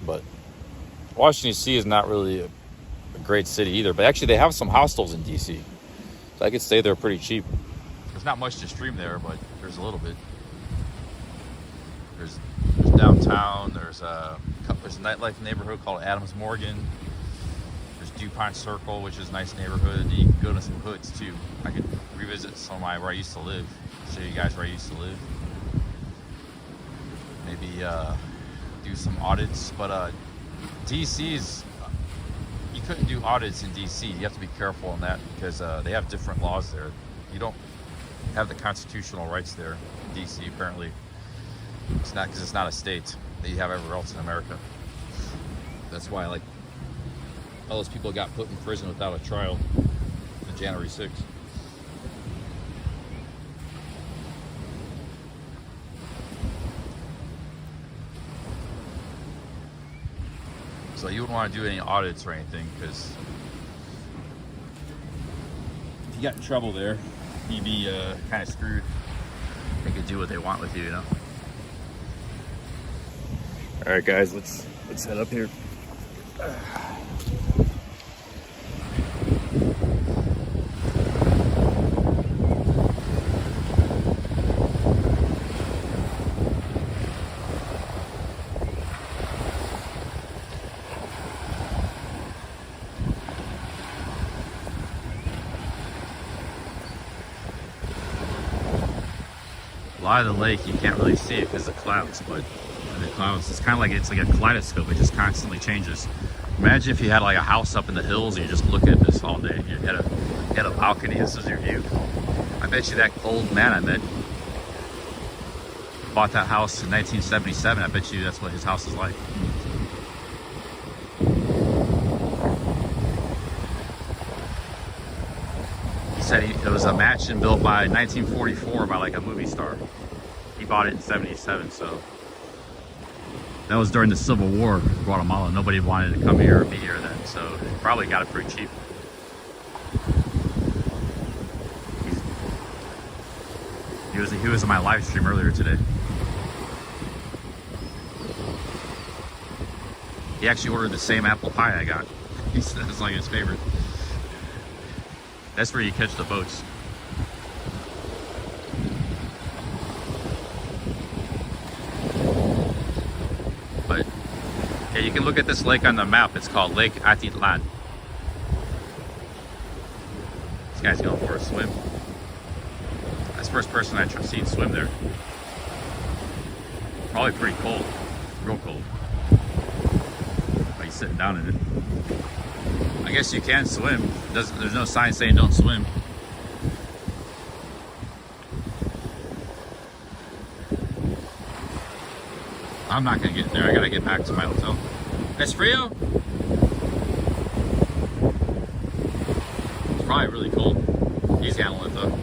But Washington, D.C. is not really a great city either. But actually, they have some hostels in D.C. So I could stay there pretty cheap. There's not much to stream there, but there's a little bit. There's downtown. There's a nightlife neighborhood called Adams Morgan. There's DuPont Circle, which is a nice neighborhood. And you can go to some hoods too. I could revisit some of where I used to live. Show you guys where I used to live. Maybe do some audits. But DC's, you couldn't do audits in DC. You have to be careful on that because they have different laws there. You don't have the constitutional rights there in DC apparently. It's not because it's not a state that you have everywhere else in America. That's why, like, all those people got put in prison without a trial on January 6th. So you wouldn't want to do any audits or anything because if you got in trouble there, you'd be kind of screwed. They could do what they want with you, you know? All right, guys, let's head up here. A lot of the lake you can't really see it because of the clouds, but the clouds, it's kind of like it's like a kaleidoscope. It just constantly changes. Imagine if you had like a house up in the hills and you just look at this all day. You had a balcony. This is your view. I bet you that old man I met bought that house in 1977. I bet you that's what his house is like. He said it was a mansion built by 1944 by like a movie star. He bought it in 77, so that was during the Civil War in Guatemala. Nobody wanted to come here or be here then, so he probably got it pretty cheap. He was in my live stream earlier today. He actually ordered the same apple pie I got. He said it's like his favorite. That's where you catch the boats. But yeah, you can look at this lake on the map. It's called Lake Atitlan. This guy's going for a swim. That's the first person I've seen swim there. Probably pretty cold, real cold. But he's sitting down in it. I guess you can swim. There's no sign saying don't swim. I'm not gonna get there. I gotta get back to my hotel. Es frio? It's probably really cold. He's handling it though.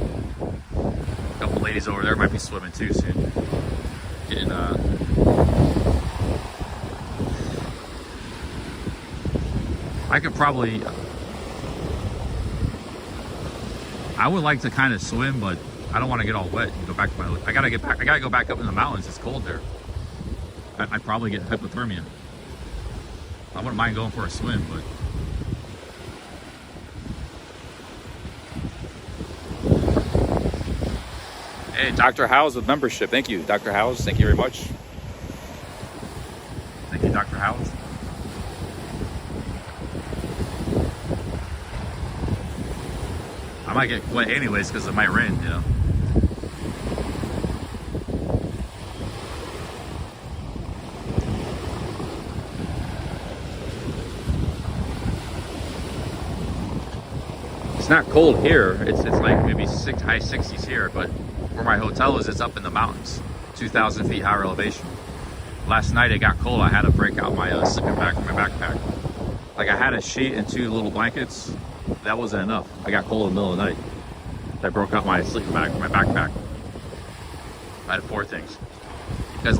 A couple ladies over there might be swimming too soon. Getting I could probably. I would like to kind of swim, but I don't want to get all wet and go back to my. I gotta go back up in the mountains. It's cold there. I'd probably get hypothermia. I wouldn't mind going for a swim, but. Hey, Dr. Howes with membership. Thank you, Dr. Howes. Thank you very much. Thank you, Dr. Howes. I might get wet anyways because it might rain, you know. It's not cold here. It's like maybe high 60s here, but where my hotel is, it's up in the mountains, 2,000 feet higher elevation. Last night it got cold. I had to break out my sleeping bag from my backpack. Like I had a sheet and 2 little blankets. That wasn't enough. I got cold in the middle of the night. I broke out my sleeping bag from my backpack. I had 4 things. Because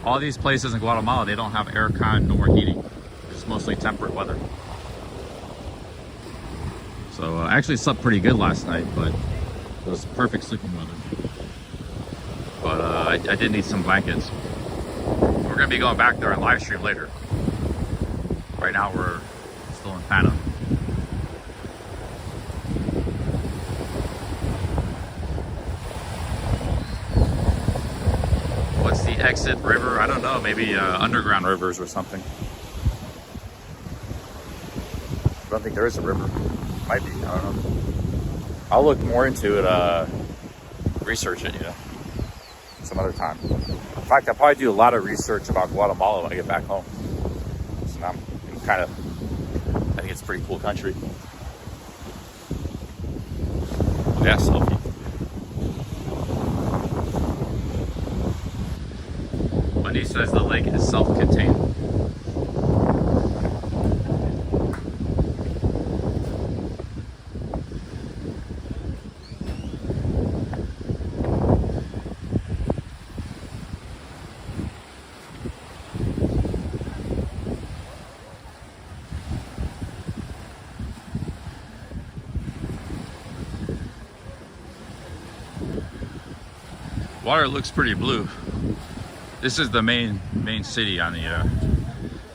all these places in Guatemala, they don't have air con nor heating. It's mostly temperate weather. So I actually slept pretty good last night, but it was perfect sleeping weather. But I did need some blankets. We're gonna be going back there and live stream later. Right now we're still in Panama. What's the exit river? I don't know, maybe underground rivers or something. I don't think there is a river. Might be, I don't know. I'll look more into it, research it, you know, some other time. In fact, I'll probably do a lot of research about Guatemala when I get back home. So now I'm kind of, I think it's a pretty cool country. Yeah, selfie. Wendy says the lake is self-contained. Water looks pretty blue. This is the main city on the,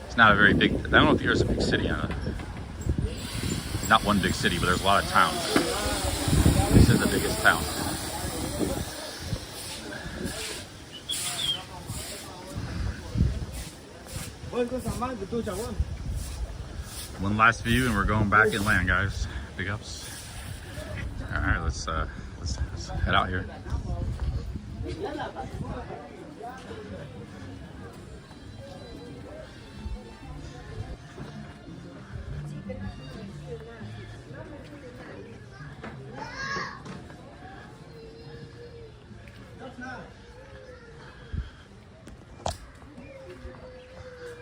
it's not a very big, I don't know if there's a big city on it. Not one big city, but there's a lot of towns. This is the biggest town. One last view and we're going back inland, guys. Big ups. All right, let's head out here.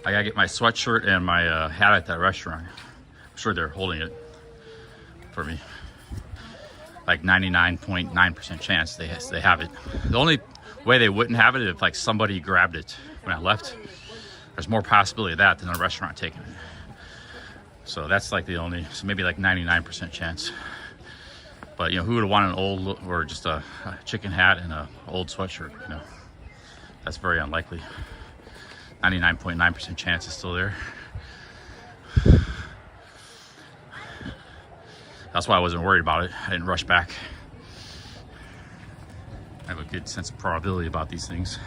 I gotta get my sweatshirt and my hat at that restaurant. I'm sure they're holding it for me. Like 99.9% chance they have it. The only way they wouldn't have it is if like somebody grabbed it when I left. There's more possibility of that than a restaurant taking it. So that's like the only, so maybe like 99% chance. But you know, who would want an old or just a chicken hat and a old sweatshirt, you know? That's very unlikely. 99.9% chance it's still there. That's why I wasn't worried about it. I didn't rush back. I have a good sense of probability about these things.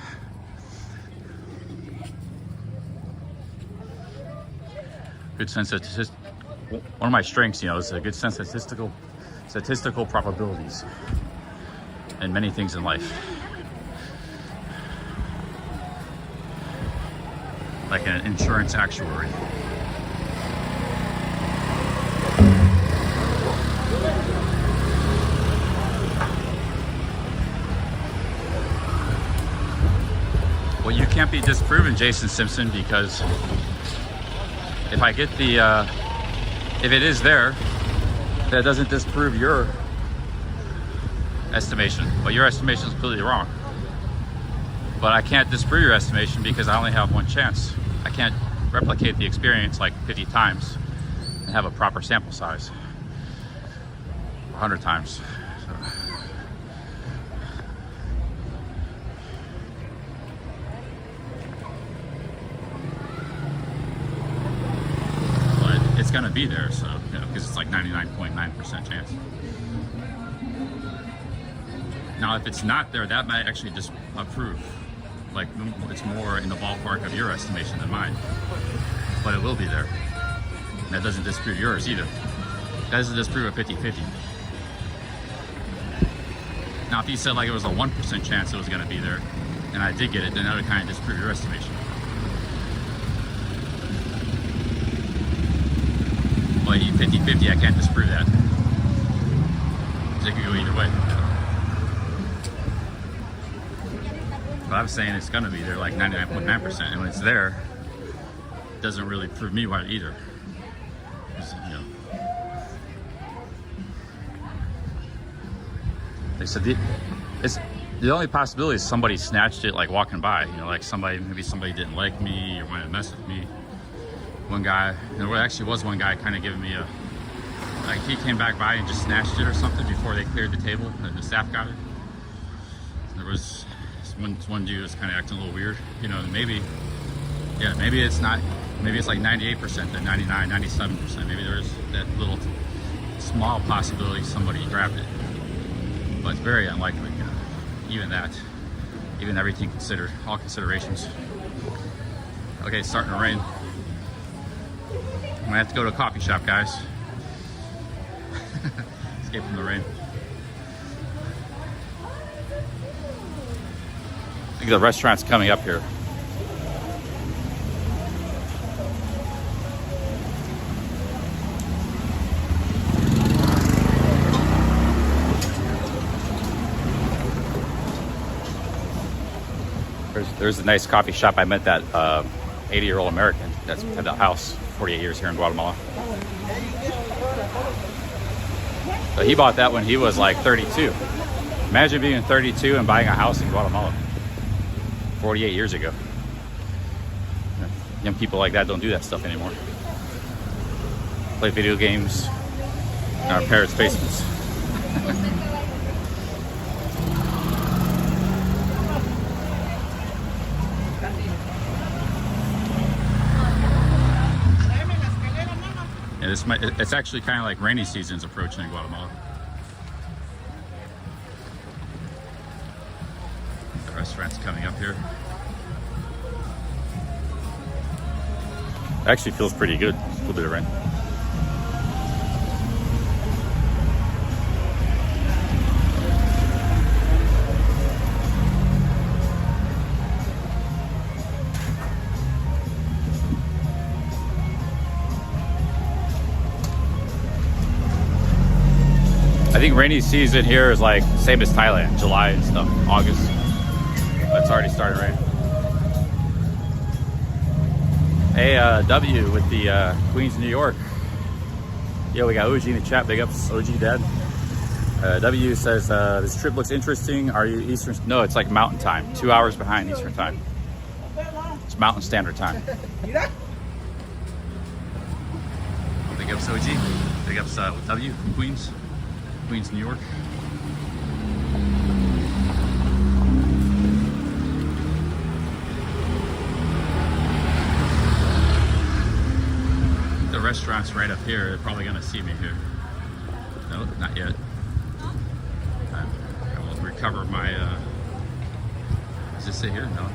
Good sense of one of my strengths, you know, is a good sense of statistical probabilities in many things in life. Like an insurance actuary. Well, you can't be disproven, Jason Simpson, because if I get the, if it is there, that doesn't disprove your estimation. But your estimation is completely wrong. But I can't disprove your estimation because I only have one chance. I can't replicate the experience like 50 times and have a proper sample size. 100 times. It's gonna be there, so, you know, because it's like 99.9% chance. Now, if it's not there, that might actually just prove, like, it's more in the ballpark of your estimation than mine. But it will be there. And that doesn't disprove yours either. That doesn't disprove a 50-50. Now, if you said like it was a 1% chance it was gonna be there, and I did get it, then that would kind of disprove your estimation. But 50-50, I can't disprove that. Because it could go either way. But I'm saying it's gonna be there like 99.9%, and when it's there, it doesn't really prove me right either. You know, they said the only possibility is somebody snatched it like walking by. You know, like maybe somebody didn't like me or wanted to mess with me. One guy, there actually was one guy kind of giving me a, like he came back by and just snatched it or something before they cleared the table and the staff got it. There was one dude was kind of acting a little weird, you know, maybe it's not, maybe it's like 98% than 99, 97%. Maybe there is that little small possibility somebody grabbed it, but it's very unlikely, you know, even everything considered, all considerations. Okay, it's starting to rain. I'm gonna have to go to a coffee shop, guys. Escape from the rain. I think the restaurant's coming up here. There's a nice coffee shop. I met that 80-year-old American that's had a house 48 years here in Guatemala. So he bought that when he was like 32. Imagine being 32 and buying a house in Guatemala 48 years ago. Young people like that don't do that stuff anymore. Play video games in our parents' basements. It's actually kind of like rainy season's approaching in Guatemala. The restaurant's coming up here. It actually feels pretty good. A little bit of rain. I think rainy season here is like same as Thailand, July and stuff, August. But it's already started raining. Hey, W with the Queens, New York. Yo, we got OG in the chat. Big ups, OG Dad. W says, this trip looks interesting. Are you Eastern? No, it's like mountain time. 2 hours behind Eastern time. It's Mountain Standard Time. Big ups, OG. Big ups, W from Queens. Queens, New York. restaurant's right up here. They're probably gonna see me here. No, not yet. I will recover my, does it say here? No.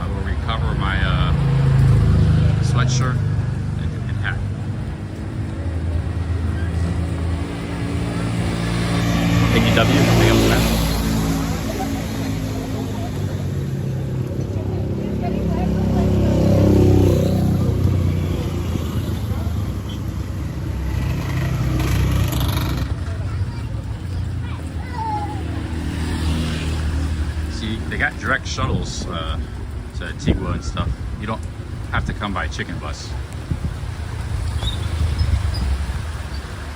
I will recover my sweatshirt and hat. AEW, anything else, man? They got direct shuttles to Antigua and stuff. You don't have to come by chicken bus.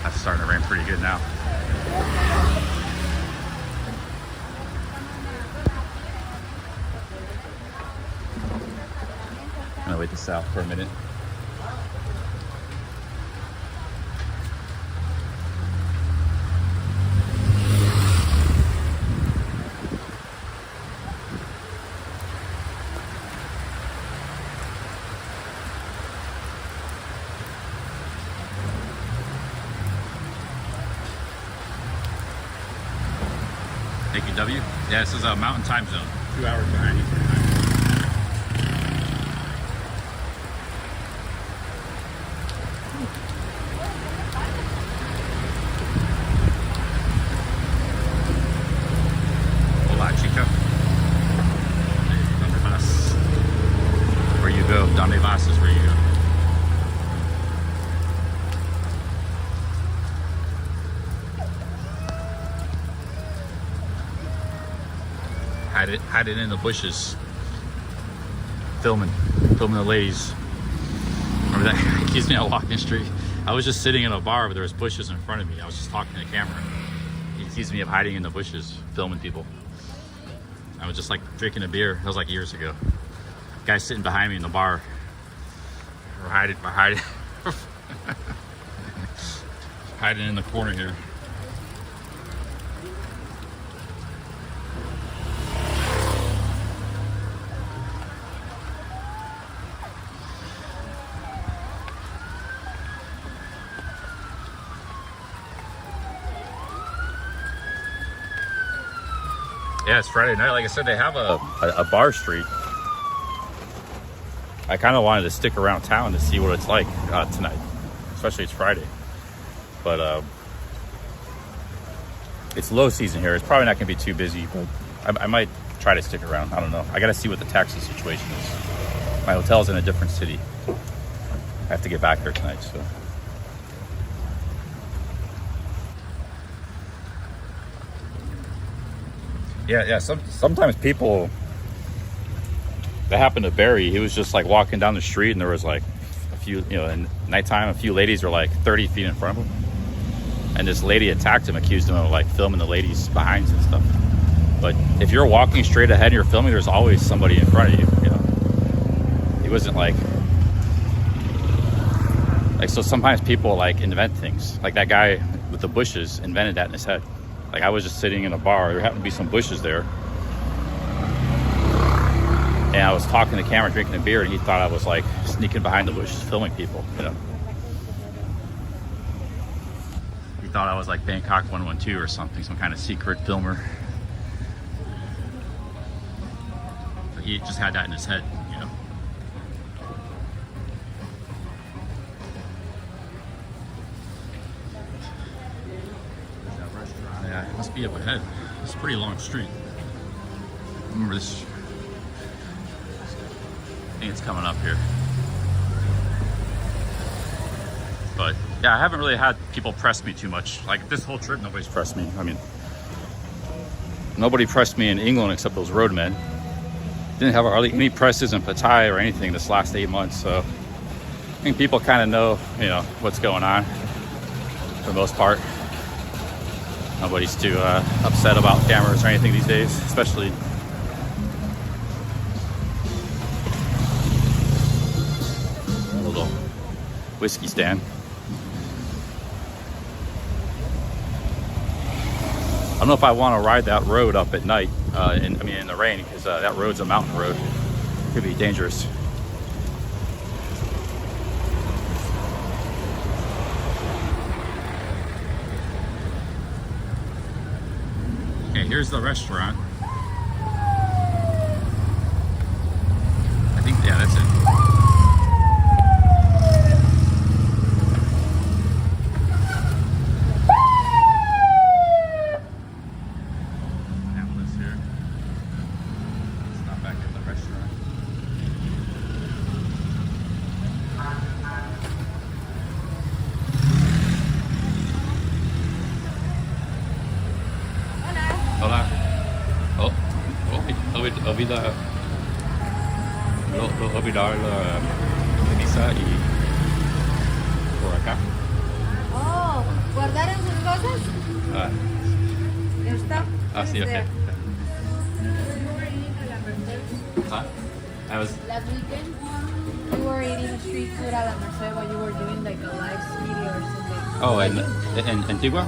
That's starting to rain pretty good now. I'm gonna wait this out for a minute. AQW? Yeah, this is a mountain time zone. 2 hours behind Eastern time. Hola, chica. Donde vas? Where you go? Donde vas is where you go. Hide it in the bushes. Filming the ladies. Remember that guy accused me of walking the street? I was just sitting in a bar where there was bushes in front of me. I was just talking to the camera. He accused me of hiding in the bushes, filming people. I was just like drinking a beer. That was like years ago. Guy sitting behind me in the bar. Or hiding in the corner here. Yeah, it's Friday night. Like I said, they have a bar street. I kind of wanted to stick around town to see what it's like tonight, especially it's Friday. But it's low season here. It's probably not going to be too busy, but I might try to stick around. I don't know. I got to see what the taxi situation is. My hotel's in a different city. I have to get back there tonight, so. Yeah. Sometimes people that happened to Barry, he was just like walking down the street and there was like a few, in nighttime, a few ladies were like 30 feet in front of him. And this lady attacked him, accused him of like filming the ladies behind and stuff. But if you're walking straight ahead and you're filming, there's always somebody in front of you, He wasn't like, so sometimes people like invent things. Like that guy with the bushes invented that in his head. Like I was just sitting in a bar, there happened to be some bushes there. And I was talking to the camera, drinking a beer, and he thought I was like sneaking behind the bushes, filming people, He thought I was like Bangkok 112 or something, some kind of secret filmer. But he just had that in his head, Yeah, it must be up ahead. It's a pretty long street. Remember this? I think it's coming up here. But yeah, I haven't really had people press me too much. Like this whole trip, nobody's pressed me. I mean, nobody pressed me in England except those roadmen. Didn't have hardly any presses in Pattaya or anything this last 8 months. So I think people kind of know, what's going on for the most part. Nobody's too upset about cameras or anything these days, especially. A little whiskey stand. I don't know if I want to ride that road up at night, in the rain, because that road's a mountain road. It could be dangerous. here's the restaurant. I think, yeah, that's it. Hamlet's here. Let's stop back at the restaurant. Hola. Oh, olvidar la visa y por acá. Oh, ¿guardaron sus cosas? Ah, Your stuff? sí, okay. Huh? I was. Last weekend, you were eating street food at La Merced while you were doing like a live video or something. Oh, in Antigua?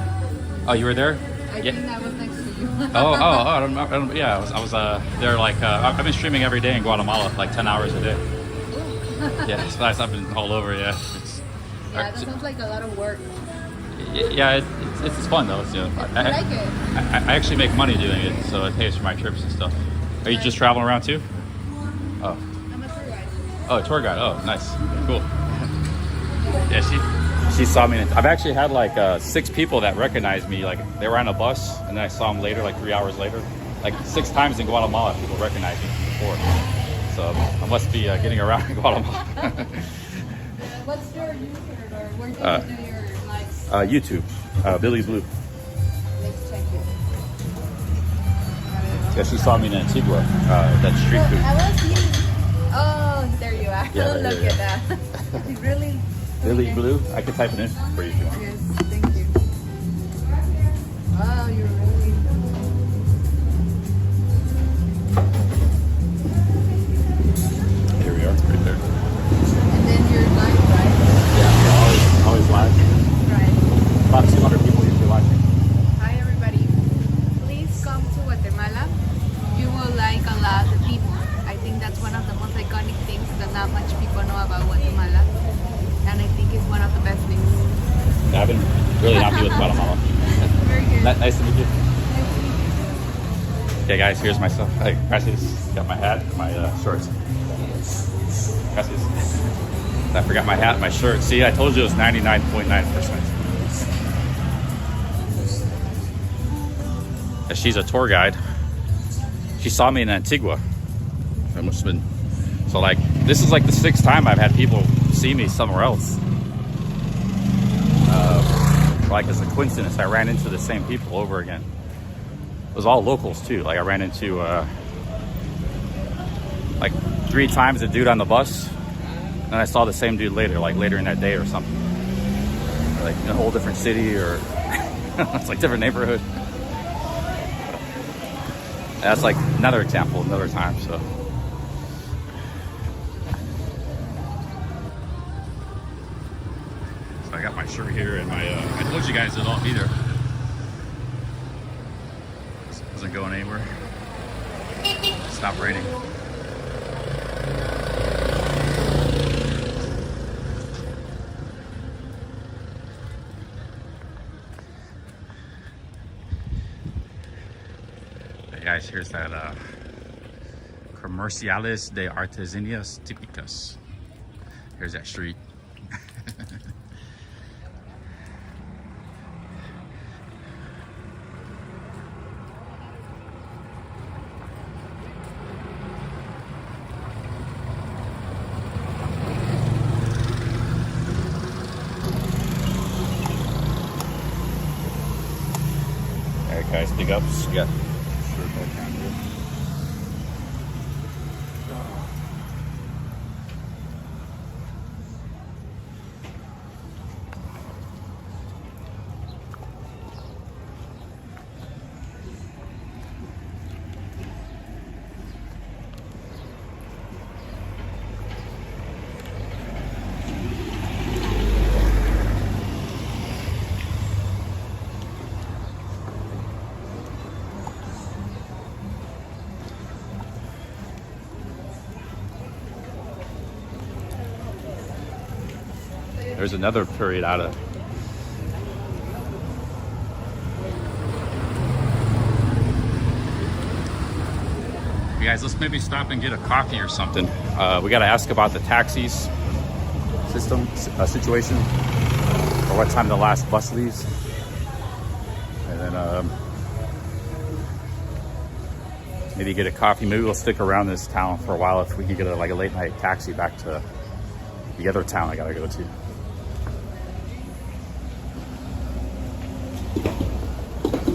Oh, you were there? I think I was next to you. I don't, yeah, I was there like, I've been streaming every day in Guatemala, like 10 hours a day. Yeah, it's nice. I've been all over, yeah. Yeah, that sounds like a lot of work. Yeah, it's fun though. It's, you know, I like it. I actually make money doing it, so it pays for my trips and stuff. Are you just traveling around too? Oh. I'm a tour guide. Oh, a tour guide. Oh, nice. Cool. Yeah, she saw me. I've actually had like 6 people that recognized me. Like they were on a bus, and then I saw them later, like 3 hours later. Like 6 times in Guatemala, people recognized me before. So I must be getting around in Guatemala. What's your YouTube or where do you do your lives? YouTube, Billy Blue. Let's check it. Yeah, she saw me in Antigua, that street food. I was seeing. Oh, there you are. Yeah, right Look here, at that. Really? Billy Blue. I can type it in for you if you want. Yes, thank you. Wow, you're really. Here we are, right there. And then you're live, right? Yeah, always live. Right. About 200 people usually watching. Hi, everybody. Please come to Guatemala. You will like a lot the people. I think that's one of the most iconic things that not much people know about Guatemala. And I think it's one of the best things. Yeah, I've been really happy with Guatemala. Very good. Nice to meet you. Okay, guys, here's my stuff. Hey, gracias. Got my hat and my shorts. Gracias. I forgot my hat and my shirt. See, I told you it was 99.9%. She's a tour guide. She saw me in Antigua. It must have been. So, like, this is like the 6th time I've had people see me somewhere else. Like, as a coincidence, I ran into the same people over again. It was all locals too. Like, I ran into like 3 times a dude on the bus, and I saw the same dude later, like later in that day or something. Like in a whole different city, or it's like different neighborhood. That's like another example, another time. So. I got my shirt here and my, I told you guys it'd all be there. This isn't going anywhere. Stop raining. Hey guys, here's that Comerciales de Artesanías Típicas. Here's that street. Guys, big ups. You got shirt back down here. There's another period out of. You guys, let's maybe stop and get a coffee or something. We got to ask about the taxis situation, or what time the last bus leaves, and then maybe get a coffee. Maybe we'll stick around this town for a while if we can get a late night taxi back to the other town I gotta go to.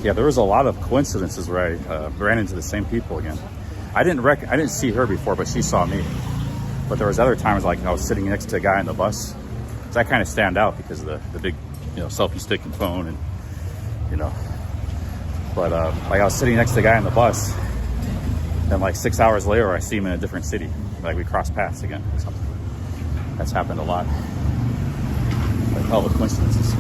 Yeah, there was a lot of coincidences where I ran into the same people again. I didn't see her before, but she saw me. But there was other times like I was sitting next to a guy on the bus. So I kind of stand out because of the big, selfie stick and phone, and But like I was sitting next to the guy on the bus, and like 6 hours later, I see him in a different city. Like we crossed paths again or something. That's happened a lot. Like hell of coincidences.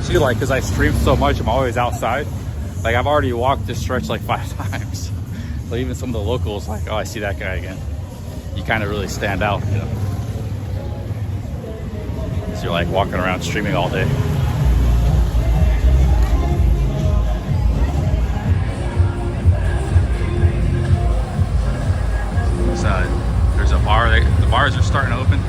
Too, like, because I stream so much, I'm always outside. Like I've already walked this stretch like 5 times. So even some of the locals, like, oh, I see that guy again. You kind of really stand out, So you're like walking around streaming all day. There's a bar. The bars are starting to open.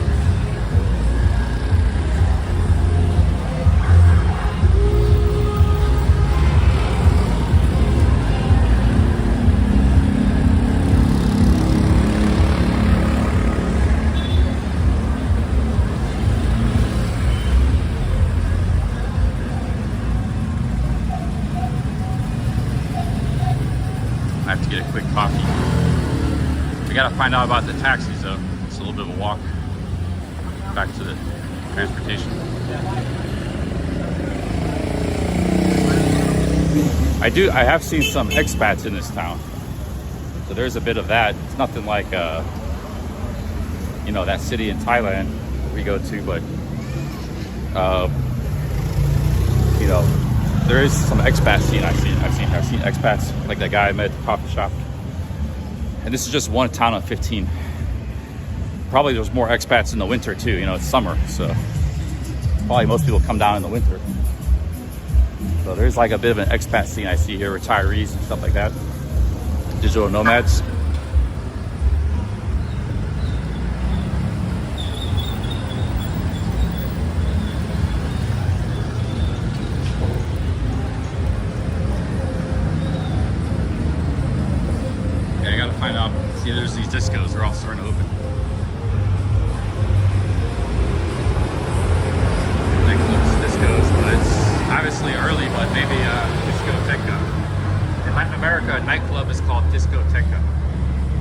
I have to get a quick coffee. We gotta find out about the taxis though. It's a little bit of a walk back to the transportation. I have seen some expats in this town. So there's a bit of that. It's nothing like that city in Thailand we go to, but there is some expat scene I've seen expats, like that guy I met at the coffee shop. And this is just one town of 15. Probably there's more expats in the winter too, it's summer, so probably most people come down in the winter. So there's like a bit of an expat scene I see here, retirees and stuff like that. Digital nomads. See, there's these discos, they're all starting to open. Nightclubs, discos, but it's obviously early, but maybe discoteca. In Latin America, a nightclub is called discoteca.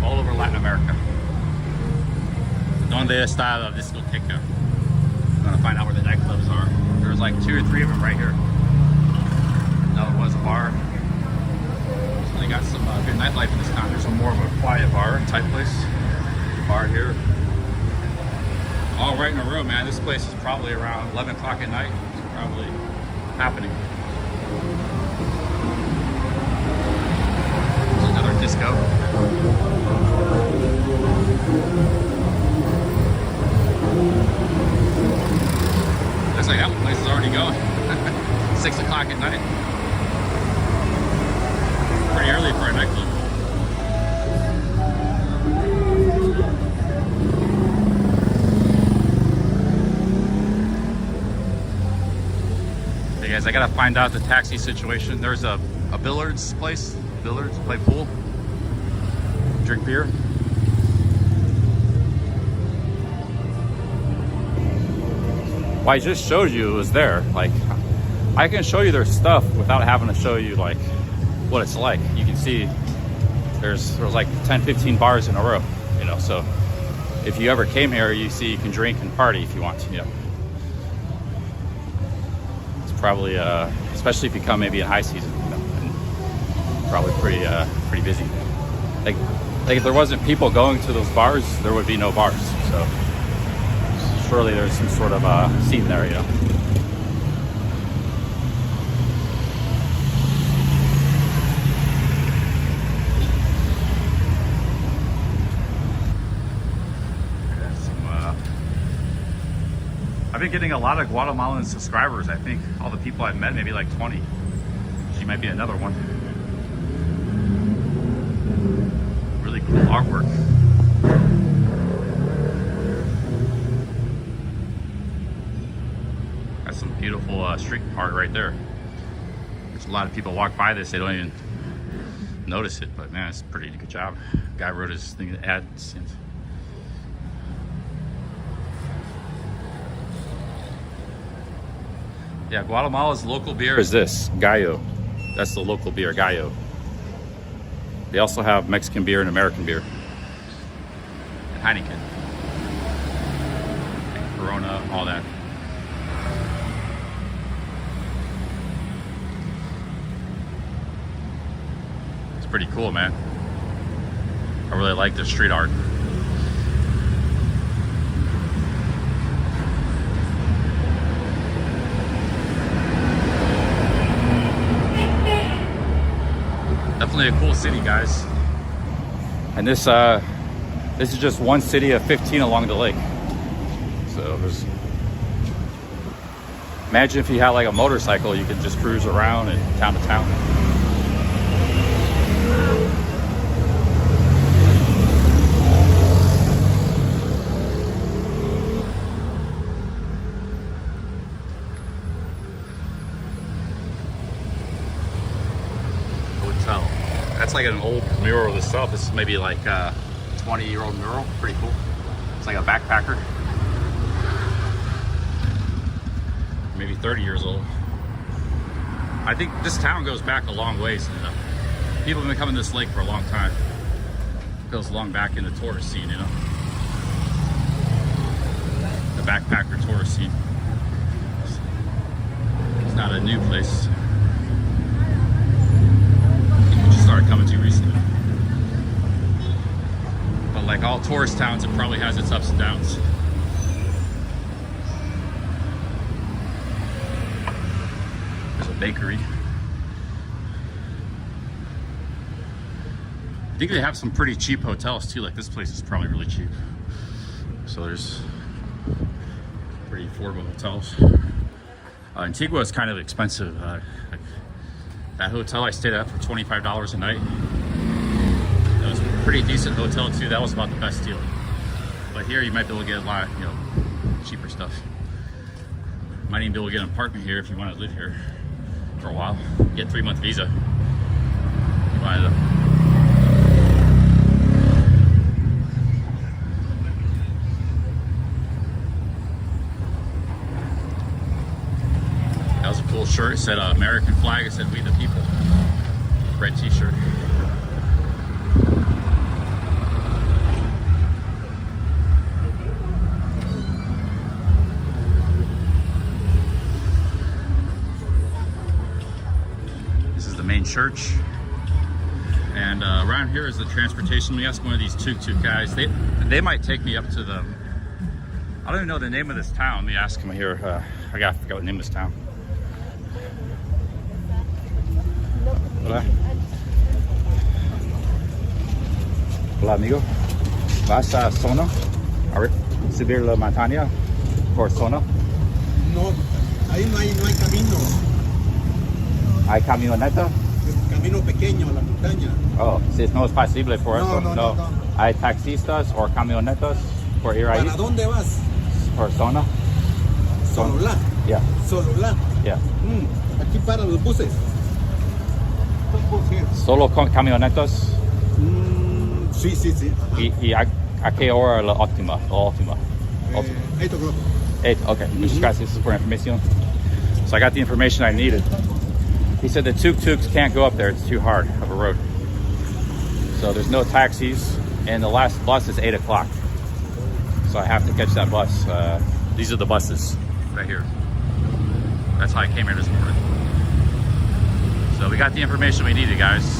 All over Latin America. Donde está la discoteca? I'm gonna find out where the nightclubs are. There's like 2 or 3 of them right here. Another one's a bar. They got some good nightlife in this town. There's some more of a quiet bar type place. Bar here. All right in a row, man. This place is probably around 11 o'clock at night. It's probably happening. There's another disco. Looks like that place is already going. 6 o'clock at night. Pretty early for a nightclub. Hey guys, I gotta find out the taxi situation. There's a billiards place. Billiards, play pool, drink beer. Well, I just showed you it was there. Like, I can show you their stuff without having to show you like what it's like. You can see there's like 10-15 bars in a row, so if you ever came here, you can drink and party if you want to. probably, especially if you come maybe in high season, you know, and probably pretty busy. Like if there wasn't people going to those bars, there would be no bars. So surely there's some sort of scene there, you know. I've been getting a lot of Guatemalan subscribers. I think all the people I've met, maybe like 20. She might be another one. Really cool artwork. That's some beautiful street art right there. There's a lot of people walk by this, they don't even notice it, but man, it's a pretty good job. Guy wrote his thing, ads. Yeah, Guatemala's local beer is this, Gallo. That's the local beer, Gallo. They also have Mexican beer and American beer. And Heineken. And Corona, all that. It's pretty cool, man. I really like the street art. Definitely a cool city, guys. And this is just one city of 15 along the lake. So there's, imagine if you had like a motorcycle, you could just cruise around and town to town. Hotel. That's like an old mural itself. This is maybe like a 20-year-old mural. Pretty cool. It's like a backpacker. Maybe 30 years old. I think this town goes back a long ways. People have been coming to this lake for a long time. It goes long back in the tourist scene, you know. The backpacker tourist scene. It's not a new place. Started coming to recently, but like all tourist towns, it probably has its ups and downs. There's a bakery. I think they have some pretty cheap hotels too. Like this place is probably really cheap. So there's pretty affordable hotels. Antigua is kind of expensive. That hotel I stayed at for $25 a night. It was a pretty decent hotel too. That was about the best deal. But here you might be able to get a lot, you know, cheaper stuff. Might even be able to get an apartment here if you want to live here for a while. Get a 3-month visa. That was a cool shirt. It said American flag. It said "We the People." Red t-shirt. This is the main church. And around here is the transportation. We asked one of these tuk-tuk guys. They might take me up to the, I don't even know the name of this town. Let me ask him here. I forgot the name of this town. Hola. Hola, amigo. ¿Vas a Sono? A subir la montaña por Sono? No, ahí no hay camino. ¿Hay camioneta? Camino pequeño a la montaña. Oh, si no es posible por eso. No. ¿Hay taxistas o camionetas por ir ahí? ¿Para dónde vas? Por Sono? Sololá. Yeah. Sololá. Yeah. Aquí para los buses. ¿Solo camionetas? Sí. ¿Y a qué hora la última? 8 o'clock. 8, okay. Muchas gracias por información. So I got the information I needed. He said the tuk-tuks can't go up there. It's too hard of a road. So there's no taxis, and the last bus is 8 o'clock. So I have to catch that bus. These are the buses right here. That's how I came here this morning. So we got the information we needed, guys.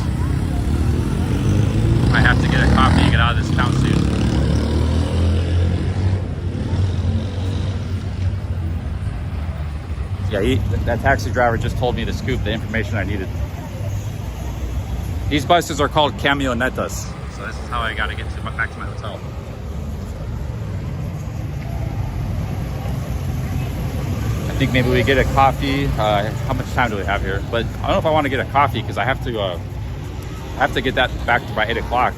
I have to get a coffee and get out of this town soon. Yeah, that taxi driver just told me to scoop the information I needed. These buses are called camionetas. So this is how I got to get back to my hotel. I think maybe we get a coffee. How much time do we have here? But I don't know if I want to get a coffee because I have to get that back by 8 o'clock.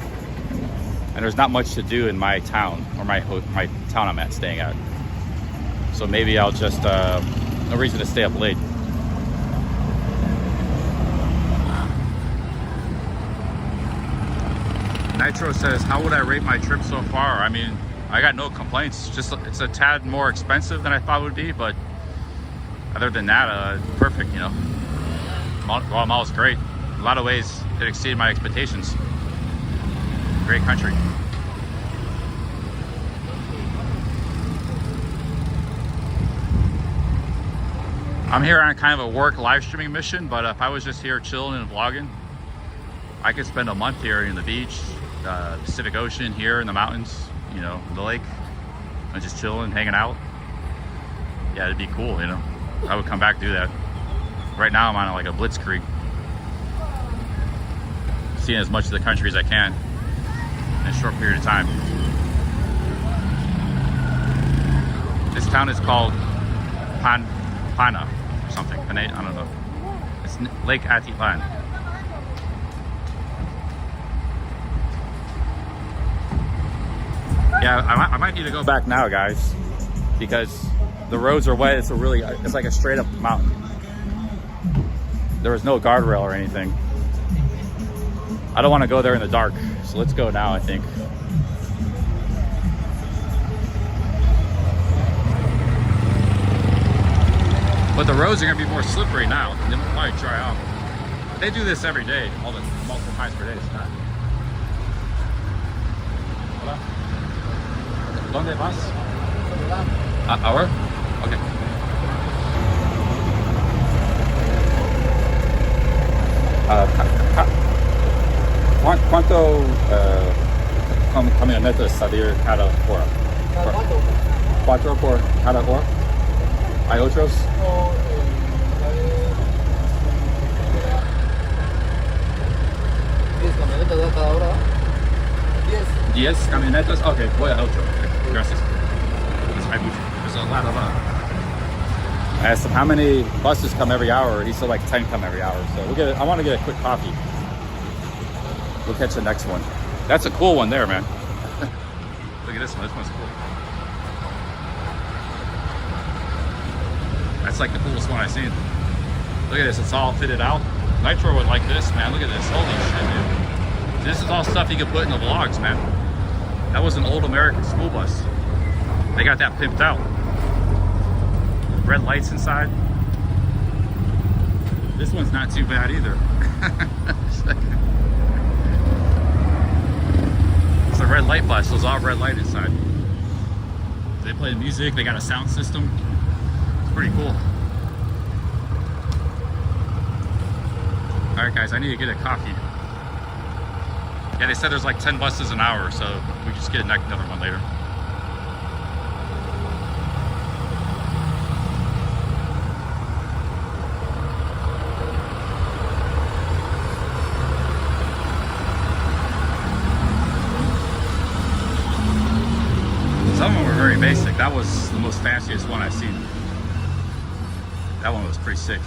And there's not much to do in my town, or my town I'm staying at. So maybe I'll just, no reason to stay up late. Nitro says, how would I rate my trip so far? I mean, I got no complaints. Just it's a tad more expensive than I thought it would be, but other than that, perfect, you know. Guatemala is great. In a lot of ways, it exceeded my expectations. Great country. I'm here on kind of a work live streaming mission, but if I was just here chilling and vlogging, I could spend a month here in the beach, the Pacific Ocean, here in the mountains, you know, the lake, and just chilling, hanging out. Yeah, it'd be cool, you know. I would come back and do that. Right now I'm on like a blitzkrieg, seeing as much of the country as I can in a short period of time. This town is called Pana or something. I don't know. It's Lake Atitlan. Yeah, I might need to go back now, guys, because the roads are wet. It's like a straight up mountain. There was no guardrail or anything. I don't want to go there in the dark, so let's go now, I think. But the roads are gonna be more slippery now. They'll probably dry out. They do this every day, multiple times per day. It's not. Hola. ¿Dónde vas? Ahora? Okay. ¿Cuánto camionetas salir cada hora? ¿Cuatro por cada hora? ¿Hay otros? 10 camionetas de cada hora. 10 camionetas? Okay, voy a otro. Gracias. There's a lot of I asked him how many buses come every hour. He said like 10 come every hour. So I want to get a quick coffee. We'll catch the next one. That's a cool one there, man. Look at this one. This one's cool. That's like the coolest one I've seen. Look at this. It's all fitted out. Nitro would like this, man. Look at this. Holy shit, dude. This is all stuff you could put in the vlogs, man. That was an old American school bus. They got that pimped out. Red lights inside. This one's not too bad either. It's a red light bus, so it's all red light inside. They play the music, they got a sound system. It's pretty cool. Alright guys, I need to get a coffee. Yeah, they said there's like 10 buses an hour, so we just get another one later. Some of them were very basic. That was the most fanciest one I've seen. That one was pretty sick.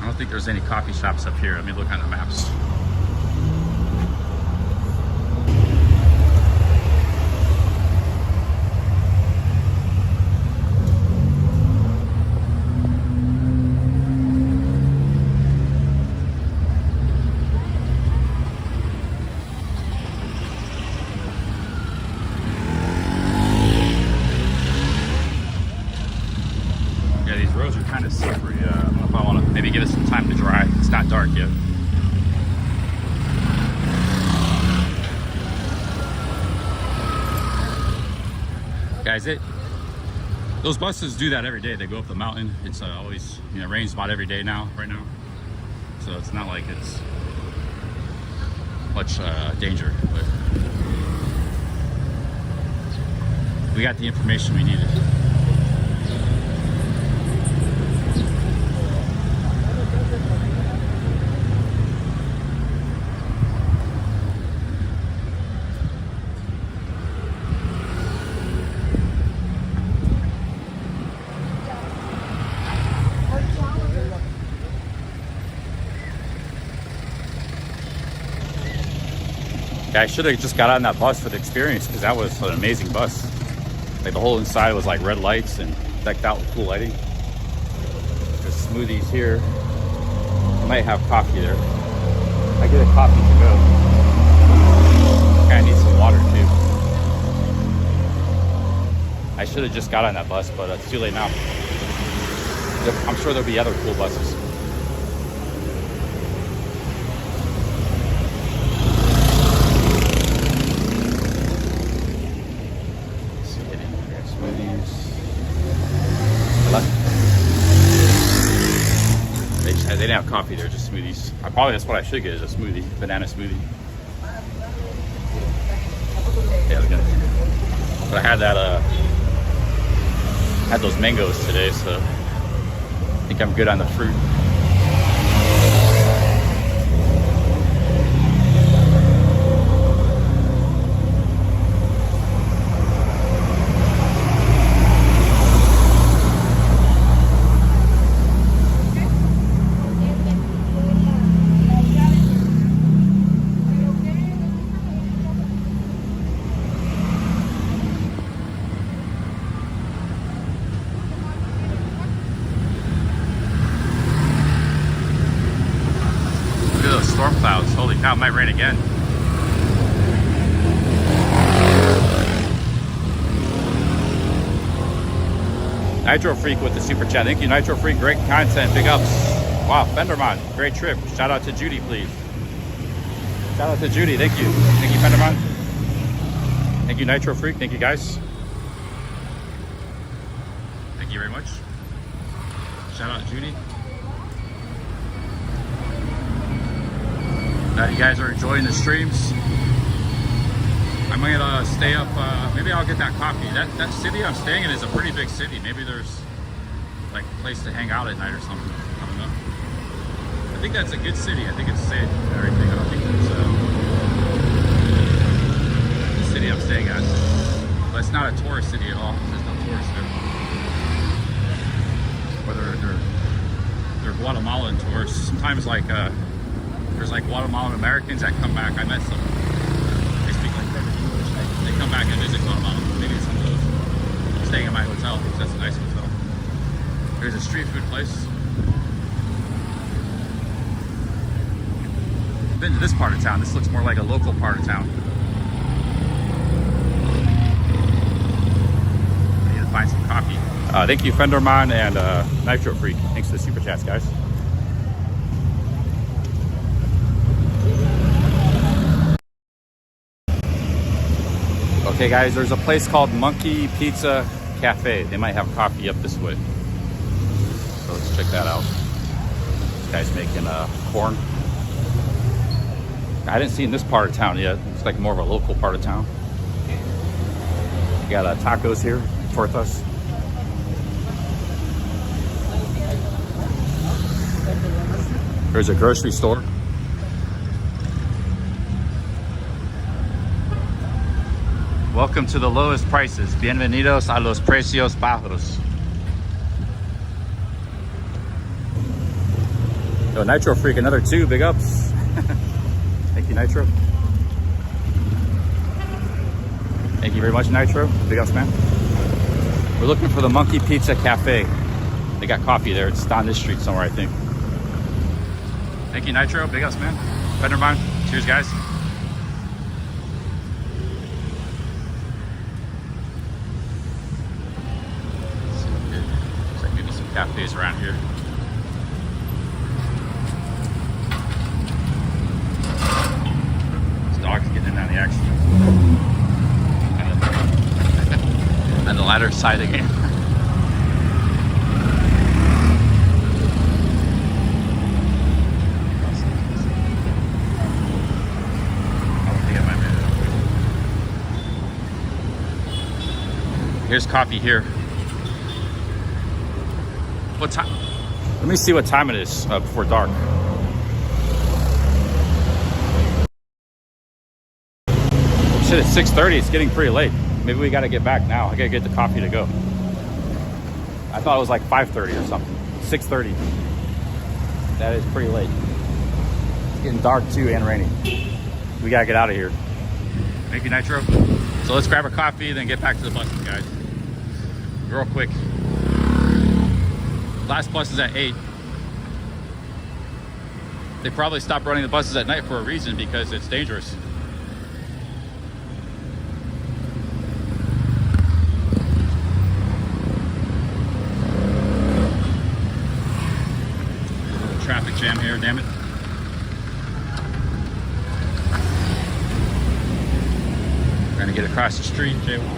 I don't think there's any coffee shops up here. Let me look on the maps. Yeah, these roads are kind of slippery. I don't know if I want to maybe give it some time to dry. It's not dark yet. Guys, Those buses do that every day. They go up the mountain. It's always, you know, rains about every day now, right now. So it's not like it's much danger, but we got the information we needed. Yeah, I should have just got on that bus for the experience because that was an amazing bus. Like the whole inside was like red lights and decked out with cool lighting. There's smoothies here. I might have coffee there. I get a coffee to go. I need some water too. I should have just got on that bus, but it's too late now. I'm sure there'll be other cool buses. They didn't have coffee there, just smoothies. That's what I should get, is a smoothie, banana smoothie. Yeah, good. But I had that, had those mangoes today, so I think I'm good on the fruit. Storm clouds. Holy cow, it might rain again. Nitro Freak with the super chat. Thank you, Nitro Freak. Great content. Big ups. Wow, Fenderman. Great trip. Shout out to Judy, please. Shout out to Judy. Thank you. Thank you, Fenderman. Thank you, Nitro Freak. Thank you, guys. Thank you very much. Shout out Judy. You guys are enjoying the streams. I'm gonna stay up. Maybe I'll get that coffee. That city I'm staying in is a pretty big city. Maybe there's like a place to hang out at night or something. I don't know. I think that's a good city. I think it's safe and everything. I don't think it's the city I'm staying at. But it's not a tourist city at all. There's no tourists there. Whether they're Guatemalan tourists. Sometimes like there's like Guatemalan Americans that come back. I met some. They speak like English. They come back and visit Guatemala. Maybe some of those staying in my hotel because that's a nice hotel. There's a street food place. I've been to this part of town. This looks more like a local part of town. I need to find some coffee. Thank you, Fenderman and Nitro Freak. Thanks for the super chats, guys. Okay guys, there's a place called Monkey Pizza Cafe. They might have coffee up this way. So let's check that out. This guy's making corn. I didn't see in this part of town yet. It's like more of a local part of town. We got tacos here, tortas. There's a grocery store. Welcome to the lowest prices. Bienvenidos a los precios bajos. Yo, Nitro Freak, another 2, big ups. Thank you, Nitro. Thank you very much, Nitro. Big ups, man. We're looking for the Monkey Pizza Cafe. They got coffee there. It's down this street somewhere, I think. Thank you, Nitro. Big ups, man. Fenderman. Cheers, guys. Cafes around here. This dog's getting in on the action. On the ladder side again. Here's coffee here. What time? Let me see what time it is before dark. Shit, it's 6:30. It's getting pretty late. Maybe we got to get back now. I got to get the coffee to go. I thought it was like 5:30 or something. 6:30. That is pretty late. It's getting dark too and rainy. We got to get out of here. Thank you, Nitro. So let's grab a coffee, then get back to the buses, guys. Real quick. Last bus is at 8. They probably stopped running the buses at night for a reason, because it's dangerous. Traffic jam here, damn it. Trying to get across the street, J1.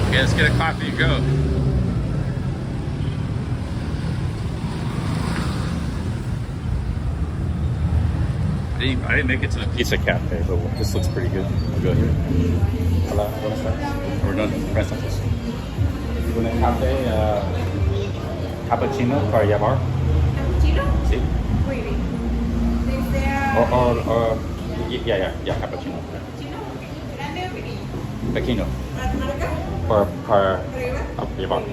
Okay, let's get a coffee and go. I didn't make it to the pizza cafe, but this looks pretty good. We'll go here. Hola, buenas tardes. We're done. Buenas tardes. ¿Un café cappuccino para llevar? Cappuccino? Sí. Muy bien. Yeah, cappuccino. Cappuccino? Grande o pequeño? Pequeño. Para llevar.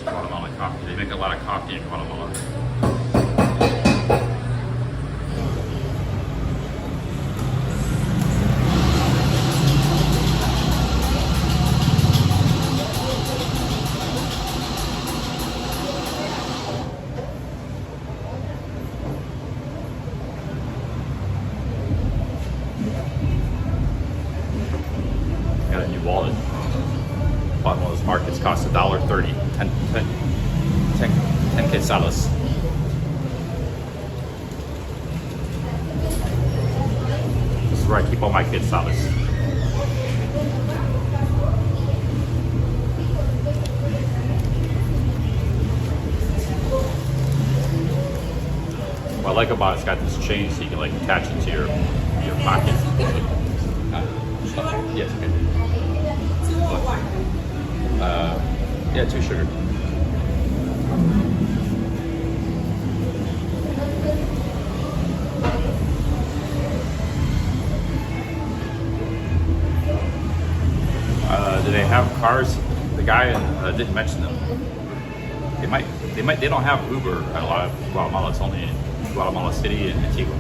Guatemala coffee. They make a lot of coffee in Guatemala. Got a new wallet. Bought one of those markets, cost $1.30. 10 quetzales. This is where I keep all my quetzales. What I like about it's got this chain so you can like attach it to your pocket. Yes, okay. 2 or 1? Yeah, 2 sugar. Do they have cars? The guy didn't mention them. They don't have Uber at a lot of Guatemala. It's only in Guatemala City and Antigua.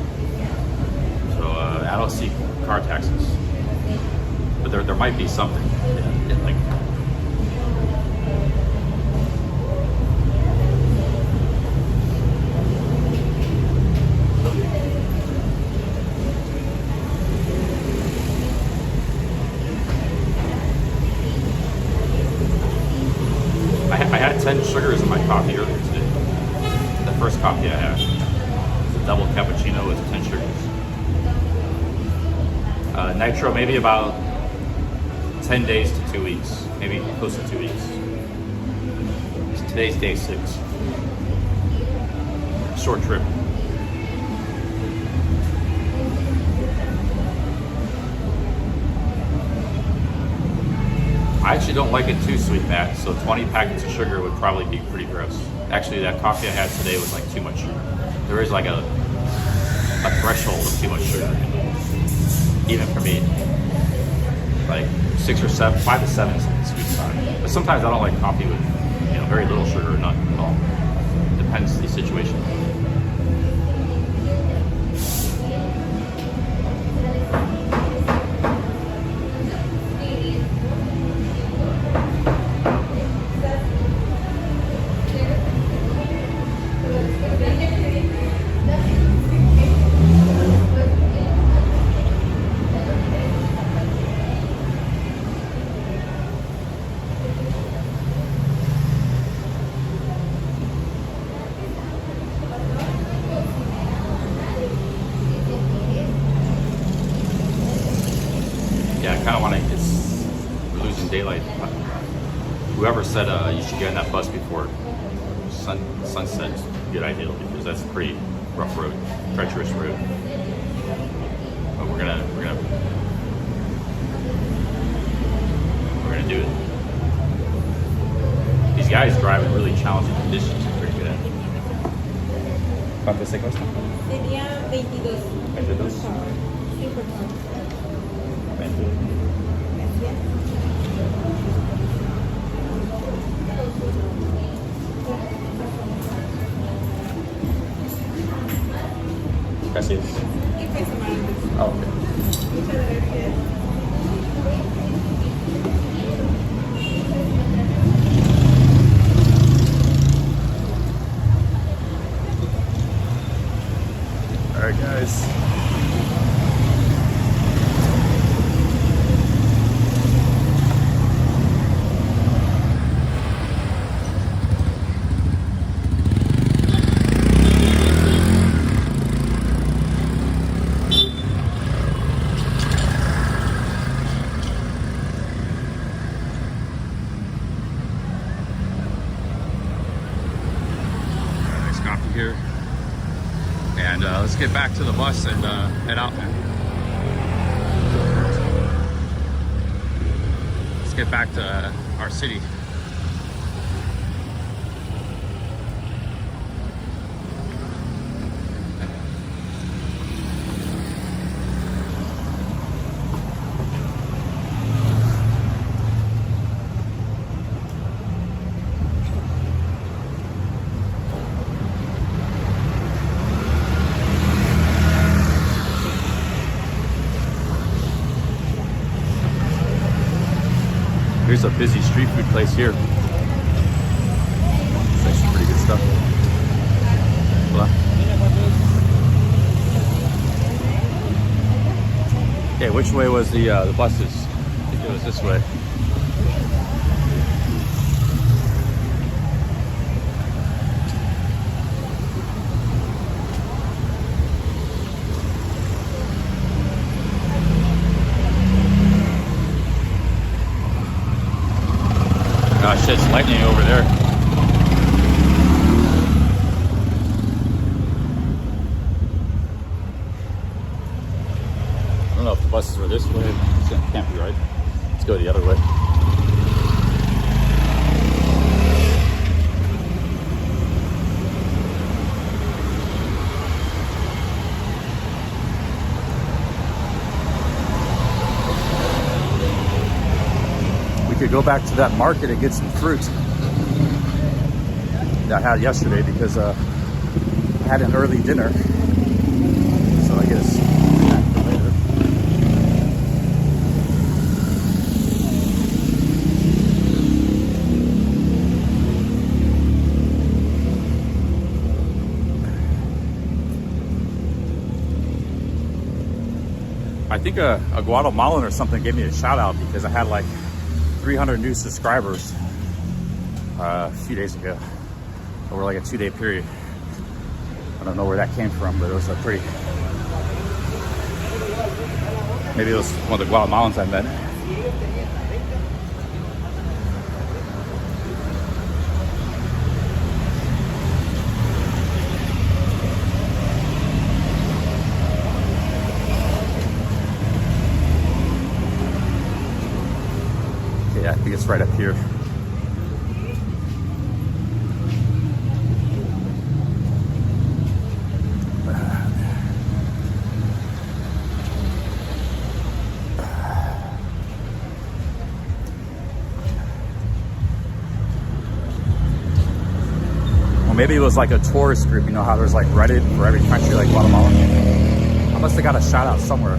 So I don't see car taxis. But there might be something. Like, I had 10 sugars in my coffee earlier today. The first coffee I had was a double cappuccino with 10 sugars. Nitro, maybe about 10 days to 2 weeks, maybe close to 2 weeks. Today's day 6. Short trip. I actually don't like it too sweet, Matt, so 20 packets of sugar would probably be pretty gross. Actually, that coffee I had today was like too much sugar. There is like a threshold of too much sugar, even for me. Like 6 or 7, 5 to 7 is the sweet spot. But sometimes I don't like coffee with, very little sugar or none at all. Depends on the situation. Yeah, I kind of want to, we're losing daylight. whoever said you should get on that bus before sunset is a good idea, because that's a pretty rough road, treacherous road. But we're gonna do it. These guys drive in really challenging conditions. They're pretty good at it. ¿Cuánto se cuesta? Sería 22. 22. Sí, por favor. 22. Gracias. Oh, okay. All right, guys. Nice coffee here. And let's get back to the bus and head out, man. Let's get back to our city. Here's a busy street food place here. It's like some pretty good stuff. Hola. Okay, which way was the buses? I think it was this way. Oh shit, it's lightning over there. I don't know if the buses were this way. It can't be right. Let's go the other way. Could go back to that market and get some fruit that I had yesterday, because I had an early dinner, so I guess back for later. I think a Guatemalan or something gave me a shout out because I had like 300 new subscribers a few days ago, over like a 2-day period. I don't know where that came from, but it was a pretty, maybe it was one of the Guatemalans I met. I think it's right up here. Well, maybe it was like a tourist group. You know how there's like Reddit for every country, like Guatemala. I must have got a shout out somewhere.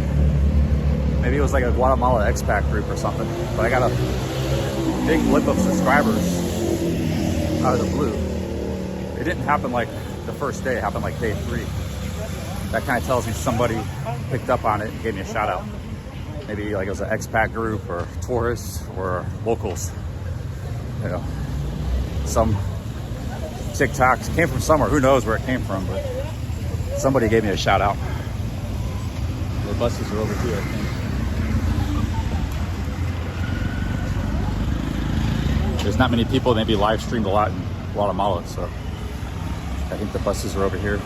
Maybe it was like a Guatemala expat group or something. But I got a big blip of subscribers out of the blue. It didn't happen like the first day, it happened like day 3. That kind of tells me somebody picked up on it and gave me a shout out. Maybe like it was an expat group or tourists or locals. You know, some TikToks came from somewhere. Who knows where it came from, but somebody gave me a shout out. The buses are over here, I think. there's not many people. Maybe live streamed a lot in Guatemala, so I think the buses are over here.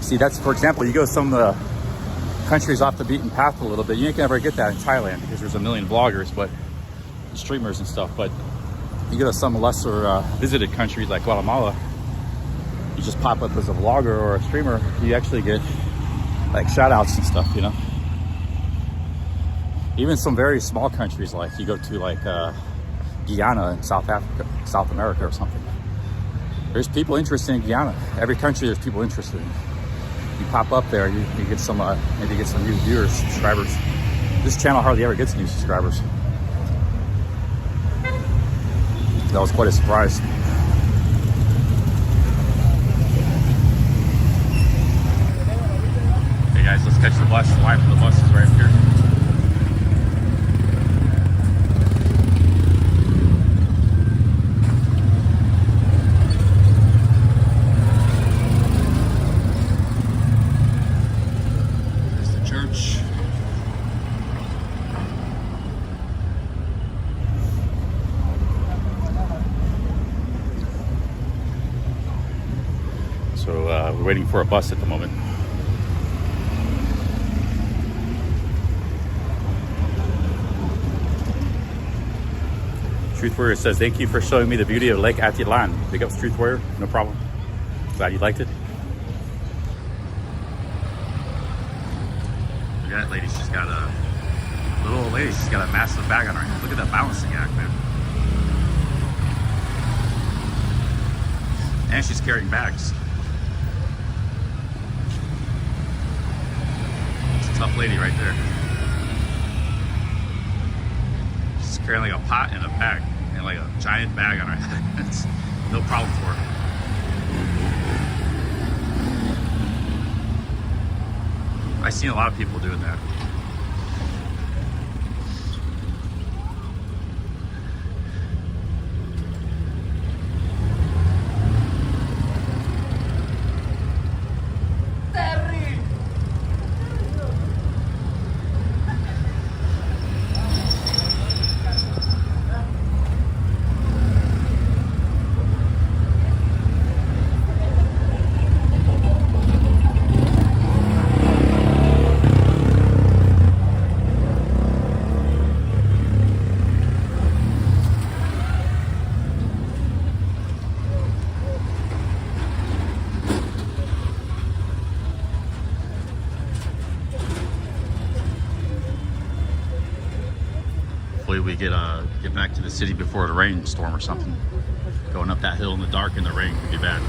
See, that's, for example, you go to some of the countries off the beaten path a little bit. You can never get that in Thailand because there's a million vloggers, but streamers and stuff. But you go to some lesser visited countries like Guatemala, you just pop up as a vlogger or a streamer, you actually get like shout outs and stuff, you know. Even some very small countries, like you go to like Guyana in South Africa, South America or something. There's people interested in Guyana. Every country there's people interested in. You pop up there, you get some, maybe get some new viewers, subscribers. This channel hardly ever gets new subscribers. That was quite a surprise. Hey guys, let's catch the bus. The line for the bus is right up here. So we're waiting for a bus at the moment. Truth Warrior says, thank you for showing me the beauty of Lake Atitlan. Big ups, Truth Warrior. No problem. Glad you liked it. Look at that lady. She's got a little old lady. She's got a massive bag on her head. Look at that balancing act, man. And she's carrying bags. Tough lady right there. She's carrying like a pot and a bag, and like a giant bag on her head. It's no problem for her. I've seen a lot of people doing that. Hopefully we get back to the city before the rainstorm or something. Going up that hill in the dark in the rain could be bad.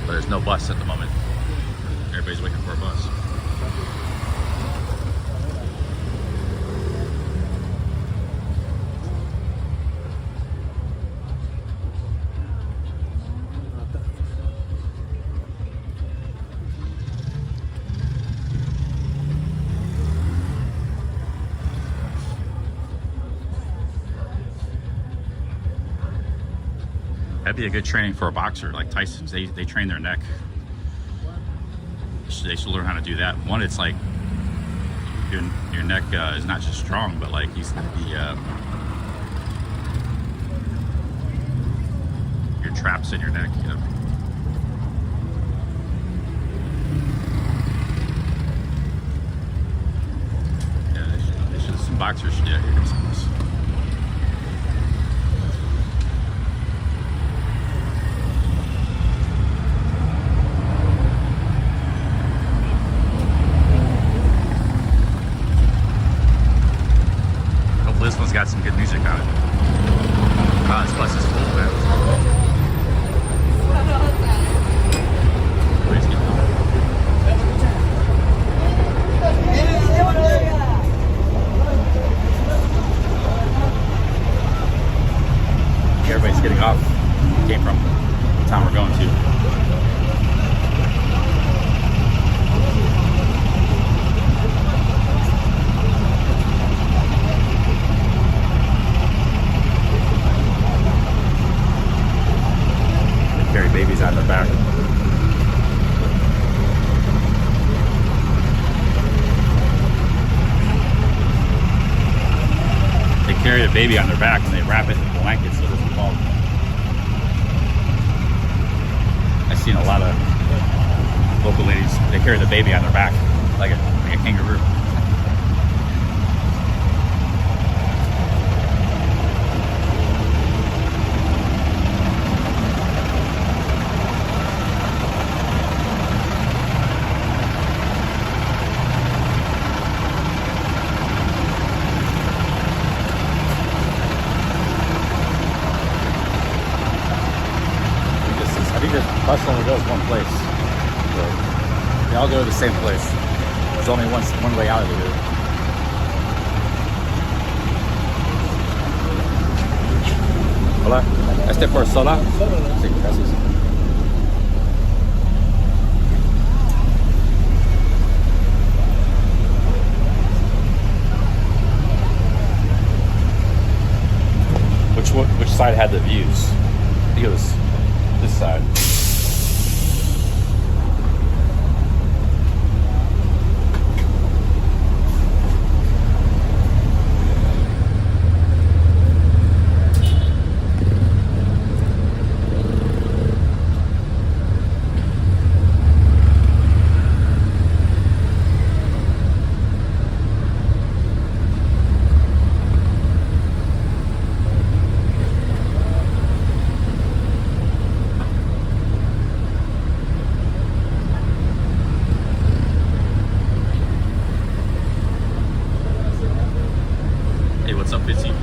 But there's no bus at the moment. Everybody's waiting for a bus. That'd be a good training for a boxer like Tyson's. They train their neck. They should learn how to do that. One, it's like your neck is not just strong, but like he's gonna be your traps in your neck. You know. Yeah, they should. Some boxers should. Yeah, here comes some. This one's got some good music on it. Wow, this bus is full, man. Everybody's getting off. Came from the town we're going to. Carry babies out in the back. a baby on their back and they wrap it in a blanket so it doesn't fall. I've seen a lot of local ladies, they carry the baby on their back like a kangaroo. I think this bus only goes one place. So they all go to the same place. There's only one way out of here. Hola, ¿este por sola? Sí, gracias. Which side had the views? I think it was this side. What's up, Bitsy?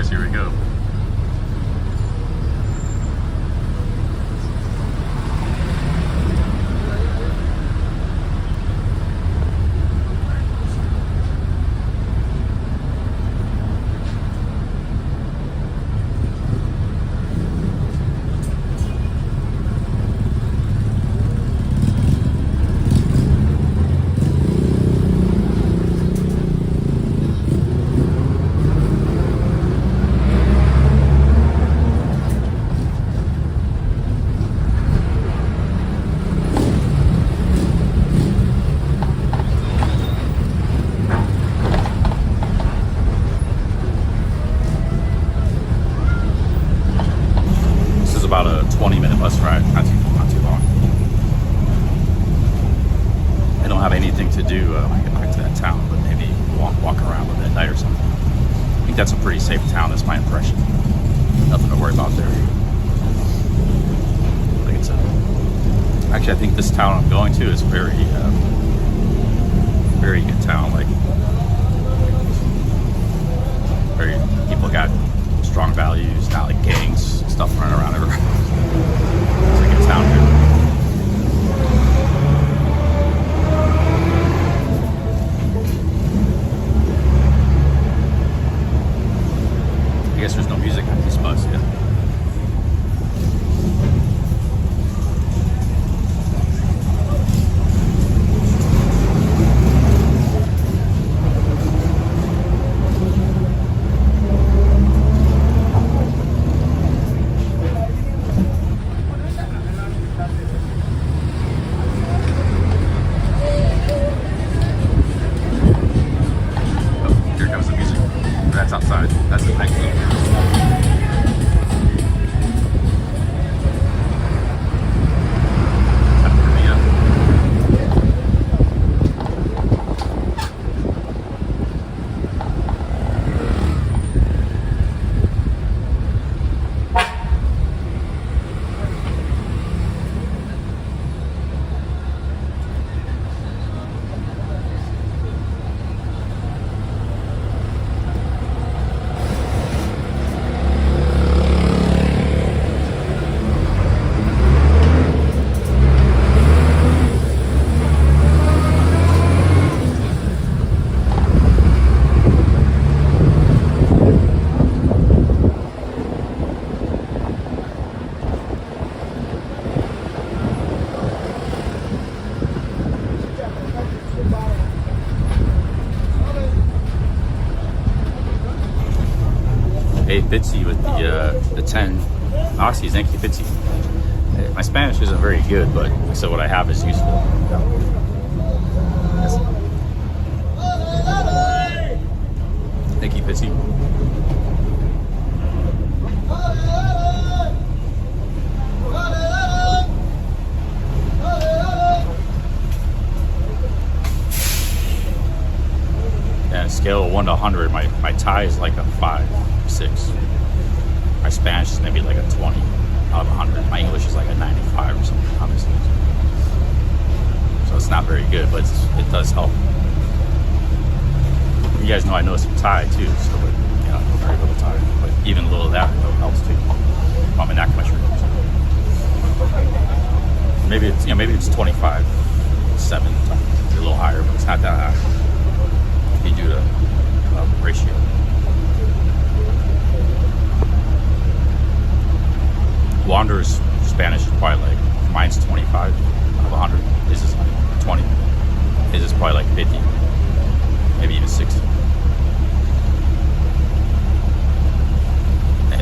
Here we go. About a 20-minute bus ride, not too long. I don't have anything to do when I get back to that town, but maybe walk around at midnight or something. I think that's a pretty safe town. That's my impression. Nothing to worry about there. I think it's actually, I think this town I'm going to is very good town. Like, very people got strong values, not like gangs, stuff running around everywhere. It's like a town here. I guess there's no music on this bus yet. Fitzy with the 10 Aussies. Thank you, Fitzy. My Spanish isn't very good, but so what I have is useful. Yes. Thank you, Fitzy. And scale of 1 to 100, my Thai is like a 5, 6. My Spanish is maybe like a 20 out of 100. My English is like a 95 or something, obviously. So it's not very good, but it does help. You guys know I know some Thai too, so but, you know, very little Thai. But even a little of that helps too. I'm an acupuncture. Maybe it's, you know, maybe it's 25, 7, a little higher, but it's not that high. If you do the ratio. Wanderer's Spanish is probably like, mine's 25 out of 100. His is like 20. His is probably like 50. Maybe even 60.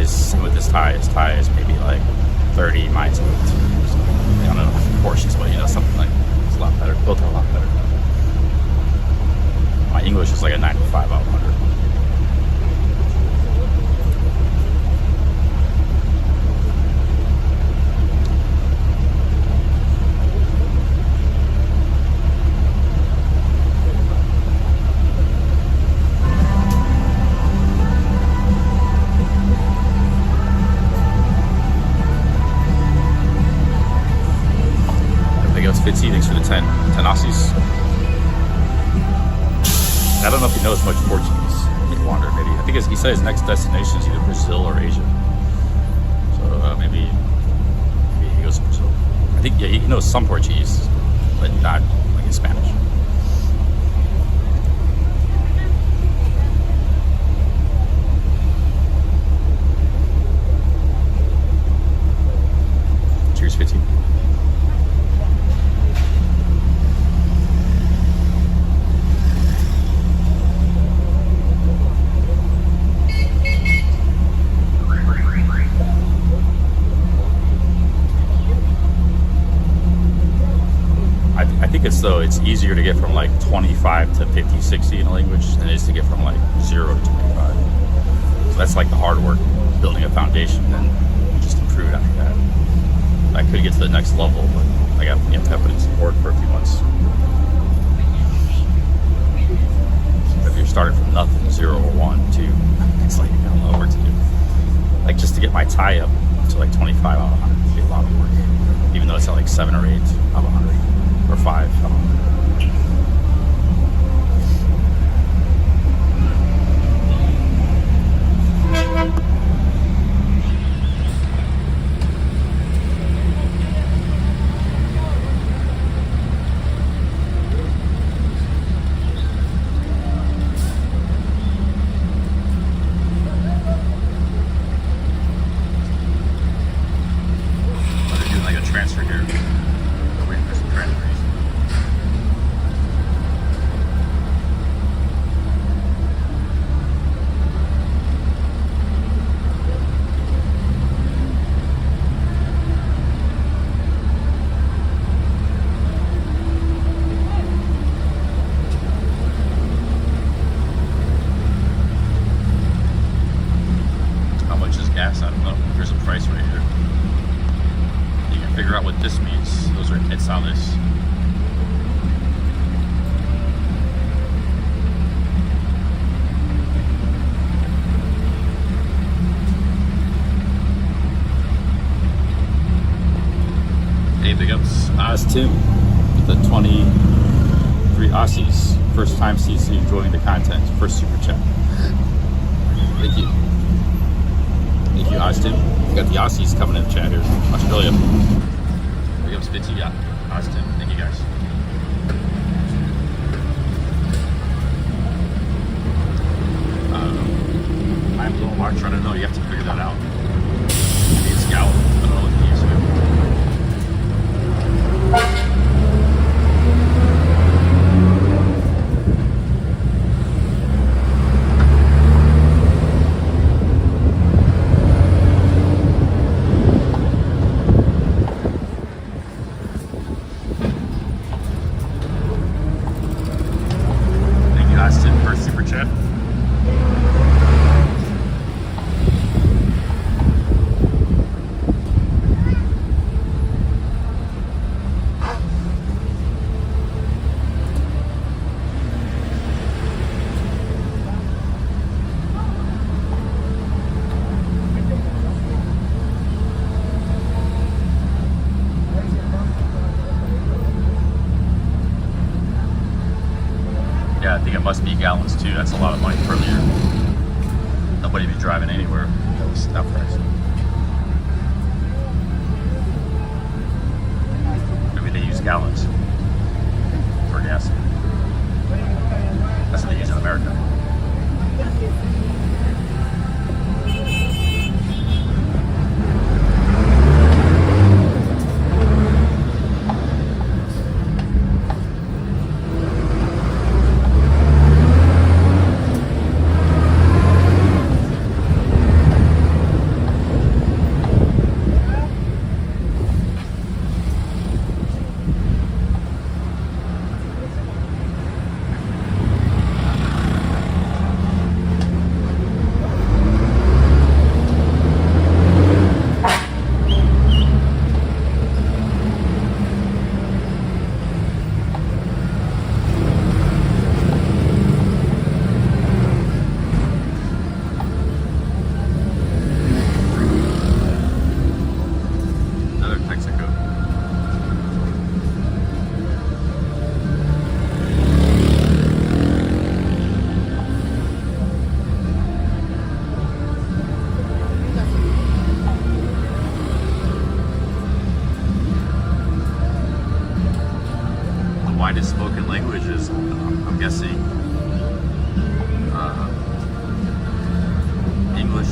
Same with his Thai. His Thai is maybe like 30, mine's 52. So, I don't know proportions, but you know, something like it's a lot better. Both are a lot better. My English is like a 95 out of 100. Fitzy, thanks for the 10 Aussies. I don't know if he knows much Portuguese. Maybe Wander, maybe. I think he said his next destination is either Brazil or Asia. So maybe he goes to Brazil. I think, yeah, he knows some Portuguese, but not like in Spanish. Cheers, Fitzy. It's easier to get from like 25 to 50, 60 in a language than it is to get from like 0 to 25. So that's like the hard work, building a foundation, and just improve after that. I could get to the next level, but I got, you know, to put in support for a few months. So if you're starting from nothing, 0 or 1, 2, it's like you got a lot of work to do. Like just to get my Thai up to like 25 out of 100 would be a lot of work, even though it's at like 7 or 8 out of 100. Or 5. They're doing like a transfer here. They're waiting for some transfers. Gas, I don't know. There's a price right here. You can figure out what this means. Those are quetzales. Hey, big ups. It's Tim with the 23 Aussies. First time CC enjoying the content. First super chat. Thank you. Thank you, Austin. We got the Aussies coming in the chat here. Australia. Big ups, Fitzy. Yeah, Austin. Thank you, guys. I'm a little large. I don't know. You have to figure that out. Maybe it's Gallup. I don't know what to use here. must be gallons too. That's a lot of money per liter. Nobody be driving anywhere at that price. Maybe they use gallons for gas. That's what they use in America. Widest spoken language is, I'm guessing, English.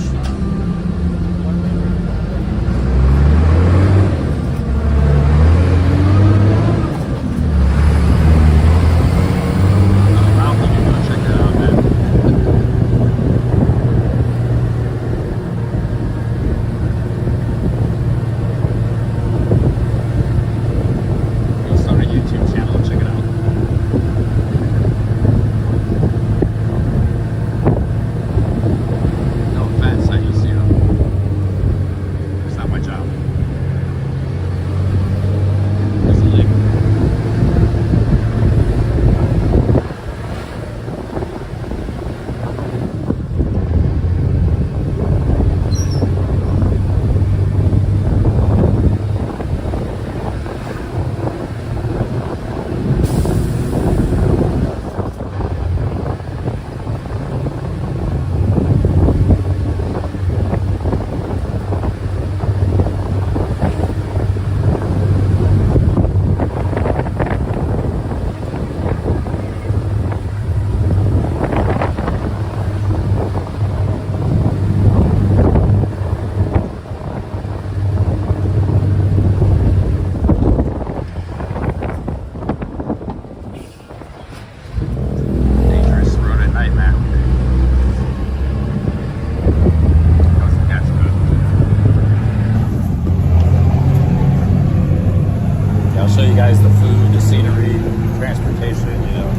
I'll show you guys the food, the scenery, transportation, you know.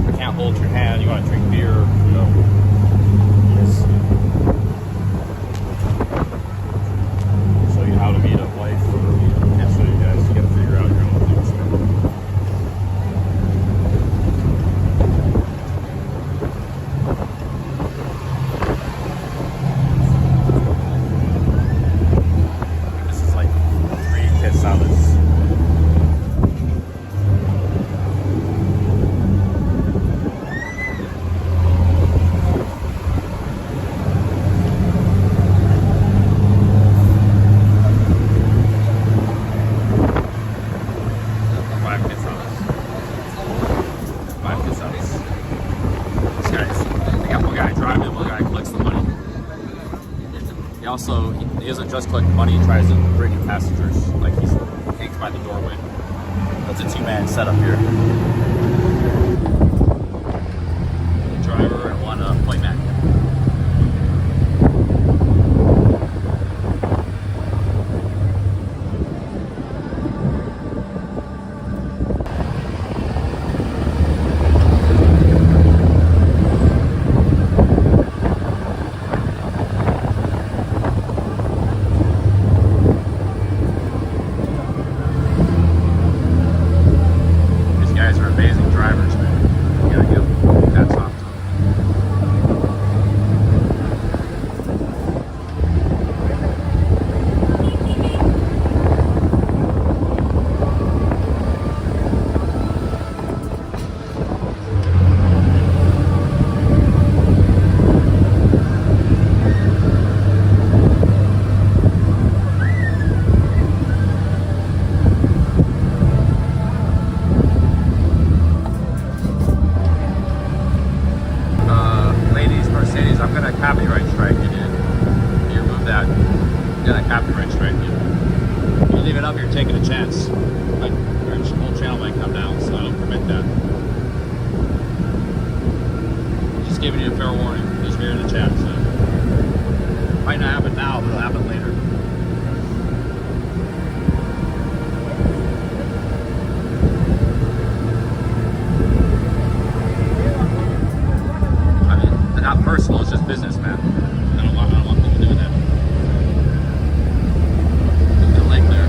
I can't hold your hand, you want to drink beer, you know. Yes. Show you how to meet a wife. I can't show you guys, you gotta figure out your own things. Also, he doesn't just collect money, he tries to bring in passengers, like he hangs by the doorway. That's a two-man setup here. A driver and one flight man. Amazing drivers, man. You gotta give hats off to them. Yeah, that copyright strike. You leave it up, you're taking a chance. Like, your whole channel might come down, so I don't permit that. Just giving you a fair warning. Just here in the chat. So might not happen now, but it'll happen later. I mean, not personal. It's just business, man. I don't want people doing that. The lake there.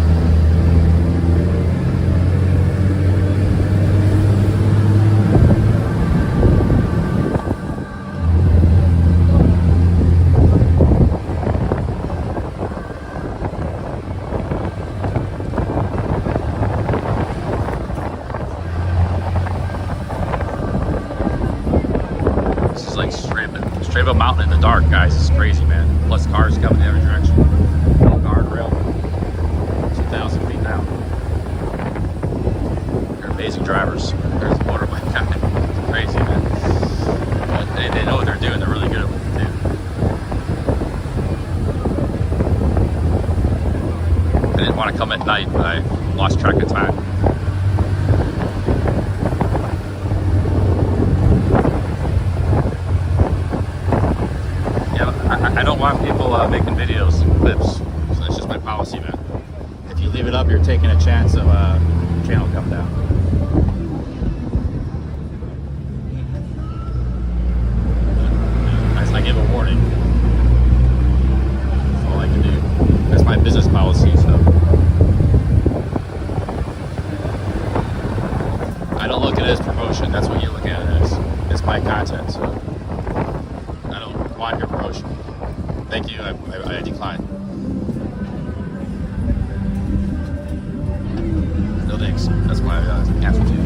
Straight up a mountain in the dark, guys. It's crazy, man. Plus cars coming the other direction. No guardrail. 2,000 feet down. They're amazing drivers. There's a motorbike guy. It's crazy, man. But they know what they're doing. They're really good at what they do. I didn't want to come at night, but I lost track of time. I don't want people making videos and clips, so that's just my policy, man. If you leave it up, you're taking a chance of your channel coming down. I give a warning. That's all I can do. That's my business policy, so. I don't look at it as promotion, that's what you look at it as. It's my content, so. I don't want your promotion. Thank you, I decline. No thanks. That's my answer to you.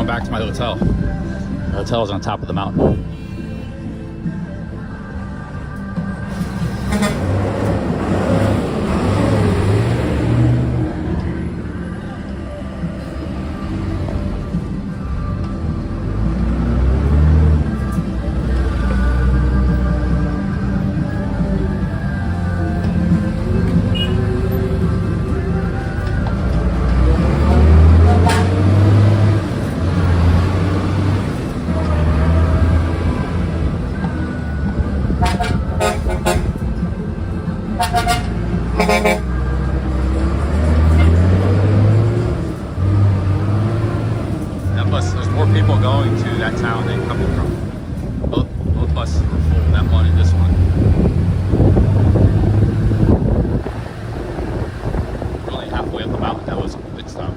Back to my hotel. The hotel is on top of the mountain. There's more people going to that town than coming from. Both buses were full, that one and this one. We're only halfway up the mountain, that was a big stop.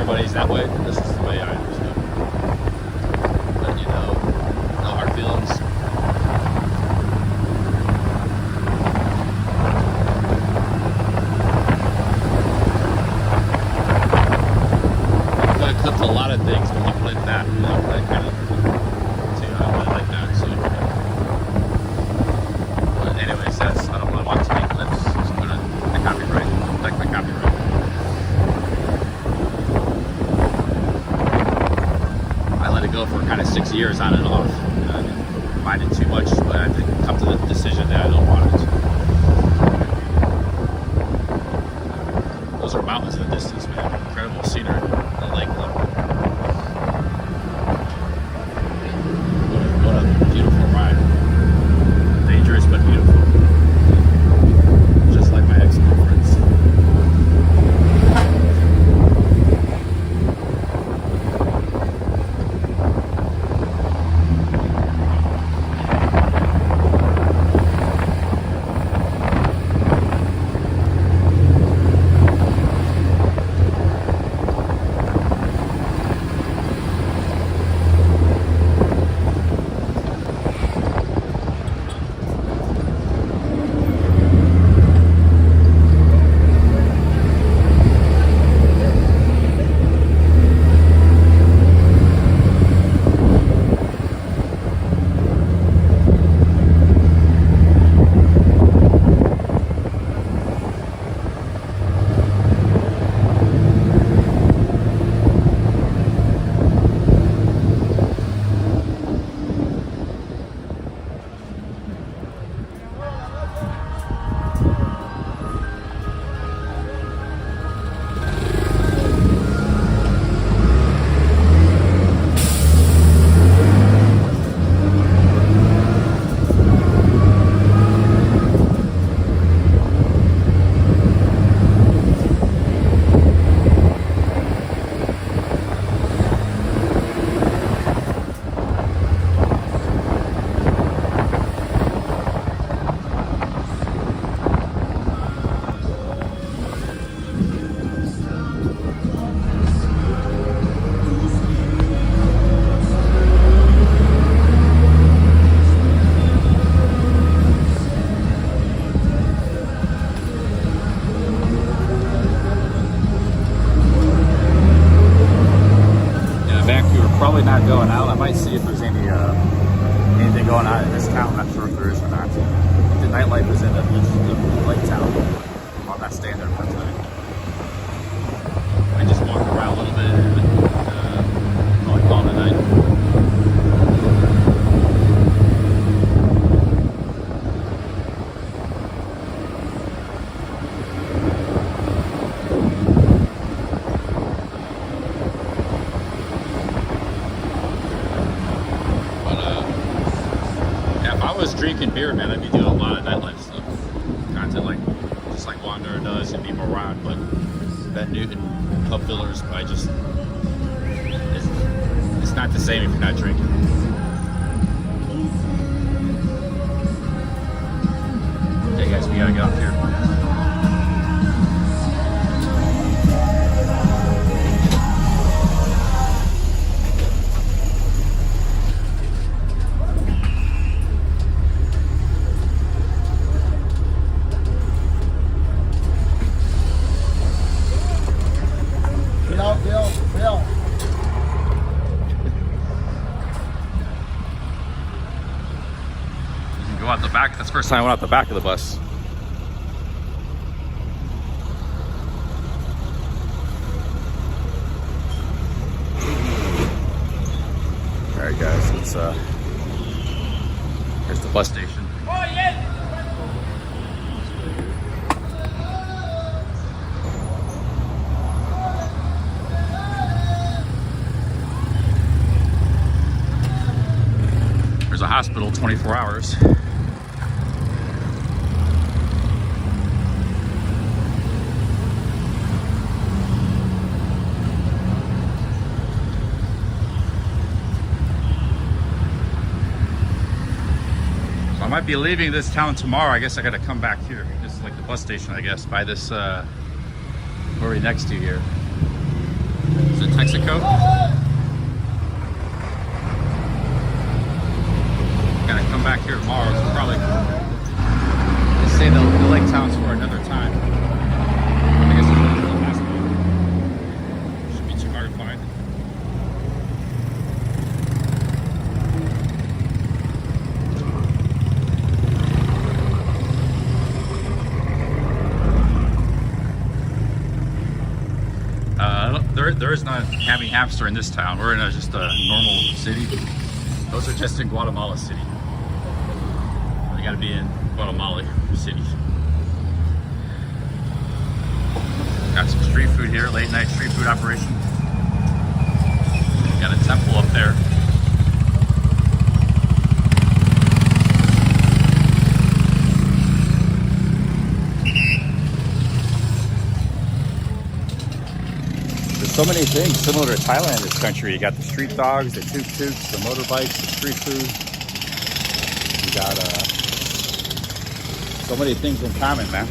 everybody's that way. This is the way I understood. But you know, no hard feelings. I cooked a lot of things, but not like that. You know, that kind of too. I really like that. So, but anyways, that's I don't really want to make clips. Just put it the copyright, like my copyright. I let it go for kind of 6 years on and off. You know, I didn't mind it too much, but I did come to the decision that I don't want it. Those are mountains in the distance, man. Incredible scenery. The lake level. What a beautiful ride. Dangerous but beautiful. Just like my ex-girlfriends. Probably not going out. I might see if there's anything going on in this town. I'm not sure if there is or not. The nightlife is in the lake town. I'm not staying there for tonight. I just walk around a little bit and probably call it a night. Drinking beer, man, I'd be doing a lot of nightlife stuff. Content like just like Wanderer does and people around, but Ben Newton, pub fillers, it's not the same if you're not drinking. Okay guys, we gotta get off here. Go out the back. That's the first time I went out the back of the bus. All right, guys. It's here's the bus station. Oh yeah. There's a hospital 24 hours. I might be leaving this town tomorrow. I guess I gotta come back here. This is like the bus station, I guess, by this, where are we next to here? Is it Texaco? Gotta come back here tomorrow, so probably they say the lake town's for another time. I guess it's the last one. Should be too hard to find. There is not having hamster in this town. We're in just a normal city. Those are just in Guatemala City. They gotta be in Guatemala City. Got some street food here, late night street food operation. Got a temple up there. So many things similar to Thailand in this country. You got the street dogs, the tuk-tuks, the motorbikes, the street food. You got so many things in common, man.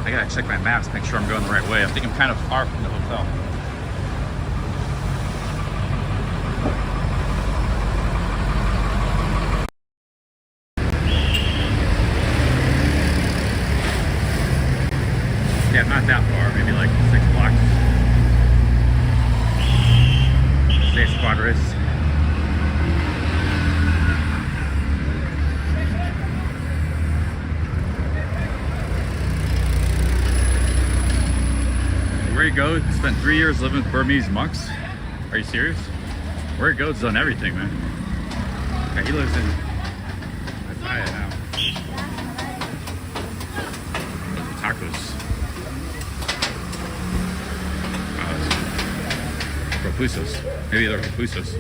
I gotta check my maps, make sure I'm going the right way. I think I'm kind of far from the hotel. Yeah, not that far, maybe like 6 blocks. 6 quadras. Where he goes, spent 3 years living with Burmese monks. Are you serious? Where he goes, done everything, man. Yeah, he lives in Pattaya now. Tacos. Propulsos. Maybe they're propulsos.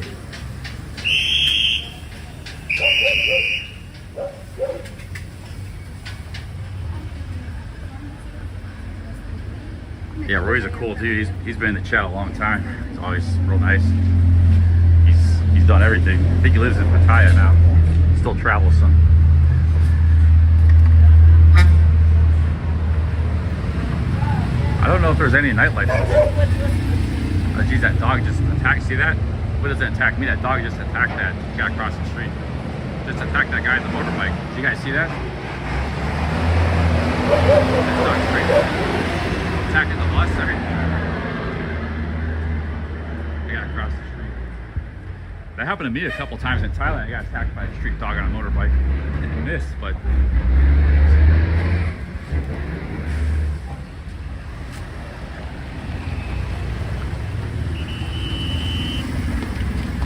Yeah, Roy's a cool dude. He's been in the chat a long time. He's always real nice. He's done everything. I think he lives in Pattaya now. Still travels some. I don't know if there's any nightlife. Oh, geez, that dog just attacked. See that? What does it attack me? That dog just attacked that guy across the street. Just attacked that guy on the motorbike. Did you guys see that? That dog's crazy. Attacking the bus, everything. I got across the street. That happened to me a couple times in Thailand. I got attacked by a street dog on a motorbike. I missed, but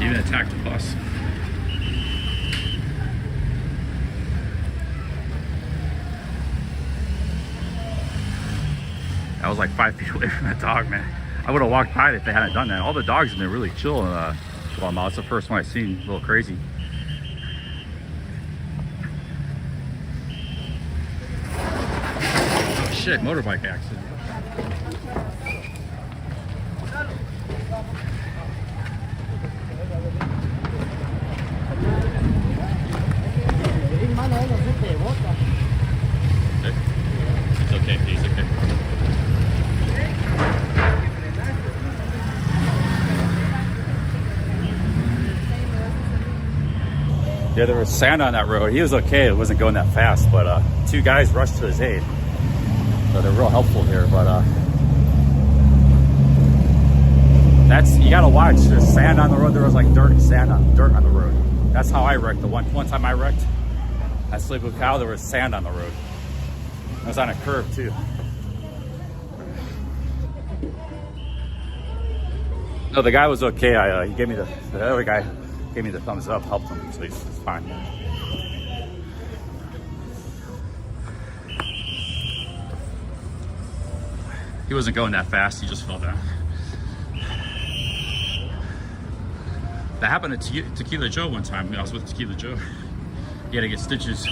even attacked the bus. I was like 5 feet away from that dog, man. I would have walked by it if they hadn't done that. All the dogs have been really chill in Guatemala. It's the first one I've seen, a little crazy. Oh shit, motorbike accident. It's okay, he's okay. Yeah, there was sand on that road. He was okay. It wasn't going that fast, but 2 guys rushed to his aid. So they're real helpful here, but you gotta watch. There's sand on the road. There was like dirt on the road. That's how I wrecked. The one time I wrecked at Sleepy Cow, there was sand on the road. It was on a curve too. No, the guy was okay. He gave me the other guy gave me the thumbs up, helped him, so he's fine. He wasn't going that fast. He just fell down. That happened to Tequila Joe one time. I was with Tequila Joe. He had to get stitches.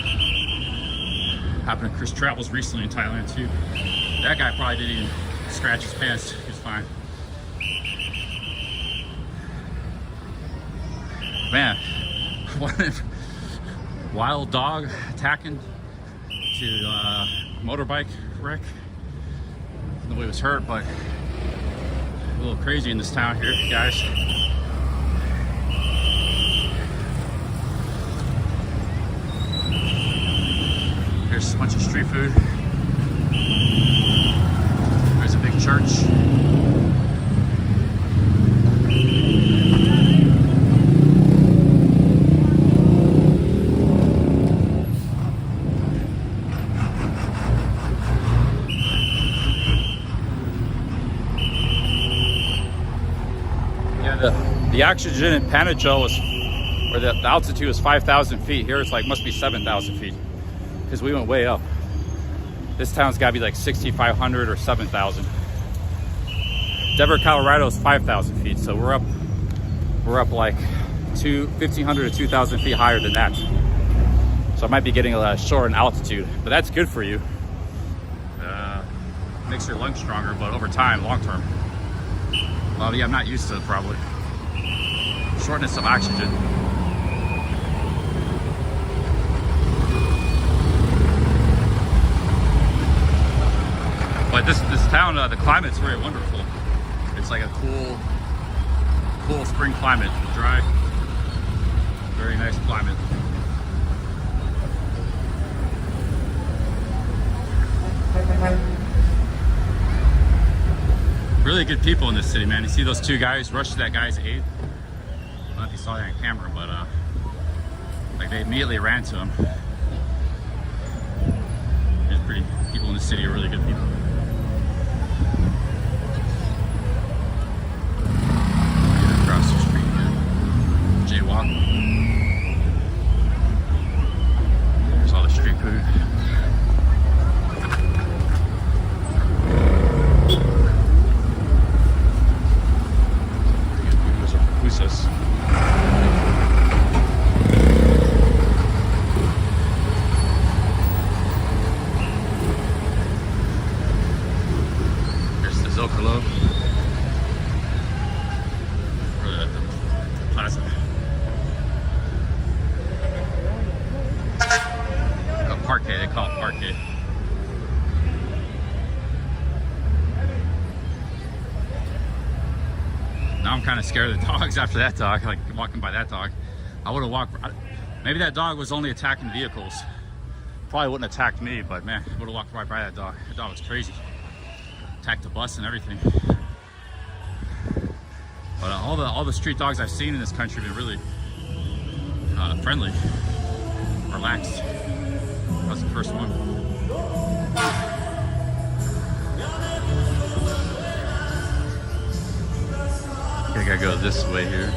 Happened to Chris Travels recently in Thailand too. That guy probably didn't even scratch his pants. He was fine. Man, wild dog attacking to motorbike wreck. Nobody was hurt, but a little crazy in this town here, guys. Here's a bunch of street food. There's a big church. The oxygen in Panajachel was, or the altitude was 5,000 feet. Here it's like, must be 7,000 feet because we went way up. This town's gotta be like 6,500 or 7,000. Denver, Colorado is 5,000 feet. So we're up like 1,500 to 2,000 feet higher than that. So I might be getting a short in altitude, but that's good for you. Makes your lungs stronger, but over time, long term. Well, yeah, I'm not used to it probably. Shortness of oxygen. But this town, the climate's very wonderful. It's like a cool spring climate, dry, very nice climate. Really good people in this city, man. You see those two guys rush to that guy's aid? I don't know if you saw that on camera, but like they immediately ran to him. There's pretty people in the city are really good people. Across the street here, jaywalk. There's all the street food. Parquet, they call it parquet. Now I'm kind of scared of the dogs after that dog, like walking by that dog. I would have walked, maybe that dog was only attacking vehicles. Probably wouldn't have attacked me, but man, I would have walked right by that dog. That dog was crazy. Attacked the bus and everything. But all the street dogs I've seen in this country have been really friendly, relaxed. That was the first one. I gotta go this way here.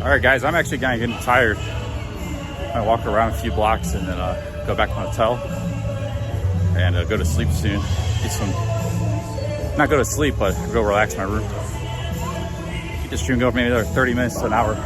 All right, guys, I'm actually kind of getting tired. I'm gonna walk around a few blocks and then go back to my hotel and go to sleep soon. Get some, not go to sleep, but go relax in my room. Keep the stream going for maybe another 30 minutes to an hour.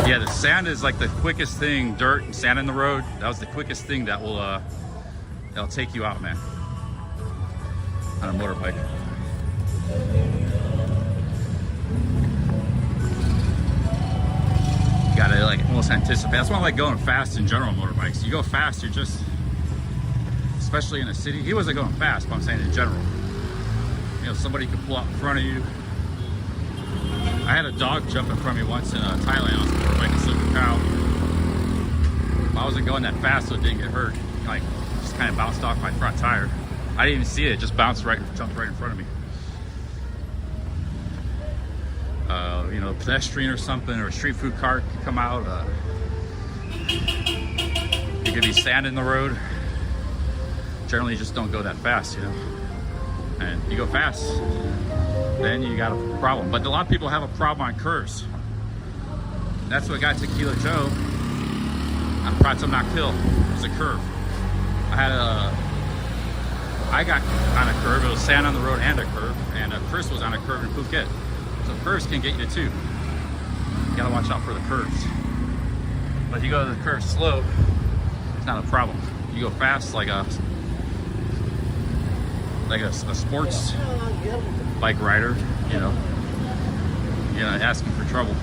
Yeah, the sand is like the quickest thing, dirt and sand in the road. That was the quickest thing that will, that'll take you out, man, on a motorbike. You gotta like almost anticipate. That's why I like going fast in general on motorbikes. You go fast, you're just, especially in a city. He wasn't going fast, but I'm saying in general. You know, somebody could pull out in front of you. I had a dog jump in front of me once in Thailand. I was on a motorbike and slipped a cow. I wasn't going that fast, so it didn't get hurt. Like, just kind of bounced off my front tire. I didn't even see it. It just bounced right, jumped right in front of me. You know, a pedestrian or something, or a street food cart could come out. You could be sand in the road. Generally, you just don't go that fast, you know. And if you go fast, then you got a problem. But a lot of people have a problem on curves. That's what got Tequila Joe on Panajachel. It was a curve. I got on a curve. It was sand on the road and a curve. And Chris was on a curve in Phuket. So curves can get you too. You gotta watch out for the curves. But if you go to the curve slow, it's not a problem. You go fast like a sports bike rider, you know, you're not asking for trouble.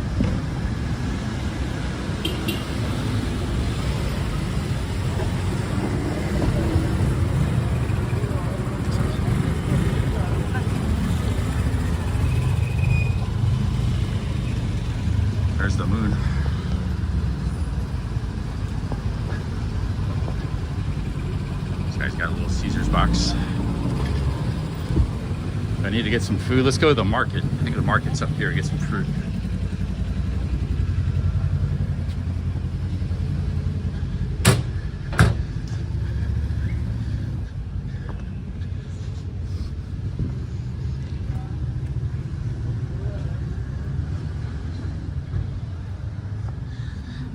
There's the moon. This guy's got a little Caesar's box. I need to get some food. Let's go to the market. I think the market's up here. Get some fruit.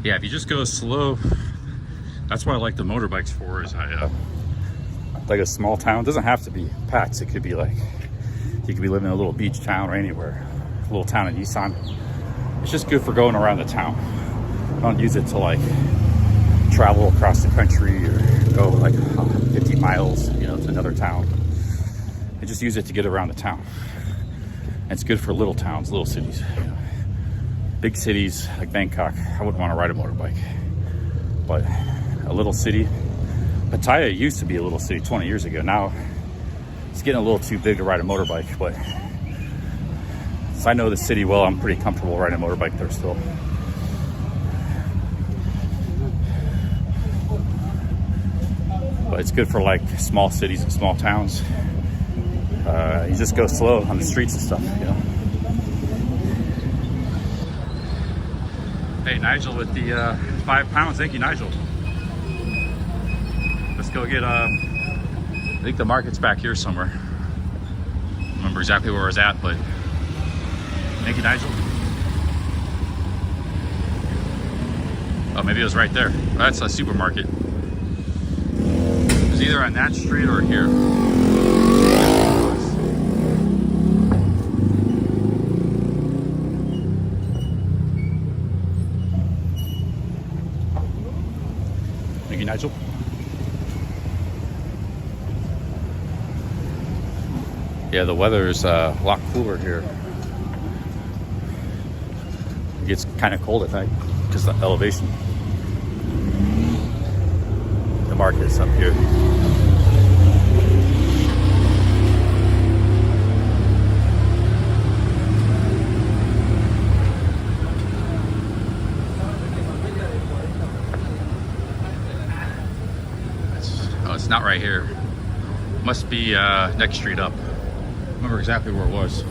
Yeah, if you just go slow, that's what I like the motorbikes for. Is like a small town. It doesn't have to be packed. It could be like, you could be living in a little beach town or anywhere. A little town in Isan. It's just good for going around the town. Don't use it to like travel across the country or go like 50 miles, you know, to another town. And just use it to get around the town. And it's good for little towns, little cities. You know. Big cities like Bangkok, I wouldn't want to ride a motorbike. But a little city, Pattaya used to be a little city 20 years ago. Now it's getting a little too big to ride a motorbike, but since I know the city well, I'm pretty comfortable riding a motorbike there still. But it's good for like small cities and small towns. You just go slow on the streets and stuff, you know. Hey, Nigel with the 5 pounds. Thank you, Nigel. Let's go get, I think the market's back here somewhere. I don't remember exactly where I was at, but thank you, Nigel. Oh, maybe it was right there. Oh, that's a supermarket. It was either on that street or here. Thank you, Nigel. Yeah, the weather is a lot cooler here. It gets kind of cold at night because of the elevation. The market is up here. It's not right here. Must be next street up. I remember exactly where it was.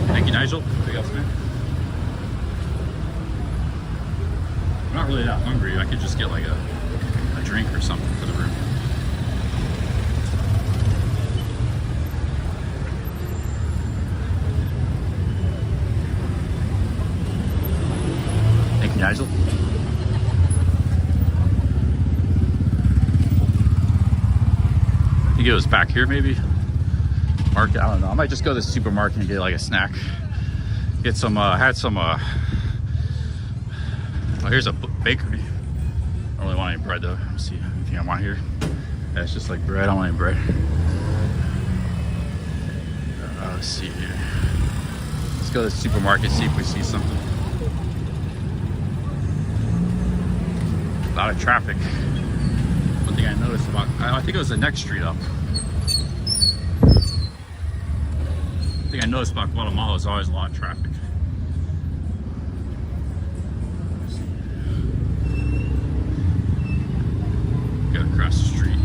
Thank you, Nigel. Anything else, man? I'm not really that hungry. I could just get like a drink or something for the room. Thank you, Nigel. I think it was back here maybe. Market, I don't know. I might just go to the supermarket and get like a snack. Get some, had some, oh, here's a bakery. I don't really want any bread though. Let's see, anything I want here? Yeah, it's just like bread. I don't want any bread. Let's see here. Let's go to the supermarket, see if we see something. A lot of traffic. One thing I noticed about, I think it was the next street up. One thing I noticed about Guatemala is always a lot of traffic. Go across the street.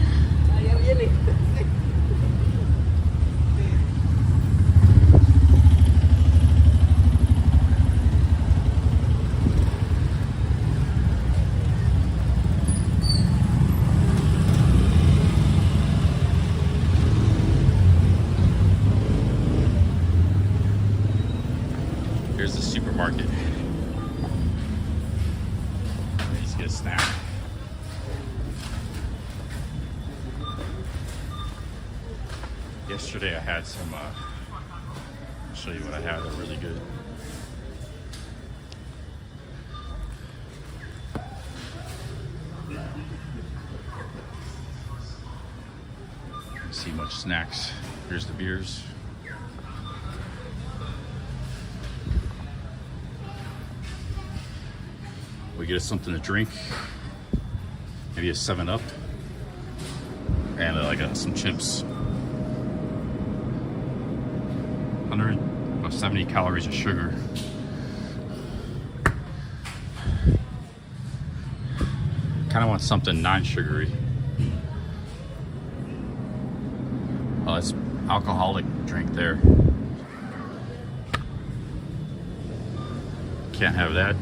market. Let's get a snack. Yesterday I had some, I'll show you what I had. They're really good. See much snacks. Here's the beers. We get us something to drink. Maybe a 7-Up and some chips. 170 calories of sugar. Kind of want something non-sugary. Oh, that's alcoholic drink there. Can't have that.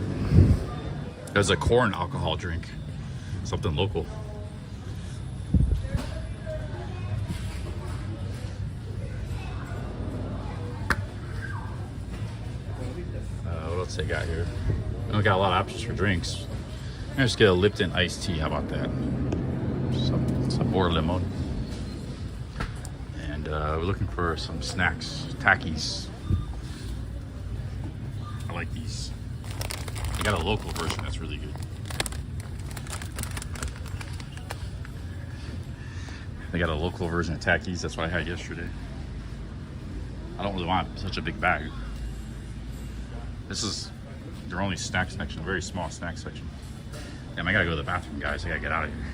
There's a corn alcohol drink. Something local. What else they got here? We got a lot of options for drinks. Let's get a Lipton iced tea. How about that? Sabor limon. And we're looking for some snacks, Takis. I like these. They got a local version that's really good. They got a local version of Takis. That's what I had yesterday. I don't really want such a big bag. This is their only snack section, a very small snack section. Damn, I gotta go to the bathroom, guys. I gotta get out of here.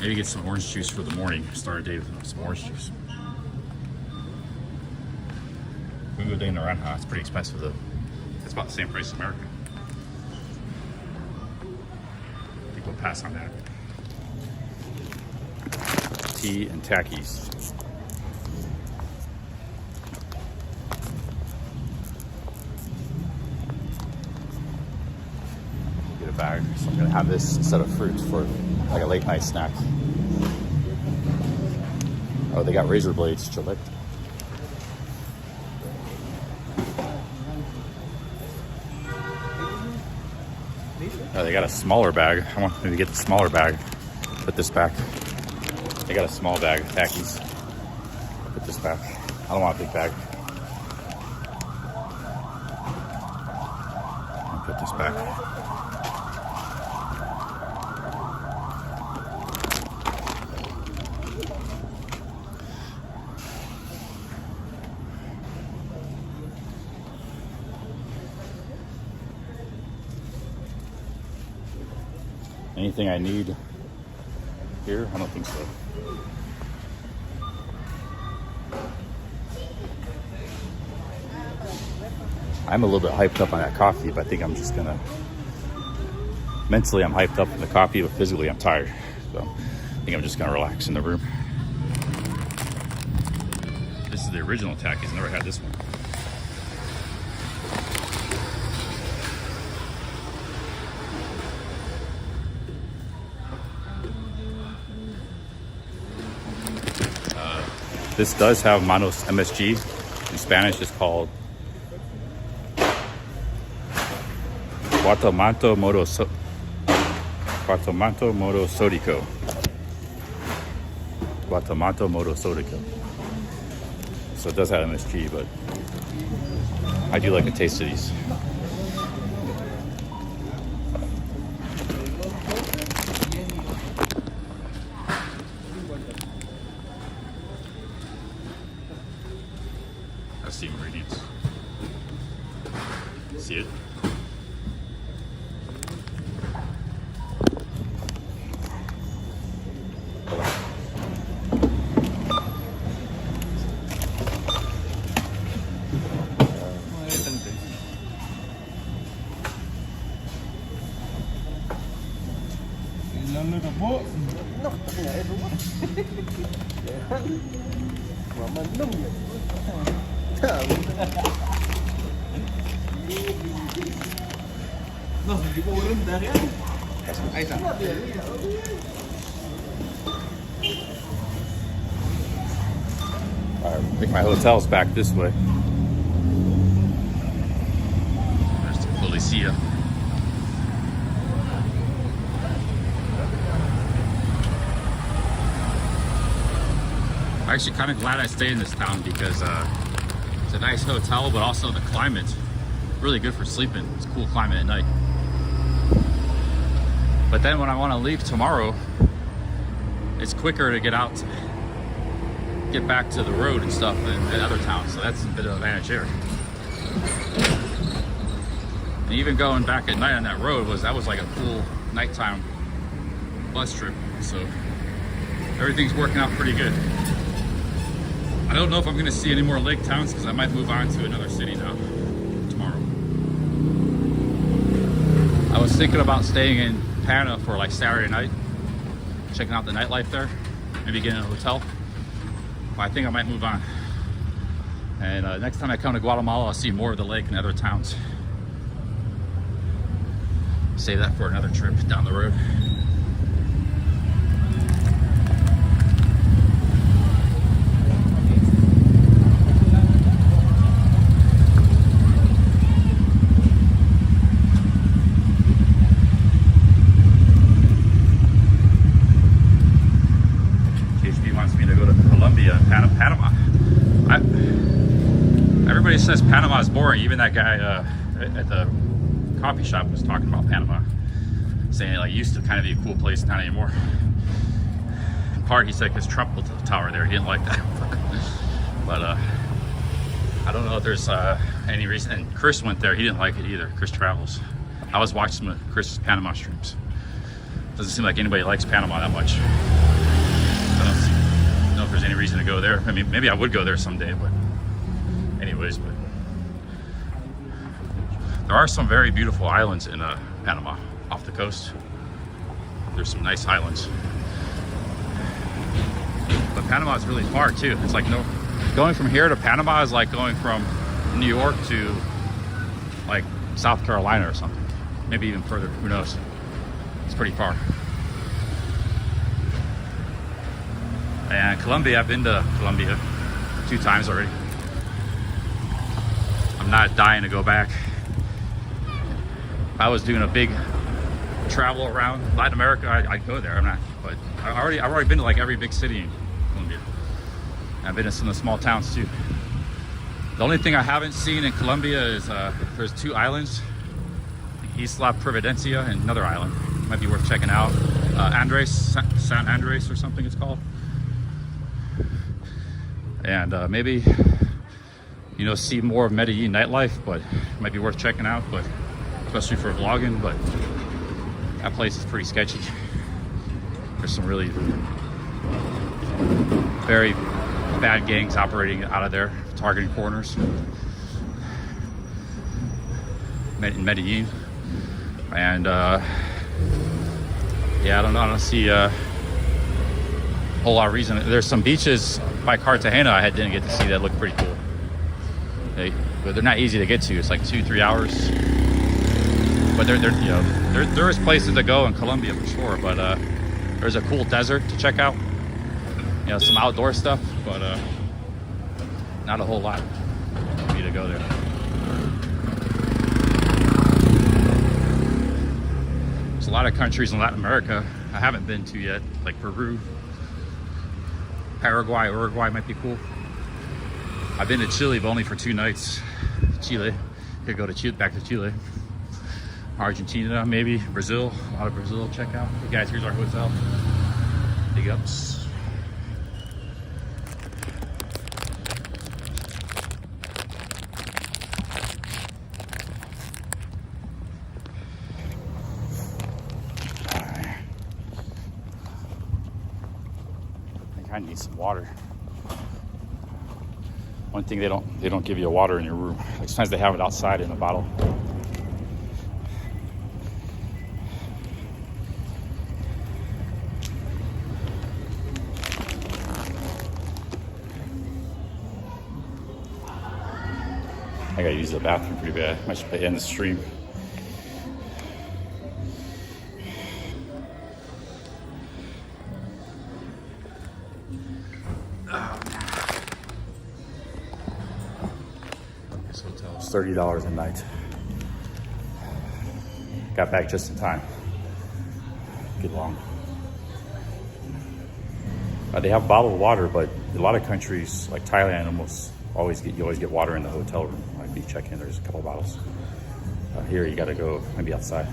Maybe get some orange juice for the morning. Start a day with some orange juice. We go day in Naranja. It's pretty expensive though. It's about the same price as America. I think we'll pass on that. Tea and Takis. Get a bag. So I'm gonna have this instead of fruit for like a late night snack. Oh, they got razor blades, Gillette. Oh, they got a smaller bag. I want them to get the smaller bag. Put this back. They got a small bag of Takis. Put this back. I don't want a big bag. I'll put this back. Anything I need here? I don't think so. I'm a little bit hyped up on that coffee, but I think I'm just gonna, mentally I'm hyped up on the coffee, but physically I'm tired. So I think I'm just gonna relax in the room. This is the original Takis, never had this one. This does have Manos MSG. In Spanish, it's called Guatemala Modo Sodico. Guatemala Modo Sodico. So it does have MSG, but I do like the taste of these. That's the ingredients. See it? I think my hotel's back this way. see you. I'm actually kind of glad I stayed in this town because it's a nice hotel, but also the climate's really good for sleeping. It's a cool climate at night. But then when I want to leave tomorrow, it's quicker to get out, get back to the road and stuff than other towns. So that's a bit of an advantage here. And even going back at night on that road was like a cool nighttime bus trip. So everything's working out pretty good. I don't know if I'm going to see any more lake towns because I might move on to another city now tomorrow. I was thinking about staying in Pana for like Saturday night, checking out the nightlife there, maybe getting a hotel. But I think I might move on. And next time I come to Guatemala, I'll see more of the lake and other towns. Save that for another trip down the road. Everybody says Panama is boring. Even that guy at the coffee shop was talking about Panama, saying like it used to kind of be a cool place, not anymore. In part, he said because Trump built the tower there, he didn't like that. But I don't know if there's any reason. And Chris went there, he didn't like it either. Chris travels. I was watching some of Chris's Panama streams. Doesn't seem like anybody likes Panama that much. I don't know if there's any reason to go there. I mean, maybe I would go there someday, but anyways, but there are some very beautiful islands in Panama off the coast. There's some nice islands, but Panama is really far too. It's like going from here to Panama is like going from New York to like South Carolina or something, maybe even further, who knows. It's pretty far. And Colombia, I've been to Colombia 2 times already. I'm not dying to go back. If I was doing a big travel around Latin America, I'd go there. I'm not, but I've already been to like every big city in Colombia. I've been to some of the small towns too. The only thing I haven't seen in Colombia is there's 2 islands, Isla Providencia and another island. Might be worth checking out. San Andres or something it's called. And maybe, you know, see more of Medellin nightlife, but it might be worth checking out, but especially for vlogging. But that place is pretty sketchy. There's some really very bad gangs operating out of there, targeting foreigners in Medellin. And yeah, I don't see a whole lot of reason. There's some beaches by Cartagena I didn't get to see that look pretty cool. But they're not easy to get to. It's like 2-3 hours. But you know, there is places to go in Colombia for sure. But there's a cool desert to check out. You know, some outdoor stuff, but not a whole lot for me to go there. There's a lot of countries in Latin America I haven't been to yet, like Peru, Paraguay, Uruguay might be cool. I've been to Chile, but only for 2 nights. Chile, could go to Chile, back to Chile. Argentina, maybe Brazil. A lot of Brazil. Check out. Hey guys, here's our hotel. Big ups. I need some water. One thing they don't give you water in your room. Like sometimes they have it outside in a bottle. I gotta use the bathroom pretty bad. I should end the stream. $30 a night. Got back just in time. Get along. They have bottled water, but a lot of countries like Thailand you always get water in the hotel room. Like you check in, there's a couple bottles. Here you got to go maybe outside.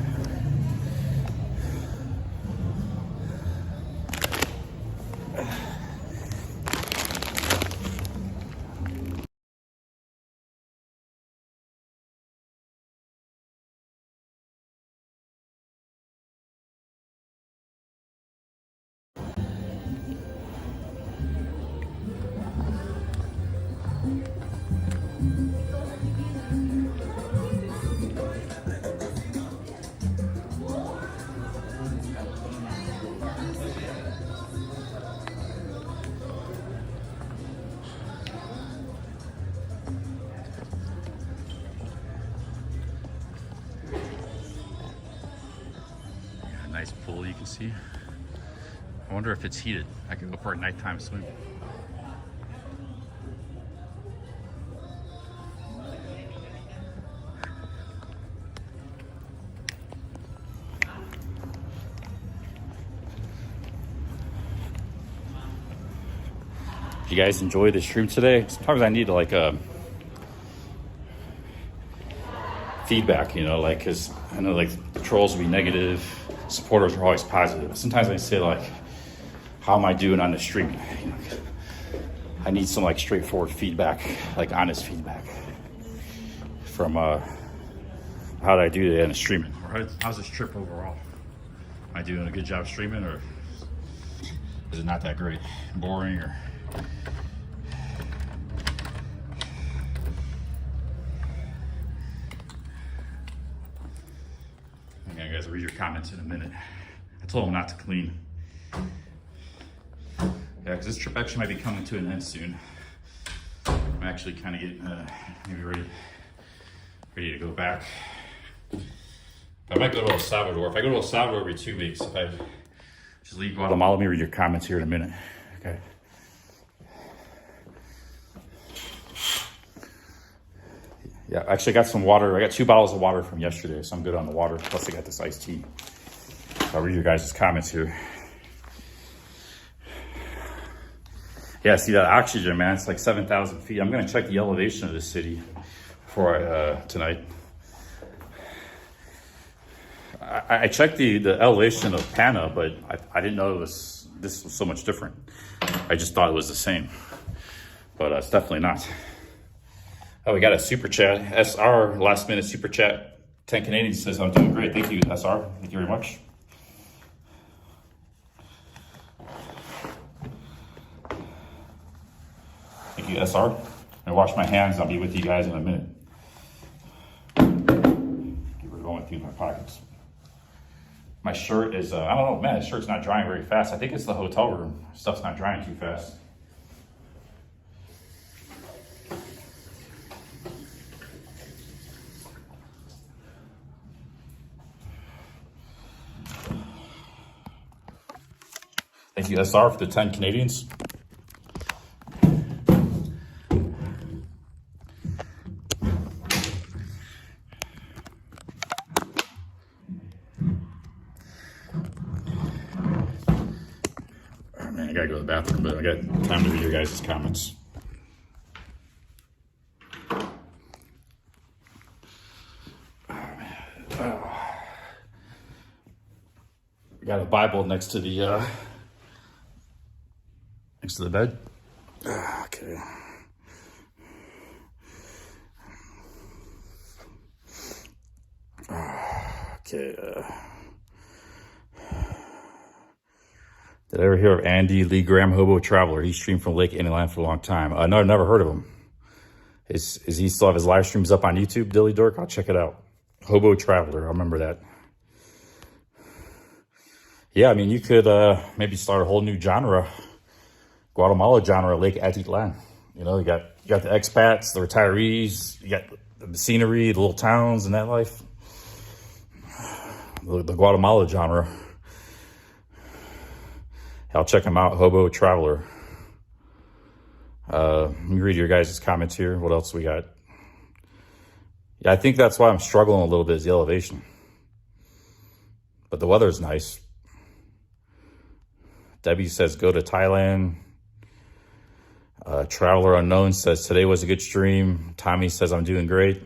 Nice pool you can see. I wonder if it's heated. I could go for a nighttime swim. You guys enjoy the stream today? Sometimes I need like feedback, you know, like, because I know like the trolls will be negative, supporters are always positive. Sometimes I say like, how am I doing on the stream? You know, I need some like straightforward feedback, like honest feedback from how did I do today on the streaming? Or how's this trip overall? Am I doing a good job streaming, or is it not that great? Boring, or okay, guys, I'll read your comments in a minute. I told them not to clean. Yeah, because this trip actually might be coming to an end soon. I'm actually kind of getting maybe ready to go back. I might go to El Salvador. If I go to El Salvador every 2 weeks, if I just leave Guatemala, let me read your comments here in a minute. Okay. Yeah, actually I got some water. I got 2 bottles of water from yesterday, so I'm good on the water. Plus I got this iced tea. So I'll read your guys' comments here. Yeah, see that oxygen, man, it's like 7,000 feet. I'm gonna check the elevation of the city before tonight. I checked the elevation of Pana, but I didn't know this was so much different. I just thought it was the same, but it's definitely not. Oh, we got a super chat. SR, last minute super chat. 10 Canadians says, I'm doing great. Thank you, SR. Thank you very much. Thank you, SR. I wash my hands. I'll be with you guys in a minute. We're going through my pockets. My shirt is, I don't know, man, the shirt's not drying very fast. I think it's the hotel room. Stuff's not drying too fast. Thank you, SR, for the 10 Canadians. Oh, man, I gotta go to the bathroom, but I got time to read your guys' comments. I got a Bible next to the bed. Okay. Okay. Did I ever hear of Andy Lee Graham, Hobo Traveler? He streamed from Lake Inland for a long time. No, I've never heard of him. Is he still have his live streams up on YouTube, Dilly Dork? I'll check it out. Hobo Traveler, I remember that. Yeah, I mean, you could maybe start a whole new genre. Guatemala genre, Lake Atitlan. You know, you got the expats, the retirees, you got the scenery, the little towns and that life. The Guatemala genre. I'll check them out, Hobo Traveler. Let me read your guys' comments here. What else we got? Yeah, I think that's why I'm struggling a little bit is the elevation. but the weather's nice. Debbie says go to Thailand. Traveler Unknown says today was a good stream. Tommy says I'm doing great.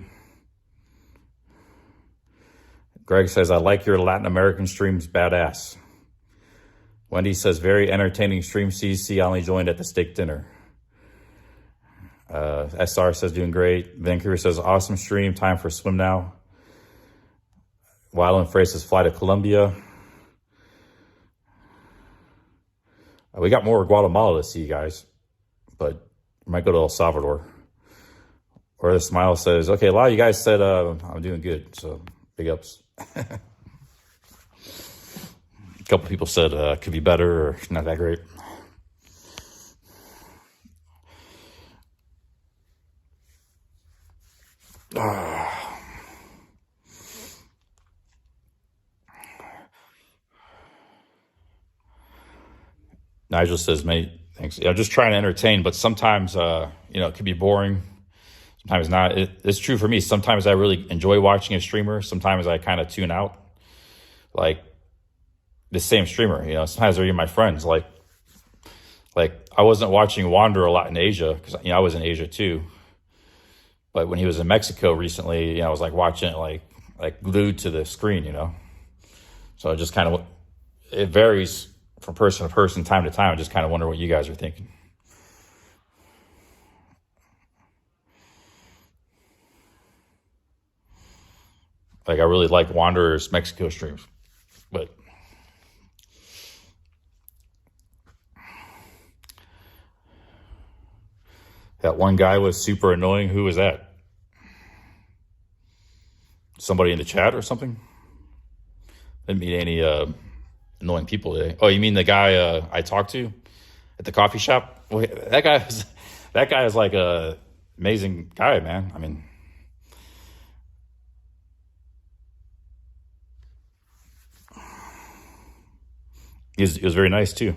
Greg says I like your Latin American streams, badass. Wendy says very entertaining stream. CC, I only joined at the steak dinner. SR says doing great. Vancouver says awesome stream. Time for swim now. Wildland Frey says fly to Colombia. We got more Guatemala to see, guys, but we might go to El Salvador. Or the Smile says, okay, a lot of you guys said I'm doing good, so big ups. A couple people said could be better or not that great. Nigel says, mate, thanks. I'm just trying to entertain, but sometimes, it could be boring. Sometimes not. It's true for me. Sometimes I really enjoy watching a streamer. Sometimes I kind of tune out. Like the same streamer, sometimes they're even my friends. Like I wasn't watching Wander a lot in Asia because, I was in Asia too. But when he was in Mexico recently, I was like watching it like glued to the screen, So it just kind of, it varies from person to person, time to time. I just kind of wonder what you guys are thinking. Like I really like Wanderer's Mexico streams, but that one guy was super annoying. Who was that? Somebody in the chat or something? Didn't meet any annoying people today. Oh, you mean the guy I talked to at the coffee shop? Well, that guy is like a amazing guy, man. I mean, he was very nice too.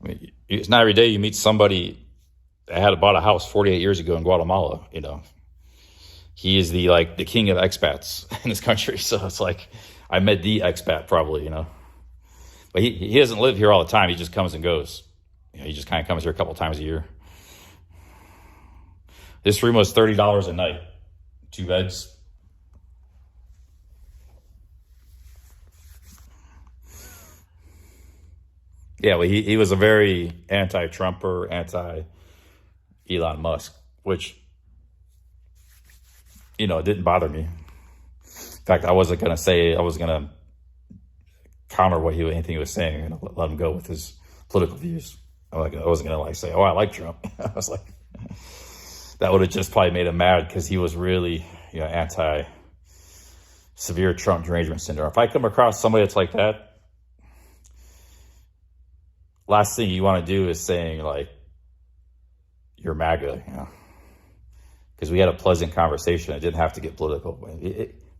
I mean, it's not every day you meet somebody that had bought a house 48 years ago in Guatemala. He is the king of expats in this country. So it's like I met the expat probably, But he doesn't live here all the time. He just comes and goes. He just kind of comes here a couple times a year. This room was $30 a night, 2 beds. Yeah, well, he was a very anti-Trumper, anti-Elon Musk, which, it didn't bother me. In fact, I was going to counter anything he was saying and let him go with his political views. I wasn't going to say, oh, I like Trump. I was like, that would have just probably made him mad because he was really, anti-severe Trump derangement syndrome. If I come across somebody that's like that, last thing you want to do is saying you're MAGA, because we had a pleasant conversation. I didn't have to get political.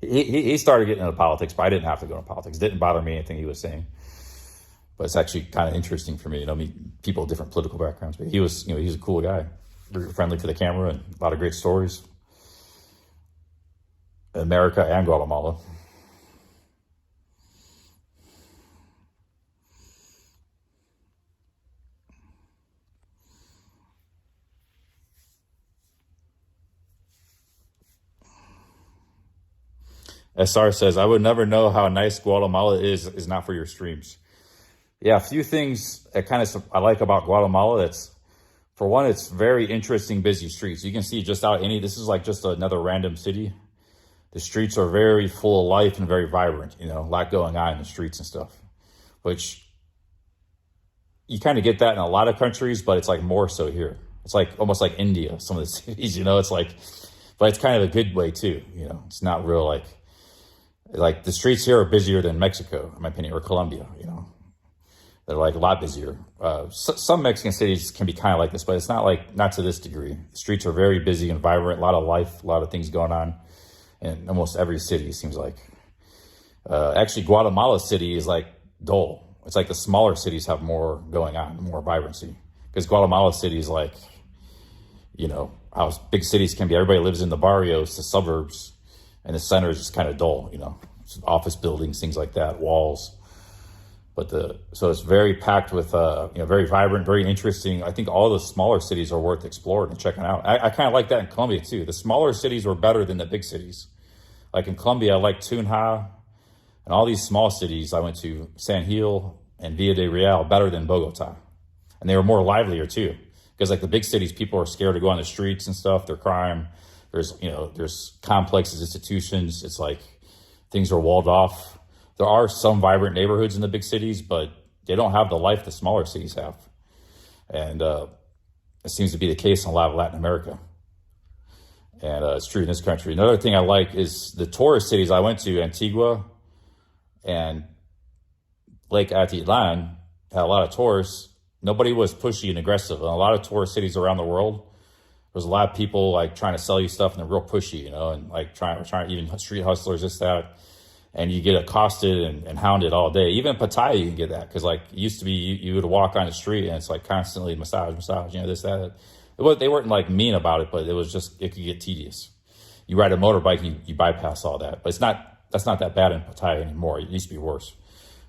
He started getting into politics, but I didn't have to go into politics. It didn't bother me anything he was saying. But it's actually kind of interesting for me, meet people with different political backgrounds. But he was, he's a cool guy, very friendly to the camera, and a lot of great stories. America and Guatemala. SR says, I would never know how nice Guatemala is not for your streams. Yeah, a few things that I like about Guatemala. For one, it's very interesting, busy streets. You can see just out this is just another random city. The streets are very full of life and very vibrant, a lot going on in the streets and stuff, which you kind of get that in a lot of countries, but it's more so here. It's almost like India, some of the cities, but it's kind of a good way too. It's not real like the streets here are busier than Mexico, in my opinion, or Colombia, They're a lot busier. Some Mexican cities can be kind of like this, but it's not to this degree. The streets are very busy and vibrant, a lot of life, a lot of things going on in almost every city, seems like. Actually, Guatemala City is dull. It's the smaller cities have more going on, more vibrancy. Because Guatemala City is how big cities can be. Everybody lives in the barrios, the suburbs, and the center is just kind of dull, office buildings, things like that, walls. But so it's very packed with, very vibrant, very interesting. I think all the smaller cities are worth exploring and checking out. I kind of like that in Colombia too. The smaller cities were better than the big cities. Like in Colombia, I like Tunja and all these small cities. I went to San Gil and Villa de Real better than Bogota. And they were more livelier too. Because like the big cities, people are scared to go on the streets and stuff. There's crime. There's complexes, institutions. It's like things are walled off. There are some vibrant neighborhoods in the big cities, but they don't have the life the smaller cities have. And it seems to be the case in a lot of Latin America. And it's true in this country. Another thing I like is the tourist cities I went to, Antigua and Lake Atitlan, had a lot of tourists. Nobody was pushy and aggressive. In a lot of tourist cities around the world, there's a lot of people like trying to sell you stuff and they're real pushy, and like trying even street hustlers, this, that. And you get accosted and hounded all day. Even in Pattaya, you can get that. Because like it used to be, you would walk on the street and it's like constantly massage, this, that. They weren't like mean about it, but it was just, it could get tedious. You ride a motorbike, you bypass all that. But that's not that bad in Pattaya anymore. It used to be worse.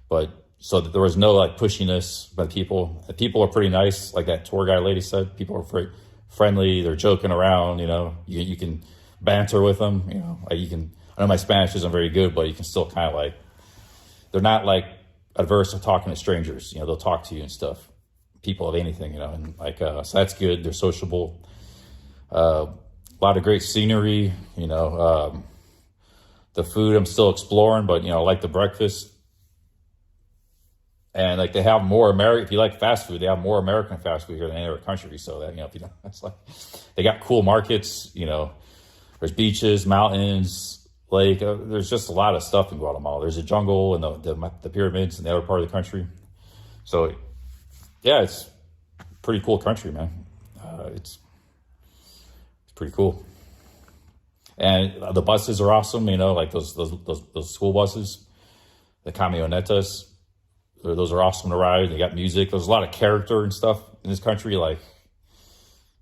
But so there was no like pushiness by people. The people are pretty nice. Like that tour guide lady said, people are very friendly. They're joking around, you can banter with them, like you can. I know my Spanish isn't very good, but you can still kind of like, they're not like adverse to talking to strangers. They'll talk to you and stuff. People of anything, and like, so that's good. They're sociable. A lot of great scenery, the food I'm still exploring, but I like the breakfast. And like they have more American, if you like fast food, they have more American fast food here than any other country. So that, if you don't, it's like, they got cool markets, there's beaches, mountains, lake, there's just a lot of stuff in Guatemala. There's a jungle and the pyramids in the other part of the country. So, yeah, it's a pretty cool country, man. It's pretty cool. And the buses are awesome, like those school buses, the camionetas. Those are awesome to ride. They got music. There's a lot of character and stuff in this country, like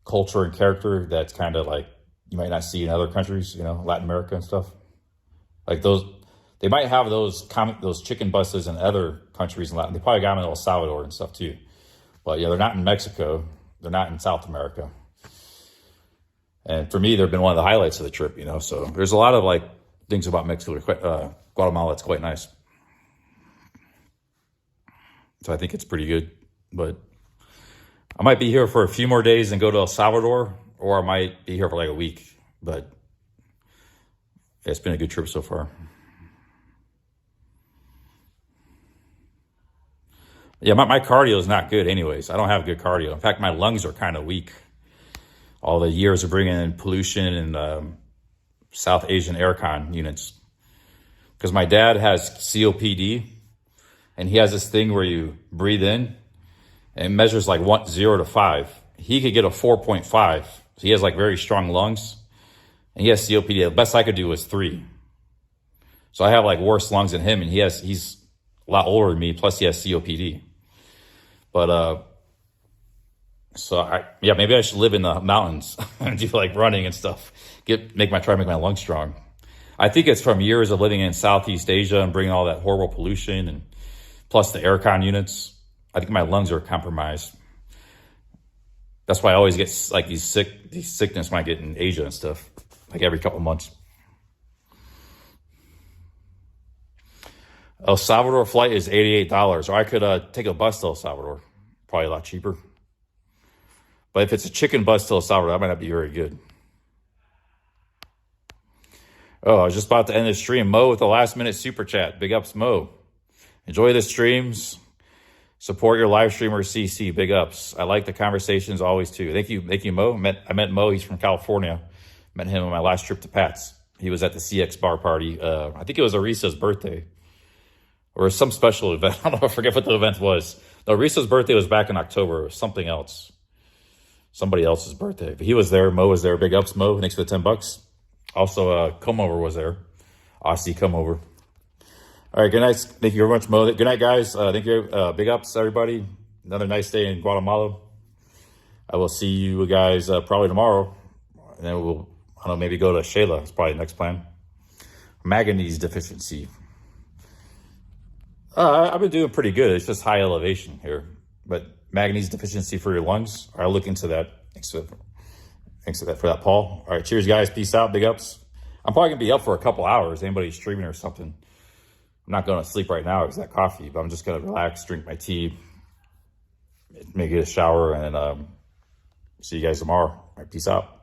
culture and character that's kind of like you might not see in other countries, Latin America and stuff. Like those, they might have those chicken buses in other countries in Latin. They probably got them in El Salvador and stuff too. But they're not in Mexico. They're not in South America. And for me, they've been one of the highlights of the trip, So there's a lot of like things about Mexico, Guatemala that's quite nice. So I think it's pretty good. But I might be here for a few more days and go to El Salvador, or I might be here for like a week. But it's been a good trip so far. Yeah, my cardio is not good anyways. I don't have good cardio. In fact, my lungs are kind of weak. All the years of bringing in pollution and South Asian aircon units. Because my dad has COPD, and he has this thing where you breathe in, and it measures like 0 to 5. He could get a 4.5. So he has like very strong lungs. And he has COPD. The best I could do was 3. So I have like worse lungs than him, and he's a lot older than me, plus he has COPD. But maybe I should live in the mountains and do like running and stuff. Try to make my lungs strong. I think it's from years of living in Southeast Asia and bringing all that horrible pollution and plus the aircon units. I think my lungs are compromised. That's why I always get like these sickness when I get in Asia and stuff. Like every couple months. El Salvador flight is $88. Or I could take a bus to El Salvador. Probably a lot cheaper. But if it's a chicken bus to El Salvador, that might not be very good. Oh, I was just about to end the stream. Mo with the last minute super chat. Big ups, Mo. Enjoy the streams. Support your live streamer, CC. Big ups. I like the conversations always too. Thank you, Mo. I met Mo. He's from California. Met him on my last trip to Pat's. He was at the CX bar party. I think it was Arisa's birthday. Or some special event. I don't know. I forget what the event was. No, Arisa's birthday was back in October. It was something else. Somebody else's birthday. But he was there. Mo was there. Big ups, Mo. Thanks for the $10. Also, Comeover was there. Aussie Comeover. All right, good night. Thank you very much, Mo. Good night, guys. Thank you. Big ups, everybody. Another nice day in Guatemala. I will see you guys probably tomorrow. And then we'll, maybe go to Shayla. It's probably the next plan. Manganese deficiency. I've been doing pretty good. It's just high elevation here. But manganese deficiency for your lungs. I'll look into that. Thanks for that, Paul. All right, cheers, guys. Peace out. Big ups. I'm probably going to be up for a couple hours. Anybody streaming or something. I'm not going to sleep right now because of that coffee, but I'm just going to relax, drink my tea, maybe get a shower, and see you guys tomorrow. All right, peace out.